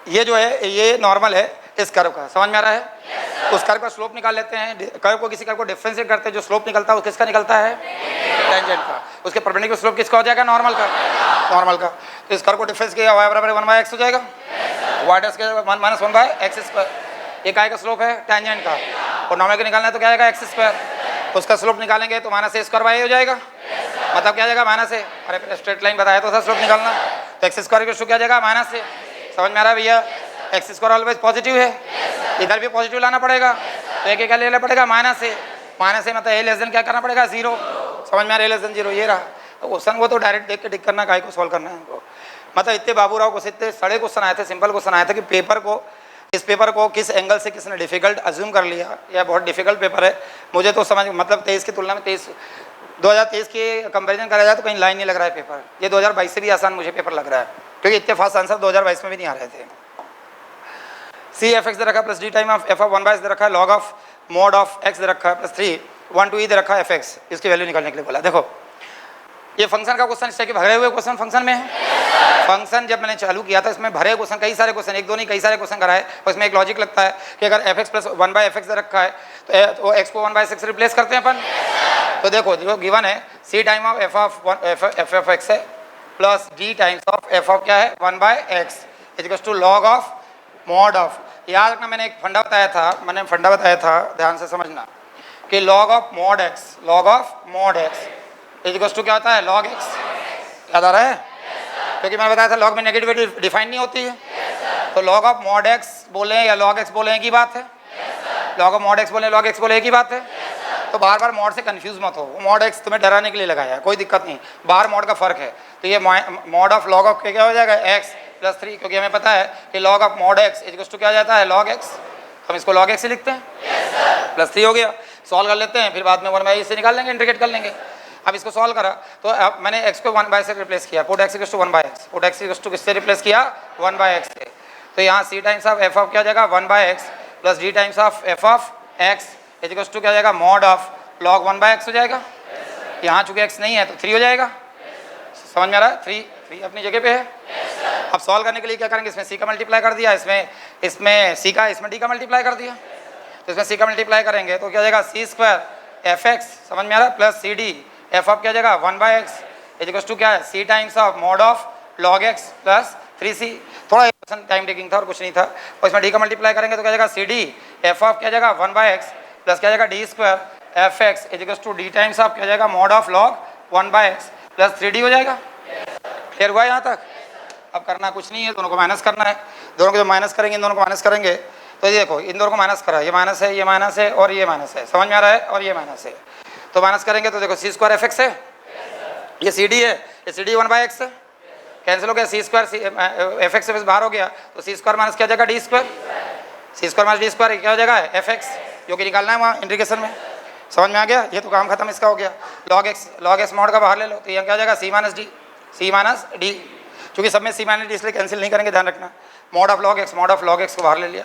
ये जो है ये नॉर्मल है इस कर्व का, समझ में आ रहा है? yes, उस कर्व का स्लोप निकाल लेते हैं, कर्व को किसी कर्व को डिफरेंशिएट करते हैं, जो स्लोप निकलता है वो किसका निकलता है टेंजेंट का। उसके परपेंडिकुलर स्लोप किसका हो जाएगा नॉर्मल का, नॉर्मल का। तो इस कर्व को डिफरेंस किया y = 1/x हो जाएगा, y ' के 1 - 1/x², ये काय का स्लोप है टेंजेंट का, और नॉर्मल का निकालना है तो क्या आएगा x², उसका स्लोप निकालेंगे तो -a² हो जाएगा, मतलब क्या जाएगा -a। अरे स्ट्रेट लाइन बताया तो उसका स्लोप निकालना, तो x² क्या जाएगा -a। समझ में आ रहा है भैया? x² ऑलवेज पॉजिटिव है, इधर भी पॉजिटिव लाना पड़ेगा, तो एक क्या लेना पड़ेगा -a मतलब a < क्या करना पड़ेगा 0। समझ में आ रहा है? a < 0 ये रहा। तो क्वेश्चन वो तो डायरेक्ट देख के टिक करना, काय को सॉल्व करना है हमको। मतलब इतने बाबूराव को इतने सड़े क्वेश्चन आए थे, सिंपल क्वेश्चन आए थे कि पेपर को, इस पेपर को किस एंगल से किसने डिफिकल्ट अज्यूम कर लिया, या बहुत डिफिकल्ट पेपर है। मुझे तो समझ मतलब 23 की तुलना में 2023 के कंपैरिजन करा जाए तो कहीं लाइन नहीं लग रहा है पेपर। ये 2022 से भी आसान मुझे पेपर लग रहा है, क्योंकि इतने फास्ट आंसर 2022 में भी नहीं आ रहे थे। c(f(x) दे रखा है +d टाइम ऑफ f(1/x) दे रखा है, log of mod of x दे रखा है +3 1 to e दे रखा है fx। इसकी वैल्यू निकालने के लिए बोला। देखो ये फंक्शन का क्वेश्चन, इस टाइप के भरे हुए क्वेश्चन फंक्शन में है, फंक्शन जब मैंने चालू किया था इसमें भरे क्वेश्चन, कई सारे क्वेश्चन, एक दो नहीं कई सारे क्वेश्चन कराए, और इसमें एक लॉजिक लगता है कि अगर एफ एक्स प्लस 1/fx रखा है तो एक्स को 1/6 रिप्लेस करते हैं अपन। तो देखो जो गिवन है C time of F of X है plus D times of F of क्या है 1/x is two log of mod of. याद रखना मैंने एक फंडा बताया था, ध्यान से समझना कि log of mod x is to क्या होता है लॉग एक्स। याद आ रहा है? क्योंकि मैंने बताया था लॉग में नेगेटिविटी डिफाइन नहीं होती है, तो लॉग ऑफ मॉड एक्स बोले या लॉग एक्स बोले एक ही बात है, लॉग ऑफ मॉड एक्स बोले लॉग एक्स बोले एक ही बात है। तो बार बार मॉड से कंफ्यूज मत हो, मॉड एक्स तुम्हें डराने के लिए लगाया है, कोई दिक्कत नहीं, बाहर मॉड का फर्क है। तो ये मॉड ऑफ लॉग ऑफ क्या हो जाएगा एक्स प्लस 3, क्योंकि हमें पता है कि log of mod x is to क्या जाता है लॉग एक्स, हम इसको लॉग एक्स ही लिखते हैं। प्लस 3 हो गया, सॉल्व कर लेते हैं, फिर बाद में 1/e से निकाल लेंगे, इंटीग्रेट कर लेंगे। अब इसको सॉल्व करा तो अब मैंने x को 1/x से रिप्लेस किया, put x to 1/x, put x to किससे रिप्लेस किया 1/x से। तो यहाँ c times of f of क्या जाएगा 1/x plus d times of f of x is to क्या जाएगा मॉड ऑफ log 1/x हो जाएगा। यहाँ चूंकि x नहीं है तो 3 हो जाएगा, समझ में आ रहा है? 3 अपनी जगह पे है। अब सॉल्व करने के लिए क्या करेंगे, इसमें c का मल्टीप्लाई कर दिया, इसमें c का इसमें d का मल्टीप्लाई कर दिया, तो इसमें c का मल्टीप्लाई करेंगे तो क्या जाएगा c² fx, समझ में आ रहा है, प्लस cd f ऑफ क्या जाएगा 1/x इज टू क्या है c times of mod of log x plus 3c। थोड़ा टाइम टेकिंग था और कुछ नहीं था, और इसमें d का मल्टीप्लाई करेंगे तो क्या जाएगा cd f ऑफ क्या जाएगा 1/x प्लस क्या जाएगा d² fx is to d times of क्या जाएगा mod of log 1/x plus 3d हो जाएगा। क्लियर हुआ यहाँ तक? अब करना कुछ नहीं है, दोनों को माइनस करना है, दोनों को जो माइनस करेंगे इन दोनों को माइनस करेंगे तो ये देखो इन दोनों को माइनस करा, ये माइनस है और ये माइनस है, समझ में आ रहा है, और ये माइनस है, तो माइनस करेंगे तो देखो c² fx है, ये cd है, ये cd 1/x है, कैंसिल हो गया, c² fx से बाहर हो गया तो c² माइनस क्या जाएगा d², c² माइनस d² क्या हो जाएगा fx, जो कि निकालना है वहाँ इंटीग्रेशन में। समझ में आ गया? ये तो काम खत्म इसका हो गया। log x मॉड का बाहर ले लो तो यहाँ क्या हो जाएगा c माइनस d, चूँकि सब में c माइनस d इसलिए कैंसिल नहीं करेंगे, ध्यान रखना। मॉड ऑफ log x को बाहर ले लिया।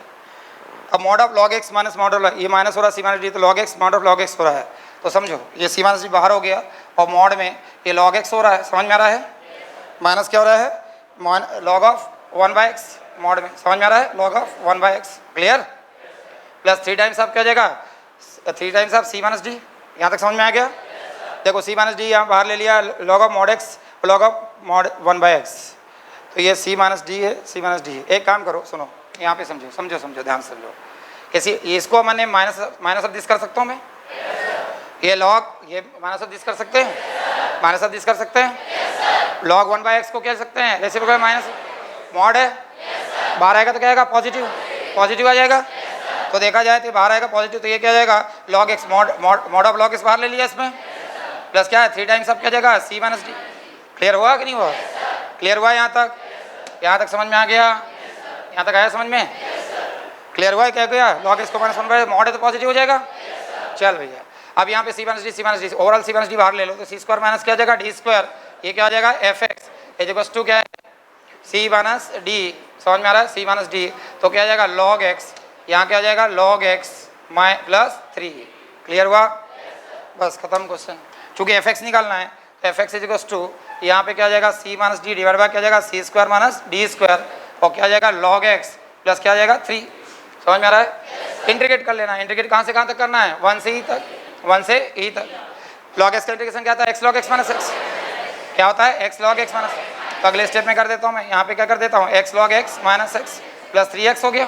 अब mod of log x minus mod of ये माइनस हो रहा है c माइनस d, तो log x mod of log x हो रहा है, तो समझो ये c माइनस d बाहर हो गया और मॉड में ये log x हो रहा है, समझ में आ रहा है, माइनस क्या हो रहा है log ऑफ 1/x मॉड में, समझ में आ रहा है, log of 1/x। Clear? Plus 3 times आप क्या जाएगा 3 times of c minus d, यहाँ तक समझ में आ गया? देखो c माइनस d यहाँ बाहर ले लिया, log of mod x log of mod 1/x, तो ये c माइनस d है, c माइनस d। एक काम करो, सुनो यहाँ पे समझो ध्यान से समझो, कैसी इसको मैंने माइनस ऑफ दिस कर सकता हूँ मैं, ये लॉग ये माइनस ऑफ दिस कर सकते हैं, माइनस ऑफ दिस कर सकते हैं, log 1/x को कह सकते हैं रेसिप्रोकल माइनस मॉड है, बाहर आएगा तो क्या आएगा पॉजिटिव आ जाएगा, तो देखा जाए तो बाहर आएगा पॉजिटिव, तो ये क्या जाएगा log x mod of log x बाहर ले लिया इसमें, प्लस क्या है 3 टाइम्स अब क्या जाएगा c माइनस d। क्लियर हुआ कि नहीं हुआ? क्लियर हुआ यहाँ तक समझ में आ गया? यहाँ तक आया समझ में? क्लियर हुआ है? क्या गया log x को माइनस 1/x मॉड है तो पॉजिटिव हो जाएगा। चल भैया अब यहाँ पे c minus d overall c minus d बाहर ले लो तो c² माइनस क्या जाएगा d², ये क्या हो जाएगा fx इज टू क्या है c माइनस d, समझ में आ रहा है, c माइनस d, तो क्या जाएगा log x, यहाँ क्या जाएगा log x प्लस 3। क्लियर हुआ? बस खत्म क्वेश्चन। चूंकि fx निकालना है तो fx इज टू यहाँ पे क्या जाएगा c minus d divide by क्या जाएगा c² माइनस d², और क्या जाएगा log x प्लस क्या जाएगा 3। समझ में आ रहा है? इंटीग्रेट कर लेना, इंटीग्रेट कहाँ से कहाँ तक करना है 1 से e तक। log x का इंटीग्रेशन क्या होता है x log x minus x, क्या होता है x log x माइनस, तो अगले स्टेप में कर देता हूँ मैं, यहाँ पे क्या कर देता हूँ x log x minus x plus 3x हो गया,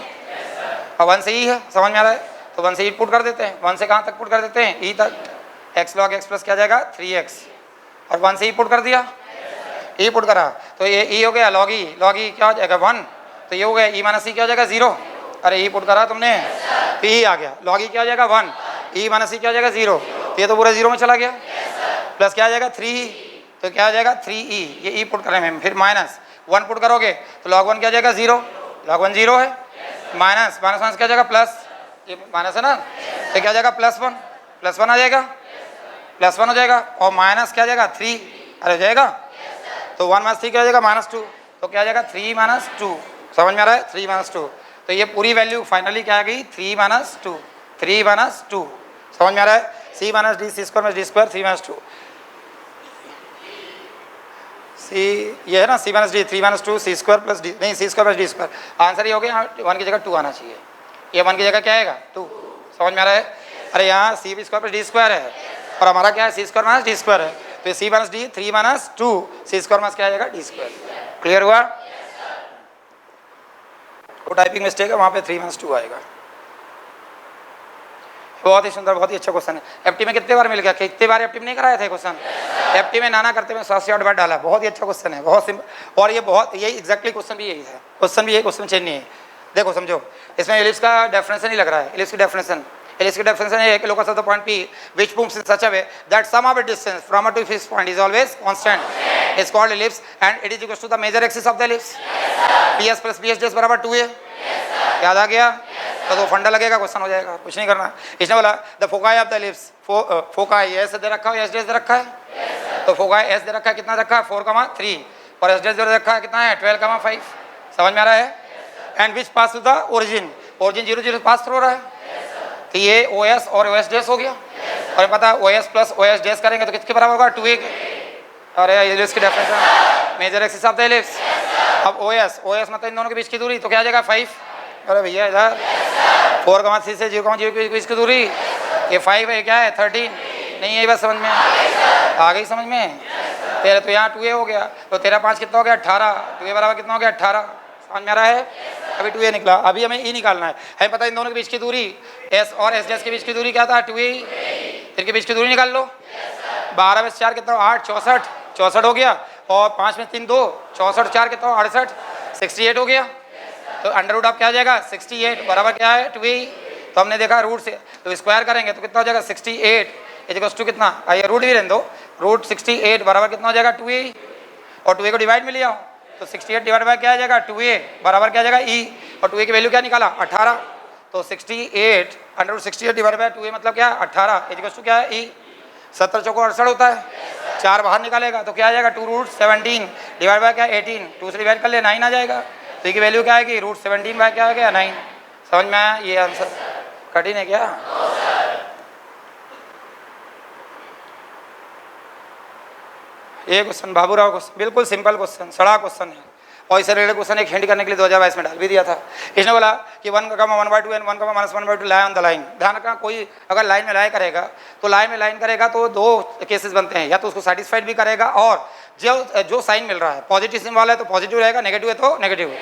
और 1 से e है, समझ में आ रहा है, तो 1 से e पुट कर देते हैं, 1 से कहाँ तक पुट कर देते हैं e तक, x log x प्लस क्या जाएगा 3x, और 1 से e पुट कर दिया, e पुट करा तो ये e हो गया log e क्या हो जाएगा 1, तो ये हो गया e माइनस e क्या हो जाएगा 0, अरे e पुट करा तुमने तो e आ गया, log e क्या हो जाएगा 1, e माइनस e क्या हो जाएगा 0, तो ये तो पूरा 0 में चला गया, प्लस क्या आ जाएगा 3e, तो क्या आ जाएगा 3e, ये e पुट करें में, फिर माइनस 1 पुट करोगे तो log 1 क्या आ जाएगा 0, log 1 0 है, माइनस माइनस क्या जाएगा प्लस, ये माइनस है ना, तो क्या जाएगा प्लस 1 आ जाएगा, प्लस 1 हो जाएगा, और माइनस क्या जाएगा 3, अरे हो जाएगा, तो 1 माइनस 3 क्या हो जाएगा -2, तो क्या आ जाएगा 3 - 2। समझ में आ रहा है? 3 - 2, तो ये पूरी वैल्यू फाइनली क्या आ गई 3 - 2, 3 - 2। समझ में आ रहा है? c - d c² - d² 3 - 2, सी ये है ना C minus D, 3 minus 2 C square plus D, नहीं C square plus D square. Answer ये हो गया, 1 की जगह 2 आना चाहिए, ये 1 की जगह क्या आएगा 2। समझ में आ रहा है? अरे यहाँ सी स्क्वायर प्लस डी स्क्वायर है और हमारा क्या है सी स्क्वायर माइनस डी स्क्वायर है, तो ये सी minus D 3 minus 2 C square minus क्या आ जाएगा डी स्क्वायर। क्लियर हुआ? वो टाइपिंग मिस्टेक है, वहाँ पे 3 माइनस 2 आएगा। बहुत ही सुंदर, बहुत ही अच्छा क्वेश्चन है। एफटी में कितने बार मिल गया? कितने बार एफटी में नहीं कराया था क्वेश्चन? एफटी में नाना करते में 7 से 8 बार डाला। बहुत ही अच्छा क्वेश्चन है, बहुत सिंपल, और ये बहुत यही एग्जैक्टली क्वेश्चन भी यही है, क्वेश्चन भी यही, क्वेश्चन चेंज नहीं है। देखो समझो, इसमें एलिप्स का डेफिनेशन ही लग रहा है, एलिप्स की डेफिनेशन, एलिप्स की डेफिनेशन है कि locus of the point P which moves in such a way that sum of its distance from a to fixed point is always constant is called ellipse and it is equal to the major axis of the ellipse। PS plus PS dash बराबर 2a। याद आ गया? तो वो फंडा लगेगा, question हो जाएगा, कुछ नहीं करना। इसने बोला the foci of the ellipse, foci S दे रखा है, एस डेस दे रखा है, तो फोकाई एस दे रखा है, कितना रखा है 4,3 और एस डेस दे रखा है कितना है 12,5। समझ में आ रहा है? And which pass to the origin, origin 0 0 pass through रहा है, तो ये ओ एस और ओ एस डेस हो गया। और पता है O S plus O S डेस करेंगे तो किसके बराबर होगा 2a के। अरे एलिप्स की definition major axis of the ellipse. अब ओ एस मतलब इन दोनों के बीच की दूरी, तो क्या आ जाएगा 5। अरे भैया इधर 4,3 से 0,0 के बीच की दूरी, ये 5 है, क्या है 13, नहीं है, बस समझ में आ गई समझ में? तेरा तो यहाँ 2a हो गया, तो तेरा 5 कितना हो गया 18, 2a बराबर कितना हो गया 18। समझ में आ रहा है? अभी 2a निकला, अभी हमें e निकालना है। हमें पता है इन दोनों के बीच की दूरी s और s डैश के बीच की दूरी क्या था 2a, इनके बीच की दूरी निकाल लो। 12 में 4 कितना 8, 64 हो गया, और 5 में 3 2, 64 4 कितना 68, 68 हो गया। तो अंडर रूट आप क्या आ जाएगा 68 बराबर क्या है 2a। तो हमने देखा रूट से तो स्क्वायर करेंगे तो कितना हो जाएगा 68 इक्वल्स टू कितना, आइए रूट भी रहने दो, रूट 68 बराबर कितना हो जाएगा 2a, और 2a को डिवाइड में लिया तो 68 डिवाइड बाय क्या आ जाएगा 2a बराबर क्या आ जाएगा e, और 2a की वैल्यू क्या निकाला 18, तो 68 under root 68 divide by 2a मतलब क्या 18 इक्वल्स टू क्या है e। 70 चौको 68 होता है, 4 बाहर निकालेगा तो क्या आ जाएगा 2 रूट 17 डिवाइड बाय क्या 18, 2 से डिवाइड कर ले 9 आ जाएगा, तो ये की वैल्यू क्या आएगी रूट 17 बाय क्या आ गया 9। समझ में आया? ये आंसर कठिन है क्या? ये क्वेश्चन बाबूराव क्वेश्चन बिल्कुल सिंपल क्वेश्चन, सड़ा क्वेश्चन है, और इसे रिलेटेड क्वेश्चन एक हिंट करने के लिए 2022 में डाल भी दिया था। इसने बोला कि 1,1/2 and 1,-1/2 lie on the line. ध्यान रखना, कोई अगर लाइन में लाई करेगा तो लाइन में लाइन करेगा तो 2 केसेस बनते हैं, या तो उसको सेटिस्फाइड भी करेगा, और जो साइन मिल रहा है पॉजिटिव सिंबल है तो पॉजिटिव रहेगा, नेगेटिव है तो नेगेटिव,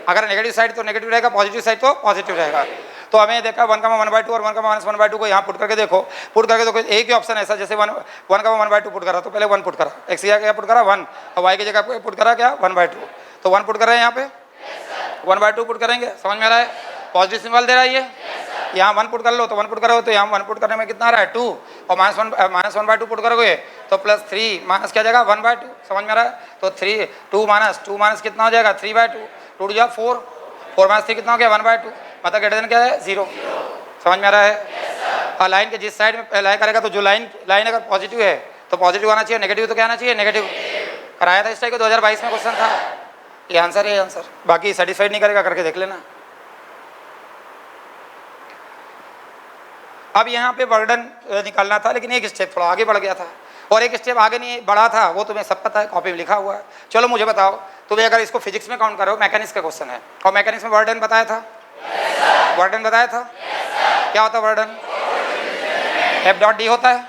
अगर नेगेटिव साइड तो नेगेटिव रहेगा, पॉजिटिव साइड तो पॉजिटिव रहेगा। तो हमें देखा 1,1/2 और 1,-1/2 को यहाँ पुट करके देखो, पुट करके देखो एक ही ऑप्शन ऐसा, जैसे 1,1/2 पुट करा तो पहले 1 पुट करा, एक्स की जगह क्या पुट करा 1, और वाई की जगह पुट करा क्या 1/2, तो 1 पुट कर रहे हैं यहाँ पे 1/2 पुट करेंगे। समझ में आ रहा है? पॉजिटिव सिंबल दे रहा है ये, यहाँ 1 पुट कर लो तो 1 पुट करो तो यहाँ 1 पुट करने में कितना आ रहा है 2, और -1/2 पुट करोगे तो +3 माइनस क्या जाएगा 1/2। समझ में आ रहा है? तो 2 माइनस कितना हो जाएगा 3/2, टूट जाओ 4 -3 कितना हो गया 1/2, मतलब ग्रेटर देन क्या है 0। समझ में आ रहा है? और लाइन के जिस साइड में अप्लाई करेगा तो जो लाइन अगर पॉजिटिव है तो पॉजिटिव आना चाहिए, नेगेटिव तो क्या आना चाहिए नेगेटिव। कराया था इस टाइप को 2022 में क्वेश्चन था, ये आंसर है आंसर। बाकी सेटिस्फाइड नहीं करेगा करके देख लेना। अब यहाँ पे वर्डन निकालना था, लेकिन एक स्टेप थोड़ा आगे बढ़ गया था, और एक स्टेप आगे नहीं बढ़ा था, वो तुम्हें सब पता है, कॉपी में लिखा हुआ है। चलो मुझे बताओ, तुम्हें अगर इसको फिजिक्स में काउंट करो, मैकेनिक्स का क्वेश्चन है, और मैकेनिक्स में वर्डन बताया था, वर्डन बताया था, क्या होता है वर्डन, F.D होता है।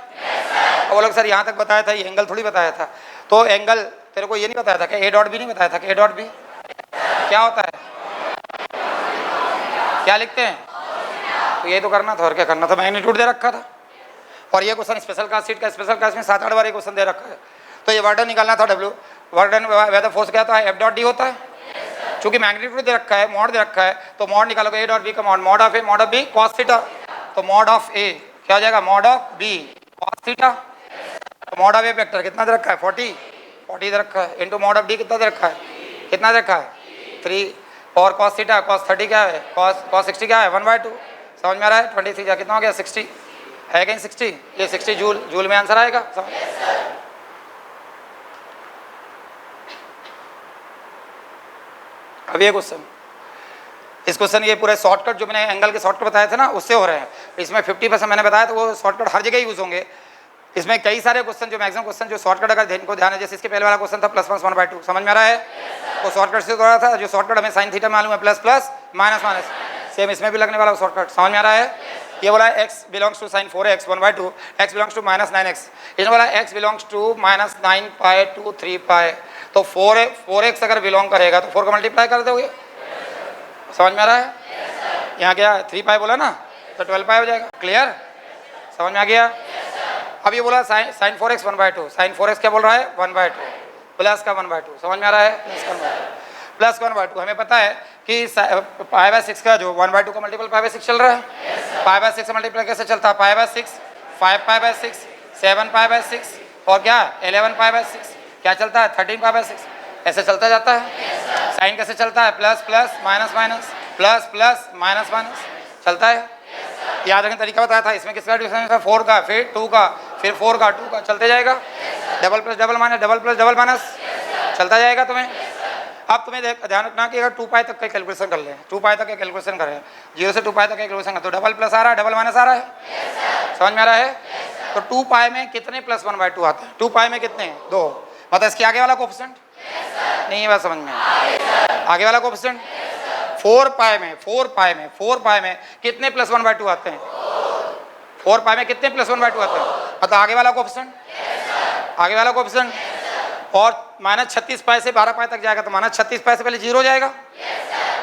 और वो लोग सर यहाँ तक बताया था, ये एंगल थोड़ी बताया था, तो एंगल तेरे को ये नहीं बताया था कि A.B नहीं बताया था कि A.B क्या होता है, क्या लिखते हैं, तो ये तो करना था, और क्या करना था, मैग्नीट्यूड दे रखा था। और ये क्वेश्चन स्पेशल क्लास सीट का, स्पेशल क्लास में 7-8 बार ये क्वेश्चन दे रखा है, तो ये वर्डन निकालना था W, वर्डन वेदर फोर्स क्या था F.D होता है, चूंकि मैग्नीट्यूड दे रखा है, मॉड दे रखा है, तो मॉड निकालोगे A.B का mod of A mod of B cos theta, तो मॉड ऑफ A क्या हो जाएगा mod of B cos theta, तो मॉड ऑफ A वेक्टर कितना दे रखा है 40 दे रखा है, इंटू मॉड ऑफ D कितना दे रखा है, कितना दे रखा है 3, और cos थीटा cos 30 क्या है, cos 60 क्या है 1/2। समझ में आ रहा है? 23 जा कितना हो गया 60 है कहीं 60, ये 60 जूल में आंसर आएगा। अब ये क्वेश्चन, इस क्वेश्चन ये पूरे शॉर्टकट जो मैंने एंगल के शॉर्टकट बताए थे ना, उससे हो रहे हैं। इसमें 50% मैंने बताया, तो वो शॉर्टकट हर जगह यूज होंगे, इसमें कई सारे क्वेश्चन जो मैक्सिमम क्वेश्चन जो शॉर्टकट अगर इनको ध्यान है, जैसे इसके पहले वाला क्वेश्चन था प्लस 1/2, समझ में आ रहा है? वो शॉर्टकट से रहा था, जो शॉर्टकट हमें साइन थीटा मालूम है, plus plus minus minus, same इसमें भी लगने वाला शॉर्टकट, समझ में आ रहा है? ये बोला x belongs to sine 4x 1/2, x belongs to minus 9x, इसने बोला x belongs to minus 9π to 3π, तो 4x अगर बिलोंग करेगा तो 4 का मल्टीप्लाई कर दोगे, समझ में आ रहा है? यहाँ क्या 3π बोला ना, तो 12π हो जाएगा, क्लियर, समझ में आ गया? अब ये बोला साइन 4x 1/2, साइन 4x क्या बोल रहा है 1/2, प्लस का 1/2, समझ में आ रहा है? प्लस का 1/2 हमें पता है कि π/6 का जो 1/2 का मल्टीपल π/6 चल रहा है, π/6 का मल्टीपल कैसे चलता है, π/6, 5π/6, 7π/6 और क्या 11π/6, क्या चलता है 13π/6, ऐसे चलता जाता है। साइन कैसे चलता है, plus plus minus minus, plus plus minus minus चलता है। याद रखने तरीका बताया था, इसमें किसका डिफरेंस है, 4 का, फिर 2 का, फिर 4 का, 2 का, चलते जाएगा। Double plus double minus, double plus double minus चलता जाएगा तुम्हें। अब तुम्हें ध्यान रखना कि अगर 2π तक का कैलकुलेशन कर लें, 2π तक का कैलकुलेशन करें, 0 से 2π तक का कैलकुलेशन करें, तो डबल प्लस आ रहा है, डबल माइनस आ रहा है, समझ में आ रहा है? तो 2π में कितने प्लस 1/2 आते हैं, 2π में कितने 2, मतलब इसके आगे वाला कोफिशिएंट नहीं, बात समझ में, आगे वाला कोफिशिएंट 4π में कितने प्लस 1/2 आते हैं, 4π में कितने प्लस 1/2 आते हैं, मतलब आगे वाला कोफिशिएंट, आगे वाला कोफिशिएंट, और माइनस 36π से 12π तक जाएगा, तो माइनस 36π से पहले 0 हो जाएगा,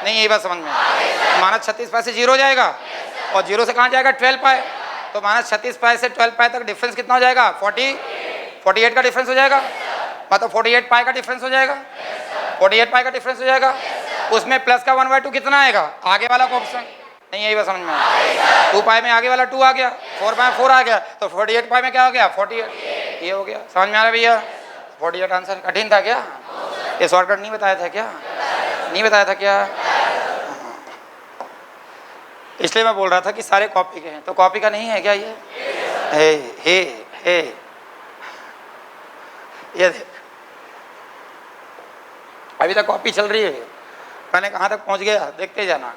नहीं यही बात समझ में, माइनस 36π से 0 हो जाएगा, और 0 से कहाँ जाएगा 12π, तो माइनस 36π से 12π तक डिफरेंस कितना हो जाएगा 48 का डिफरेंस हो जाएगा, मतलब 48π का डिफरेंस हो जाएगा, 48π का डिफरेंस हो जाएगा। उसमें प्लस का 1/2 कितना आएगा, आगे वाला कोफिशिएंट, नहीं यही बात समझ में, 2π में आगे वाला 2 आ गया, 4π में 4 आ गया, तो 48π में क्या हो गया 48, ये हो गया, समझ में आ रहा है भैया? 48 आंसर कठिन था क्या, ये शॉर्टकट नहीं बताया था क्या, नहीं बताया था क्या? इसलिए मैं बोल रहा था कि सारे कॉपी के हैं, तो कॉपी का नहीं है क्या ये? हे ये देख, अभी तक कॉपी चल रही है, मैंने कहाँ तक पहुँच गया देखते जाना।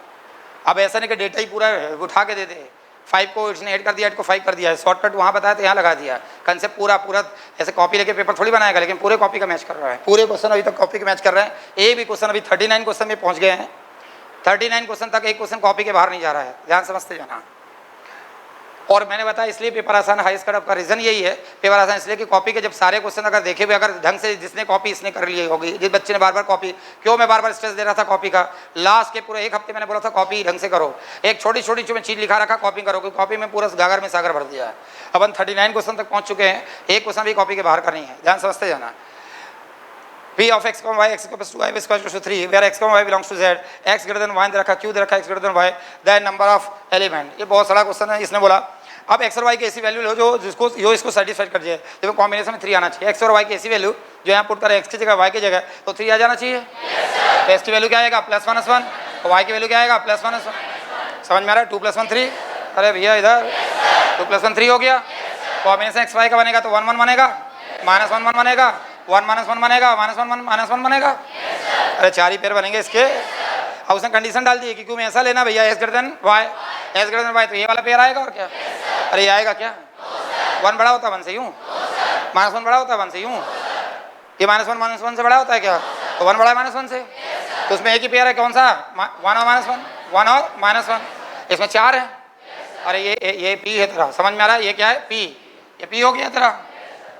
अब ऐसा नहीं कि डेटा ही पूरा उठा के दे दे, 5 को इसने 8 कर दिया, 8 को 5 कर दिया, शॉर्टकट वहाँ बताया तो यहाँ लगा दिया, कंसेप्ट पूरा ऐसे कॉपी लेके पेपर थोड़ी बनाएगा, लेकिन पूरे कॉपी का मैच कर रहा है, पूरे क्वेश्चन अभी तक कॉपी के मैच कर रहे हैं। एक भी क्वेश्चन अभी 39 क्वेश्चन में पहुँच गए हैं, 39 क्वेश्चन तक एक क्वेश्चन कॉपी के बाहर नहीं जा रहा है, ध्यान समझते जाना। और मैंने बताया इसलिए पेपर आसान हाईएस्ट कट ऑफ का रीजन यही है, पेपर आसान इसलिए कि कॉपी के जब सारे क्वेश्चन अगर देखे हुए, अगर ढंग से जिसने कॉपी इसने कर ली होगी, जिस बच्चे ने बार बार कॉपी, क्यों मैं बार बार स्ट्रेस दे रहा था कॉपी का, लास्ट के पूरे 1 हफ्ते मैंने बोला था कॉपी ढंग से करो, एक छोटी छोटी जो चीज लिखा रखा कॉपी करो, क्योंकि कॉपी में पूरा गागर में सागर भर दिया है। अब हम 39 क्वेश्चन तक पहुंच चुके हैं, एक क्वेश्चन भी कॉपी के बाहर करनी है, ध्यान समझते जाना। P of x, y, x equals to y is equal to 3, where x, y belongs to z, x greater than y दे रखा, q दे रखा, x greater than y, then number of element। ये बहुत सारा क्वेश्चन है। इसने बोला अब x और y की ऐसी वैल्यू लो जो इसको सेटिस्फाई कर जाए, जब कॉम्बिनेशन में 3 आना चाहिए, x और y की ऐसी वैल्यू जो यहाँ पुट करें x की जगह y की जगह, तो 3 आ जाना चाहिए। तो x की वैल्यू क्या आएगा +1 और y की वैल्यू क्या आएगा +1 समझ में आ रहा है, 2 + 1 3, अरे भैया इधर 2 + 1 3 हो गया। कॉम्बिनेशन x y का बनेगा तो 1 1 बनेगा, -1 1 बनेगा, 1 - 1 बनेगा, -1 1 बनेगा, अरे 4 ही पेयर बनेंगे इसके। अब उसने कंडीशन डाल दी है कि क्यों में ऐसा लेना भैया x greater than y, x greater than y, तो ये वाला पेयर आएगा और क्या, अरे ये आएगा क्या, 1 बड़ा होता है 1 से यूँ, -1 बड़ा होता है 1 से यूँ, ये -1 से बड़ा होता है क्या, तो 1 बड़ा है -1 से, तो उसमें एक ही पेयर है कौन सा 1 और -1, 1 और -1, इसमें 4 है। अरे ये p है तेरा, समझ में आ रहा है, ये क्या है p, ये p हो गया तेरा।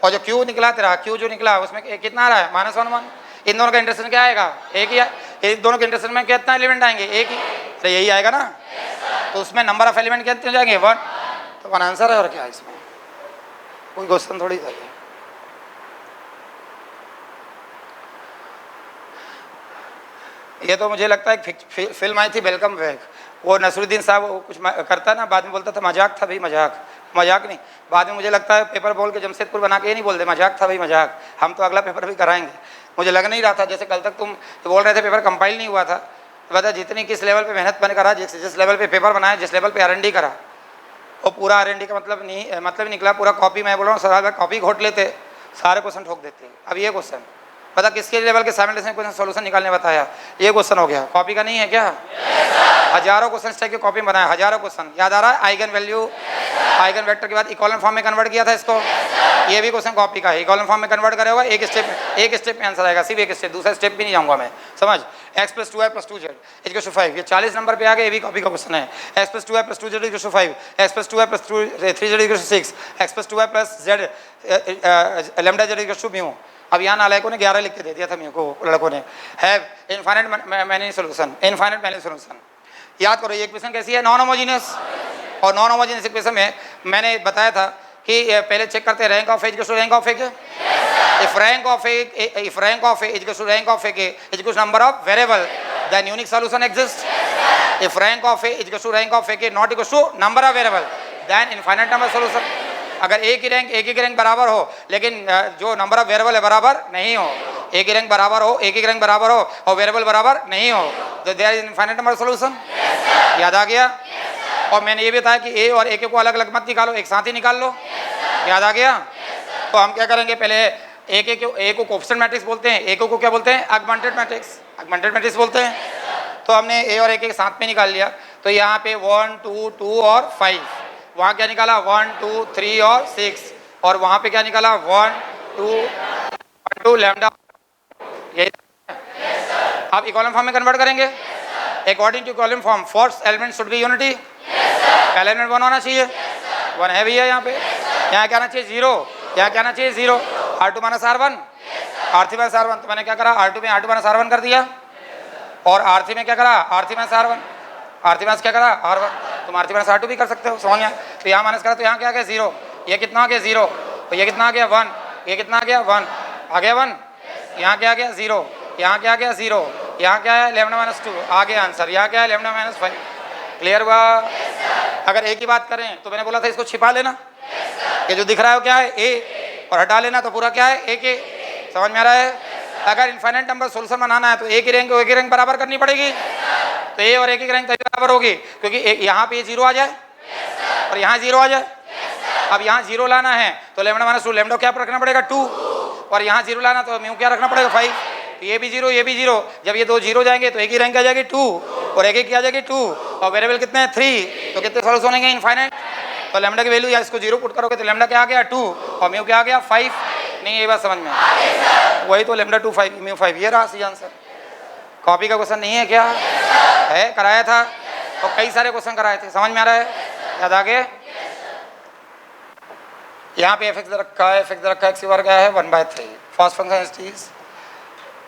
और जो q निकला तेरा, q जो निकला उसमें कितना आ रहा है -1 1, इन दोनों का इंटरसेक्शन क्या आएगा, एक ही है, इन दोनों के इंटरसेक्शन में कितना एलिमेंट आएंगे, एक ही, तो यही आएगा ना, तो उसमें नंबर ऑफ एलिमेंट कितने हो जाएंगे 1, तो 1 आंसर है। और क्या इसमें कोई क्वेश्चन थोड़ी था ये तो मुझे लगता है एक फिल्म आई थी वेलकम बैक, वो नसरुद्दीन साहब वो कुछ करता ना, बाद में बोलता था मजाक था भाई, मजाक नहीं, बाद में मुझे लगता है पेपर बोल के जमशेदपुर बना के ये नहीं बोलते मजाक था भाई मजाक, हम तो अगला पेपर भी कराएंगे। मुझे लग नहीं रहा था, जैसे कल तक तुम तो बोल रहे थे पेपर कंपाइल नहीं हुआ था, तो बता जितनी किस लेवल पे मेहनत मैंने करा, जिस लेवल पे पेपर बनाया, जिस लेवल पे R&D करा, वो पूरा R&D का मतलब निकला पूरा कॉपी। मैं बोल रहा हूँ सर कॉपी घोट लेते, सारे क्वेश्चन ठोक देते। अब ये क्वेश्चन पता किसके लेवल के साइमल्टेनियस क्वेश्चन सॉल्यूशन निकालने बताया। ये क्वेश्चन हो गया, कॉपी का नहीं है क्या? हजारों क्वेश्चन इस टाइप की कॉपी बनाया, हजारों क्वेश्चन। याद आ रहा है? आइगन वैल्यू, आइगन वेक्टर के बाद इकोलन फॉर्म में कन्वर्ट किया था इसको। ये भी क्वेश्चन कॉपी का है, इकोलन फॉर्म में कन्वर्ट करे होगा, एक स्टेप में आंसर आएगा, सिर्फ एक स्टेप, दूसरा स्टेप भी नहीं जाऊंगा मैं, समझ। x + 2y + 2z = 5, ये 40 नंबर पे आ गया, ये भी कॉपी का क्वेश्चन है। x + 2y + 2z = 5, x + 2y + 3z = 6, x + 2y + z lambda z = μ। अब यहाँ नालायकों ने 11 लिख के दे दिया था मेरे को, लड़कों ने। Have infinite many solution, infinite many solution. याद करो ये इक्वेशन कैसी है? Non homogeneous. और नॉन होमोजेनियस इक्वेशन में मैंने बताया था कि पहले चेक करते हैं rank of A = rank of A. if rank of a = rank of a = number of variable, then unique solution exists. If rank of a = rank of a not equal to number of variable, then infinite number solution. अगर एक ही rank बराबर हो लेकिन जो number of variable है बराबर नहीं हो, एक ही रैंक बराबर हो, एक ही रैंक बराबर हो और वेरिएबल बराबर नहीं हो, तो there is infinite number solution. याद आ गया? और मैंने ये भी बताया कि ए और ए को अलग अलग मत निकालो, एक साथ ही निकाल लो। याद आ गया? तो हम क्या करेंगे, पहले ए को कोएफिशिएंट मैट्रिक्स बोलते हैं, ए को क्या बोलते हैं? ऑगमेंटेड मैट्रिक्स बोलते हैं। तो हमने ए और ए के साथ में निकाल लिया। तो यहाँ पे 1 2 2 और 5, वहाँ क्या निकाला? 1 2 3 और 6, और वहाँ पे क्या निकाला? 1 2 लैम्डा। यही अब इक्विवेलेंट फॉर्म में कन्वर्ट करेंगे। According to equivalent form first element should be unity. पहला एलिमेंट 1 होना चाहिए, 1 है भैया यहाँ पे। यहाँ क्या आना चाहिए? 0। यहाँ क्या आना चाहिए? 0। R2 - R1, R3 - R1। तो मैंने क्या करा? R2 में R2 - R1 कर दिया, और R3 में क्या करा? R3 - R1, R3 में क्या करा? R1। तुम R3 - R2 भी कर सकते हो, समझ में? तो यहाँ माइनस करा तो यहाँ क्या आ गया? 0। ये कितना आ गया? 0। तो ये कितना आ गया? 1। ये कितना आ गया? 1 आ गया 1। यहाँ क्या आ गया? 0। यहाँ क्या आ गया? 0। यहाँ क्या है? लैम्डा -2 आ गया आंसर। यहाँ क्या है? लैम्डा -5। क्लियर हुआ? अगर ए की बात करें तो मैंने बोला था इसको छिपा लेना, ये जो दिख रहा है वो क्या है? ए, और हटा लेना तो पूरा क्या है? ए के। समझ में आ रहा है? अगर इनफाइनाइट नंबर सॉल्यूशन बनाना है तो ए की रैंक बराबर करनी पड़ेगी। तो ए और ए की रैंक तभी बराबर होगी क्योंकि यहाँ पे 0 आ जाए और यहाँ 0 आ जाए। अब यहाँ 0 लाना है तो लैम्डा -2, लैम्डा क्या रखना पड़ेगा? 2, और यहाँ 0 लाना तो म्यू क्या रखना पड़ेगा? 5। तो ये भी 0, ये भी 0। जब ये दो 0 जाएंगे तो एक ही रैंक आ जाएगी 2, और एक की आ जाएगी 2, और वेरिएबल कितने हैं? 3। तो कितने सॉल्यूशन होंगे? इनफाइनाइट। तो लैम्डा की वैल्यू या इसको 0 पुट करोगे तो लैम्डा क्या आ गया? 2, और म्यू क्या आ गया? 5। नहीं, ये बात समझ में? वही तो लैम्डा 2 5 म्यू 5, ये रहा सही आंसर। कॉपी का क्वेश्चन नहीं है क्या? है, कराया था, और कई सारे क्वेश्चन कराए थे। समझ में आ रहा है? याद आ गए? यहाँ पे fx रखा है, x वर्ग क्या है? 1/3। First function is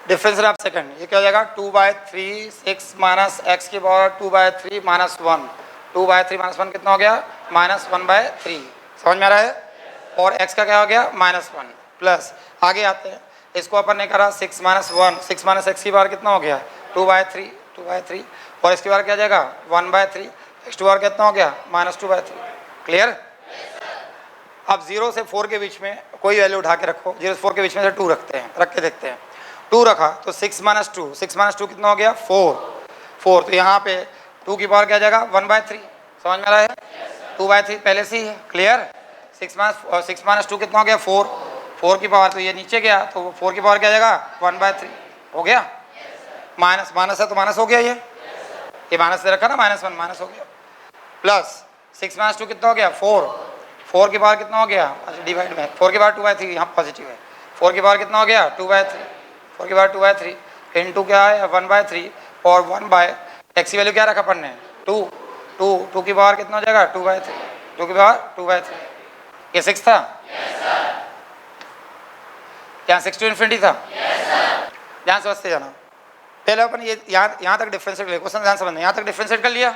differential of second, ये क्या हो जाएगा? 2/3 6 माइनस x की पावर 2/3 माइनस 1। 2/3 माइनस 1 कितना हो गया? -1/3। समझ में आ रहा है? और x का क्या हो गया? -1 प्लस। आगे आते हैं, इसको अपन ने करा 6 माइनस 1, 6 माइनस x की पावर कितना हो गया? 2/3, और इसकी बार क्या जाएगा? 1/3। x की बार कितना हो गया? -2/3। क्लियर? अब 0 से 4 के बीच में कोई वैल्यू उठा के रखो। 0 से 4 के बीच में से 2 रखते हैं, रख के देखते हैं। 2 रखा तो 6 माइनस 2 कितना हो गया? 4। तो यहाँ पे 2 की पावर क्या जाएगा? 1/3। समझ में आ रहा है? 2/3 पहले से ही है। क्लियर? 6 माइनस 2 कितना हो गया? 4 की पावर, तो ये नीचे गया तो 4 की पावर क्या जाएगा? 1/3 हो गया। माइनस है तो माइनस हो गया, ये माइनस से रखा ना, -1 माइनस हो गया। प्लस 6 माइनस 2 कितना हो गया? 4 की पावर कितना हो गया? अच्छा, डिवाइड में 4 की पावर 2/3, यहाँ पॉजिटिव है। 4 की पावर कितना हो गया? 2/3। 4 की पावर 2/3 इंटू क्या है? 1/3, और 1/x की वैल्यू क्या रखा अपन ने? 2 की पावर कितना हो जाएगा? 2/3। 2 की पावर 2/3। ये 6 था, यहाँ 6 to infinity था। ध्यान से बसते जाना। पहले अपन ये यहाँ तक डिफरेंशिएट कर, क्वेश्चन ध्यान से समझना। यहाँ तक डिफरेंशिएट कर लिया।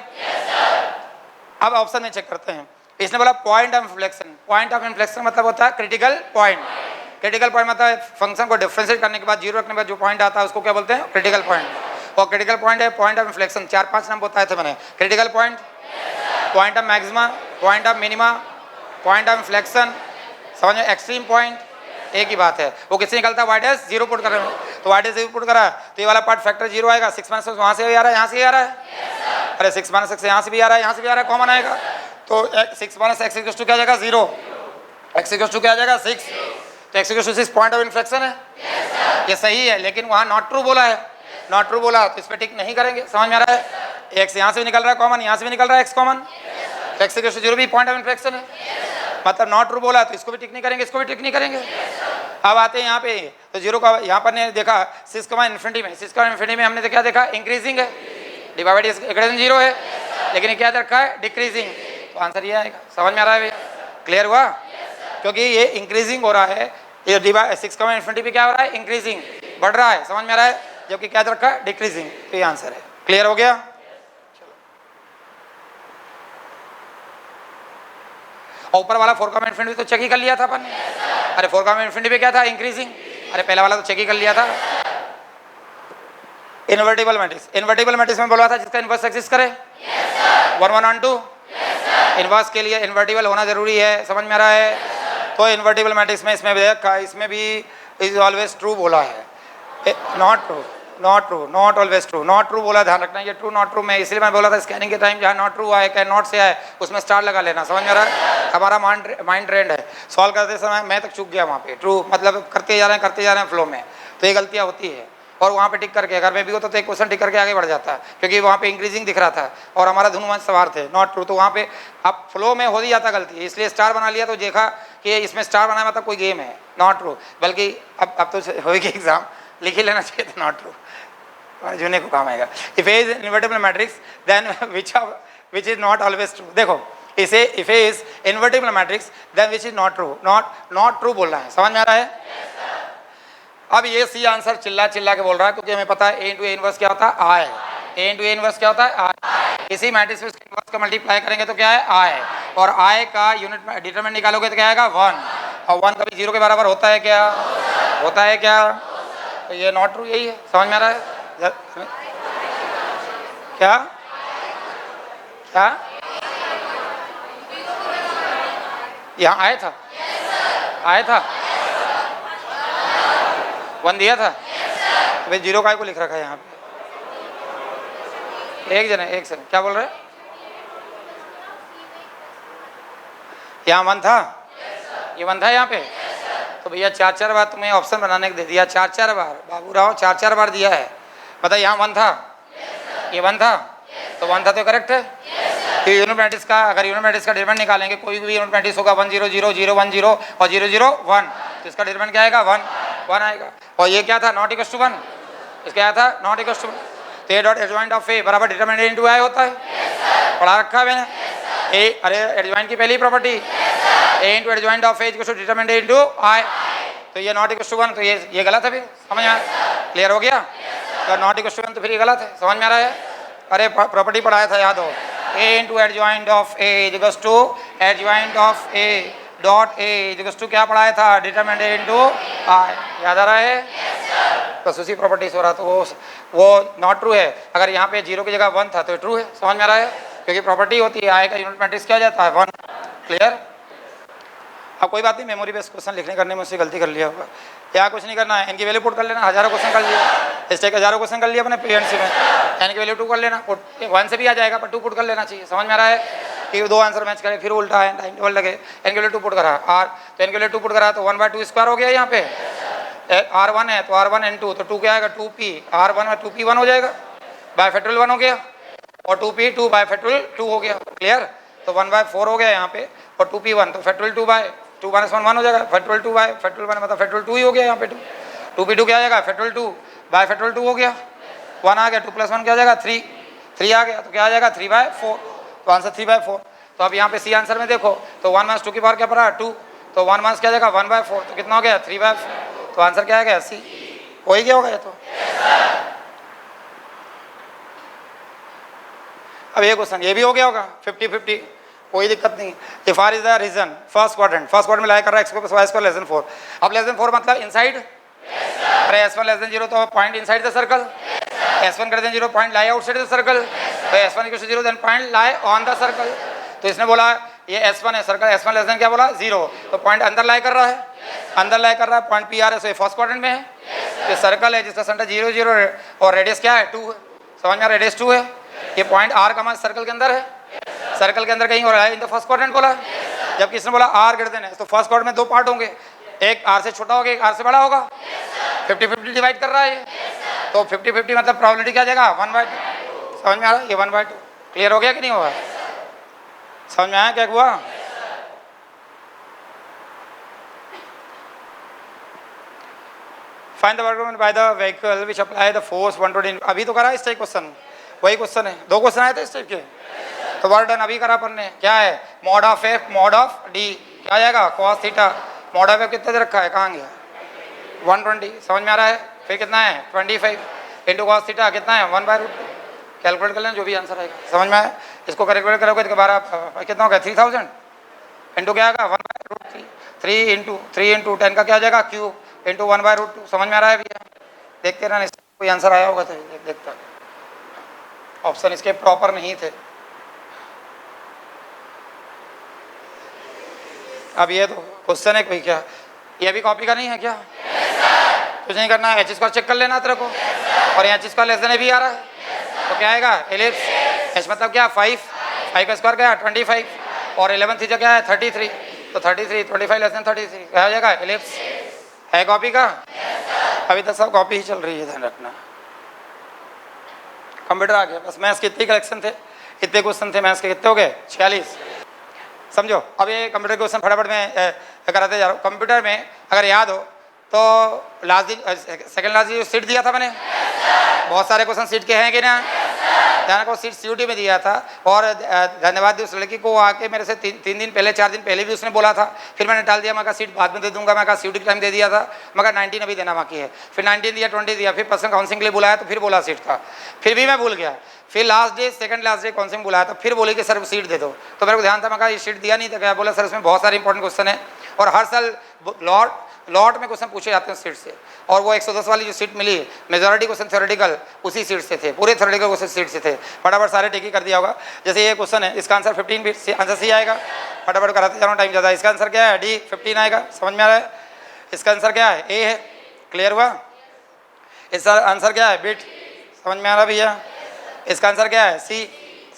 अब ऑप्शन में चेक करते हैं। इसने बोला point of inflection. Point of inflection मतलब होता है क्रिटिकल पॉइंट। क्रिटिकल पॉइंट मतलब फंक्शन को डिफरेंशिएट करने के बाद 0 रखने के बाद जो पॉइंट आता है उसको क्या बोलते हैं? Critical point. और क्रिटिकल पॉइंट है पॉइंट ऑफ इन्फ्लेक्शन। 4-5 नाम बताए थे मैंने। Critical point, point of maxima, point of minima, point of inflection. समझ में? एक्सट्रीम पॉइंट एक ही बात है। वो किससे निकलता है? y' 0 पुट कर रहे हैं तो y' 0 पुट करा तो ये वाला पार्ट फैक्टर 0 आएगा। 6 माइनस वहाँ से भी आ रहा है, यहाँ से भी आ रहा है। अरे 6 माइनस x यहाँ से भी आ रहा है, यहाँ से भी आ रहा है, कॉमन आएगा। तो 6 माइनस x इक्वल टू क्या आ जाएगा? 0। x इक्वल टू क्या आ जाएगा? 6। तो x equal to 6 point of inflection है। ये सही है, लेकिन वहाँ नॉट ट्रू बोला है, नॉट ट्रू बोला तो इस पर टिक नहीं करेंगे। समझ में आ रहा है? एक्स यहाँ से भी निकल रहा है कॉमन, यहाँ से भी निकल रहा है x common, x equal to 0 भी पॉइंट ऑफ इंफ्लेक्शन है, मतलब नॉट ट्रू बोला तो इसको भी टिक नहीं करेंगे, इसको भी टिक नहीं करेंगे। अब आते हैं यहाँ पे, तो 0 का यहाँ पर ने देखा 6 इन्फिनिटी में, 6 इन्फिनिटी में हमने क्या देखा, इंक्रीजिंग है, डिवाइड ग्रेटर देन 0 है, लेकिन क्या रखा है, डिक्रीजिंग, तो आंसर ये आएगा। समझ में आ रहा है भैया? क्लियर हुआ? क्योंकि ये इंक्रीजिंग हो रहा है, ये डिवाइड 6 इन्फिनिटी पे क्या हो रहा है, इंक्रीजिंग, बढ़ रहा है। समझ में आ रहा है? जबकि क्या रखा है, डिक्रीजिंग, तो ये आंसर है। क्लियर हो गया? और ऊपर वाला 4 इन्फिनिटी तो चेक ही कर लिया था अपन ने। अरे 4 इन्फिनिटी पे क्या था, इंक्रीजिंग, अरे पहला वाला तो चेक ही कर लिया था। इन्वर्टिबल मैट्रिक्स, इन्वर्टिबल मैट्रिक्स में बोला था जिसका इनवर्स एग्जिस्ट करे, 1 1 1 2, इनवर्स के लिए इन्वर्टिबल होना जरूरी है। समझ में आ रहा है? तो इन्वर्टिबल मैट्रिक्स में इसमें भी इज ऑलवेज ट्रू बोला है, not true, not true, not always true, not true बोला, ध्यान रखना ये ट्रू नॉट ट्रू में, इसलिए मैं बोला था स्कैनिंग के टाइम जहाँ नॉट ट्रू आए, कैन नॉट से आए, उसमें स्टार लगा लेना। समझ में आ रहा है? हमारा माइंड ट्रेंड है, सॉल्व करते समय मैं तक चूक गया वहाँ पे, ट्रू मतलब करते जा रहे हैं फ्लो में, तो ये गलतियाँ होती है। और वहाँ पे टिक करके अगर मैं भी होता तो एक क्वेश्चन टिक करके आगे बढ़ जाता, क्योंकि वहाँ पे इंक्रीजिंग दिख रहा था और हमारा धुनवंश सवार थे, नॉट ट्रू, तो वहाँ पे अब फ्लो में हो ही जाता गलती, इसलिए स्टार बना लिया, तो देखा कि इसमें स्टार बनाया मतलब कोई गेम है, नॉट ट्रू। बल्कि अब तो होगी एग्जाम, लिख ही लेना चाहिए था नॉट ट्रू, जुने को काम आएगा। If A is invertible matrix then which is not always true. देखो इसे if A is invertible matrix then which is not true, not true बोलना है। समझ में आ रहा है? अब ये सी आंसर चिल्ला के बोल रहा है, क्योंकि हमें पता है ए इंटू ए इनवर्स क्या होता है, आई, ए इंटू ए इनवर्स क्या होता है, आई। इसी मैट्रिक्स में इनवर्स का मल्टीप्लाई करेंगे तो क्या है, आई, और आई का यूनिट डिटरमिनेंट निकालोगे तो क्या आएगा, 1, और 1 कभी 0 के बराबर होता है क्या, होता है क्या, तो ये नॉट ट्रू यही है। समझ में आ रहा है? क्या क्या यहाँ आया था, आया था 1 दिया था, भाई 0 काय को लिख रखा है यहाँ पे, एक जन है, एक सेकंड, क्या बोल रहे हैं? यहाँ 1 था, ये 1 था यहाँ पे, तो भैया 4 बार तुम्हें ऑप्शन बनाने को दे दिया, 4 बार बाबू राव 4 बार दिया है। बताइए यहाँ 1 था, ये 1 था, तो 1 था तो करेक्ट है। तो यूनिट मैट्रिक्स का अगर यूनिट मैट्रिक्स का डिटरमिनेंट निकालेंगे, कोई भी यूनिट मैट्रिक्स होगा 1 0 0 0 1 0 और 0 0 1, तो इसका डिटरमिनेंट क्या आएगा, 1 आएगा। और ये क्या था, नॉट इक्वल टू 1, इसका क्या था, नॉट इक्वल टू 1, तो ए डॉट एडजॉइंट ऑफ ए बराबर डिटरमिनेंट इनटू आई होता है, पढ़ा रखा है मैंने। ए अरे एडजॉइंट की पहली property, A into adjoint of A equal to determinant into I, तो ये नॉट इक्वल टू 1, तो ये गलत है। फिर समझ में आ, क्लियर हो गया? तो नॉट इक्वल टू 1 तो फिर ये गलत है। समझ में आ रहा है? अरे प्रॉपर्टी पढ़ाया था, याद हो, A into adjoint of A equal to adjoint of A dot A equal to क्या पढ़ाया था, डिटरमिनेंट इनटू आई, याद आ रहा है? बस उसी प्रॉपर्टीज हो रहा, तो वो नॉट ट्रू है। अगर यहाँ पे 0 की जगह 1 था तो ट्रू है। समझ में आ रहा है? क्योंकि प्रॉपर्टी होती है आई का यूनिट मैट्रिक्स क्या जाता है, 1। क्लियर? अब कोई बात नहीं, मेमोरी बेस्ड क्वेश्चन लिखने करने में उससे गलती कर लिया होगा, यहाँ कुछ नहीं करना है, इनकी वैल्यू पुट कर लेना, हज़ारों क्वेश्चन कर लिया, इस टाइप हज़ारों क्वेश्चन कर लिया अपने पीएनसी में, एन की वैल्यू 2 कर लेना, 1 से भी आ जाएगा पर 2 पुट कर लेना चाहिए। समझ में आ रहा है कि 2 आंसर मैच करे, फिर उल्टा है, टाइम टेबल लगे, एन की वैल्यू 2 पुट करा, आर तो एन की वैल्यू 2 पुट करा तो 1/2 स्क्वायर हो गया यहाँ पे, R1 है तो R1 N2, तो 2 क्या आएगा, 2P, R1 में 2P 1 हो जाएगा, बाय फैक्टोरियल 1 हो गया, और 2P 2 बाय फैक्टोरियल 2 हो गया। क्लियर? तो 1/4 हो गया यहाँ पे, और 2P 1 तो फैक्टोरियल 2 बाय 2 - 1 1 हो जाएगा, फैक्टोरियल 2 बाय फैक्टोरियल 1 मतलब फैक्टोरियल 2 ही हो गया यहाँ पे, 2P 2 क्या आ जाएगा, फैक्टोरियल 2 बाय फैक्टोरियल 2 हो गया, 1 आ गया, 2 + 1 क्या आ जाएगा, 3 आ गया, तो क्या आ जाएगा 3/4, तो आंसर 3/4। तो अब यहाँ पे सी आंसर में देखो तो 1 - 2 की पावर क्या पड़ा, 2, तो 1 - क्या आ जाएगा 1/4, तो कितना हो गया 3/4, तो आंसर क्या आ गया सी। हो ही गया होगा ये तो। अब ये क्वेश्चन ये भी हो गया होगा 50-50, कोई दिक्कत नहीं। If R is the region first quadrant में लाई कर रहा है x + y² लेस देन 4, अब लेस देन 4 मतलब इनसाइड, अरे s1 लेस देन 0 तो point inside the circle, s1 greater than 0 point lie outside the circle, तो s1 = 0 then point lie on the circle. तो इसने बोला ये s1 है, सर्कल s1 लेस देन क्या बोला 0, तो पॉइंट अंदर लाई कर रहा है, अंदर लाई कर रहा है, पॉइंट PR है, सो ये फर्स्ट क्वाड्रेंट में है, ये सर्कल है जिसका सेंटर 0 0 और रेडियस क्या है 2 है। समझ में आ, रेडियस 2 है, ये पॉइंट R का मान सर्कल के अंदर है, सर्कल के अंदर कहीं हो रहा है, इन द फर्स्ट क्वाड्रेंट बोला है। जब किसने बोला R ग्रेटर देन है, तो फर्स्ट क्वाड्रेंट में 2 पार्ट होंगे, एक R से छोटा होगा, एक R से बड़ा होगा, 50-50 डिवाइड कर रहा है ये, तो 50-50 मतलब प्रोबेबिलिटी क्या जाएगा 1/2। समझ में आ रहा है, ये 1/2। क्लियर हो गया कि नहीं हुआ? समझ में आया क्या हुआ? Find the work done by the vehicle which apply the force 120। अभी तो करा इस टाइप क्वेश्चन, वही क्वेश्चन है, 2 क्वेश्चन आए थे इस टाइप के। तो वर्क डन अभी करा अपन ने, क्या है mod of F mod of D, क्या आ जाएगा cos theta. Mod of F कितने दे रखा है, कहाँ गया 120। समझ में आ रहा है? फिर कितना है 25 इंटू कॉस थीटा कितना है 1/√2। कैलकुलेट कर लेना जो भी आंसर आएगा। समझ में आया? इसको कैलकुलेट करोगे तो दोबारा कितना होगा 3000 इंटू क्या आएगा 1/√3। 3 इंटू 10 का क्या आ जाएगा क्यूब इंटू 1/√2। समझ में आ रहा है भैया? देखते रहना कोई आंसर आया होगा तो देखता। ऑप्शन इसके प्रॉपर नहीं थे। अब ये तो क्वेश्चन है कोई, क्या ये भी कॉपी का नहीं है क्या? कुछ नहीं करना है, एच स्क्वायर चेक कर लेना तेरे को। और यहाँ एच स्क्वायर लेस देन भी आ रहा है, तो क्या आएगा एलिप्स। एच मतलब क्या 5 का स्क्वायर क्या 25 और 11 थीटा क्या है 33। तो 33 25 लेस देन 33 क्या हो जाएगा एलिप्स। है कॉपी का? अभी तक सब कॉपी ही चल रही है, ध्यान रखना। कंप्यूटर आ गया, बस मैथ्स के इतने कलेक्शन थे, इतने क्वेश्चन थे मैथ्स के, कितने हो गए 46। समझो अब ये कंप्यूटर क्वेश्चन फटाफट में कराते जा रहा हूँ। कंप्यूटर में अगर याद हो तो लास्ट दिन सेकंड लास्ट दिन सीट दिया था मैंने, बहुत सारे क्वेश्चन सीट के हैं कि ना? ध्यान को सीट सीयूटी में दिया था। और धन्यवाद उस लड़की को आके मेरे से 3 दिन पहले 4 दिन पहले भी उसने बोला था, फिर मैंने टाल दिया। मैं कहा सीट बाद में दे दूंगा, मैं कहा सीयूटी टाइम दे दिया था, मैं कहा 19 अभी देना बाकी है। फिर 19 दिया 20 दिया, फिर पर्सनल काउंसिलिंग के लिए बुलाया तो फिर बोला सीट का, फिर भी मैं भूल गया। फिर last day second last day counselling बुलाया तो फिर बोले कि सर सीट दे दो, तो मेरे को ध्यान था, मैं कहा ये सीट दिया नहीं था क्या? बोला सर इसमें बहुत सारे इंपॉर्टेंट क्वेश्चन है और हर साल लॉट में क्वेश्चन पूछे जाते हैं सीट से। और वो 110 वाली जो सीट मिली मेजॉरिटी क्वेश्चन थ्योरेटिकल उसी सीट से थे, पूरे थ्योरेटिकल क्वेश्चन सीट से थे। फटाफट सारे टिक ही कर दिया होगा। जैसे ये क्वेश्चन है, इसका आंसर 15 भी आंसर सी आएगा। फटाफट कराते जा रहा हूँ, टाइम ज़्यादा। इसका आंसर क्या है डी 15 आएगा। समझ में आ रहा है? इसका आंसर क्या है ए है। क्लियर हुआ? इसका आंसर क्या है बिट। समझ में आ रहा भैया? इसका आंसर क्या है सी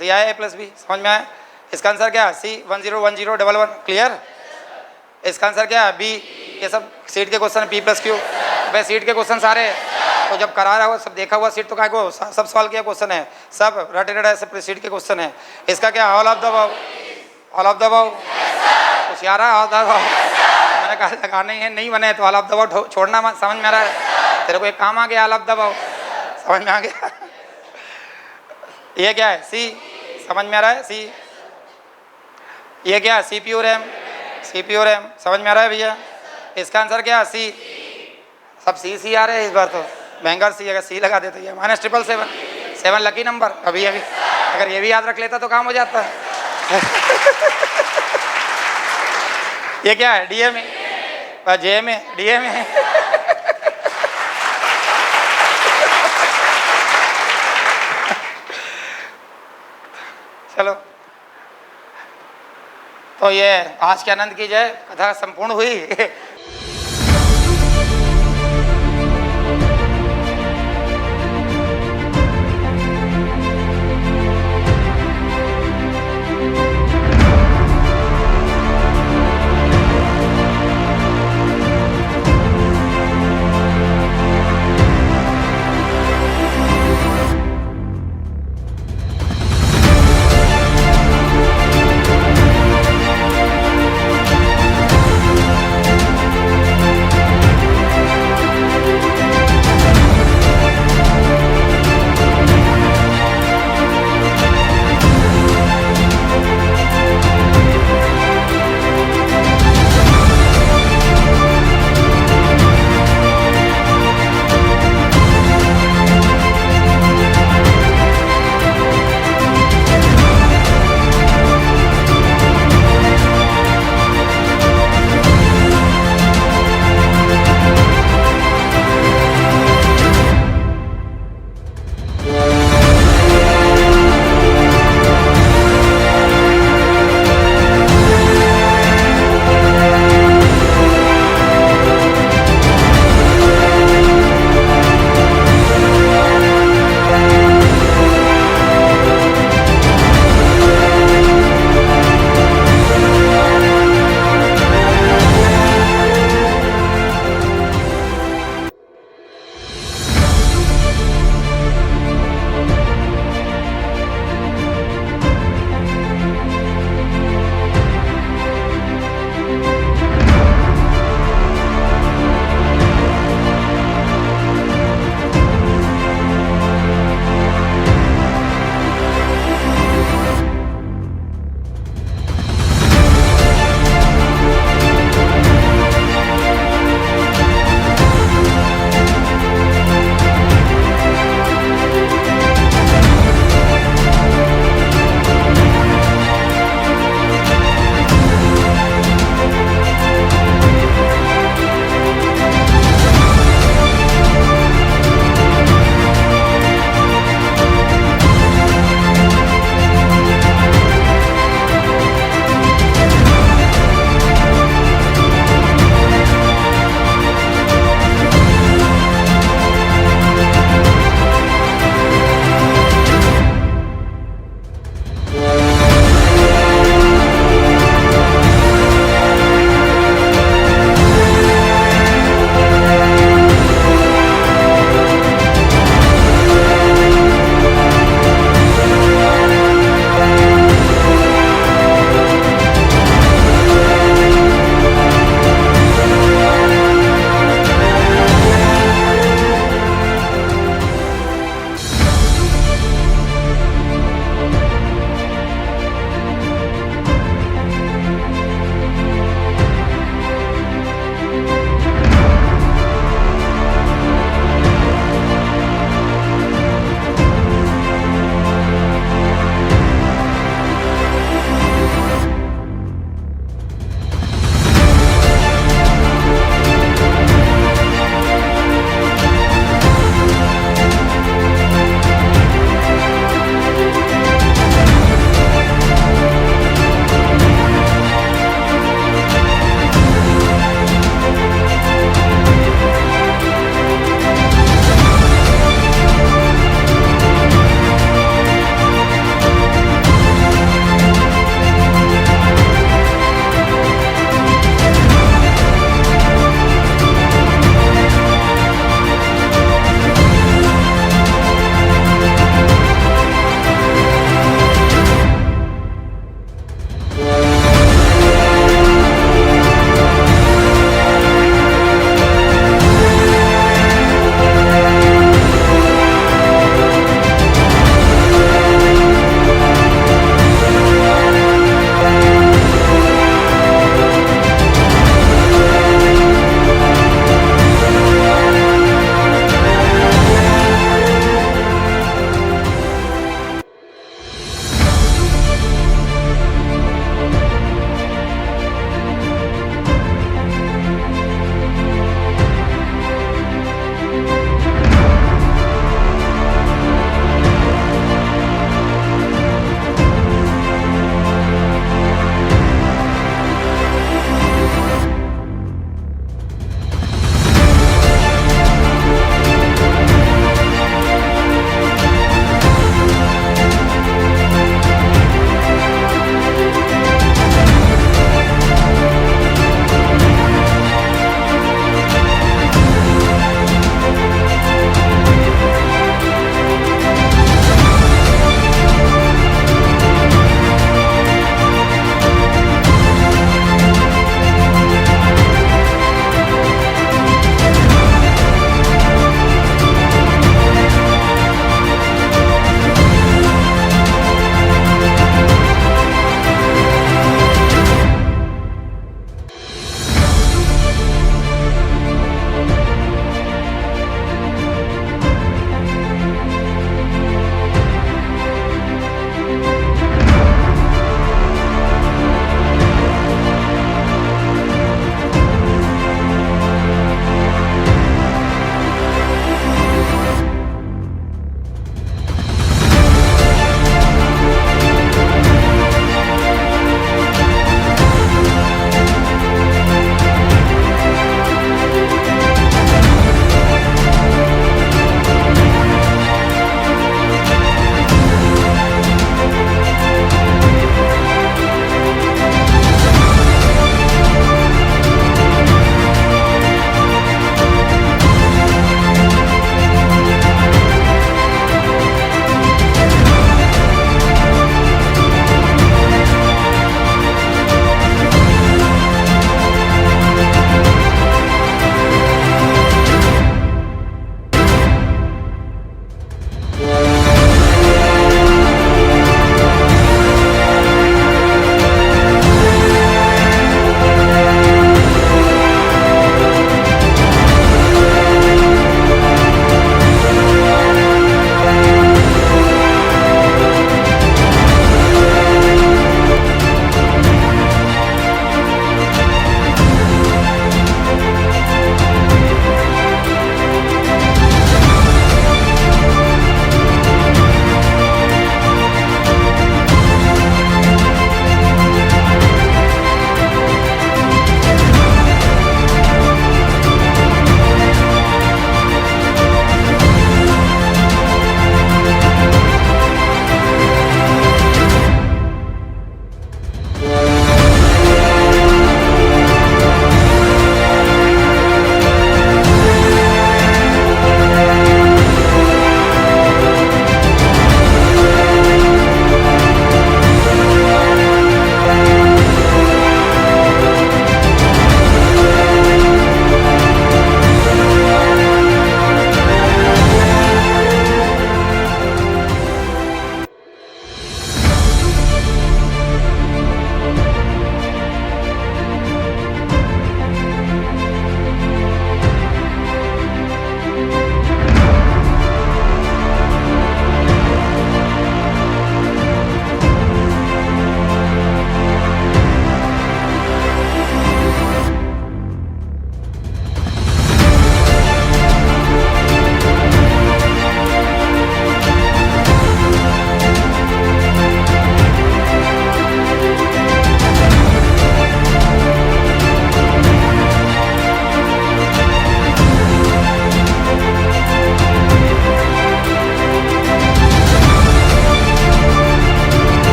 आया ए प्लस बी। समझ में आया? इसका आंसर क्या है सी 101011। क्लियर? इसका आंसर क्या है बी। ये सब सीट के क्वेश्चन पी प्लस क्यू, भाई सीट के क्वेश्चन सारे तो जब करा रहा हुआ सब देखा हुआ सीट तो काय को सब सवाल किया क्वेश्चन है, सब रटे रटा सब सीट के क्वेश्चन है। इसका क्या all of the above, all of the above कुछ यार ऑल ऑफ द अबव। मैंने कहा लगाना ही है, नहीं बने तो ऑल ऑफ द अबव छोड़ना मत। समझ में आ रहा है? तेरे को एक काम आ गया ऑल ऑफ द अबव, समझ में आ गया? ये क्या है सी। समझ में आ रहा है सी। ये क्या है CPU रैम, CPU रैम। समझ में आ रहा है भैया? इसका आंसर क्या सी। सब सी आ रहे हैं इस बार तो बैंगर सी। अगर सी लगा देते ये -777 लकी नंबर। अभी अगर ये भी याद रख लेता तो काम हो जाता है। ये क्या है डीए में, जे में, डीए में। चलो तो ये आज के आनंद की जय, कथा संपूर्ण हुई।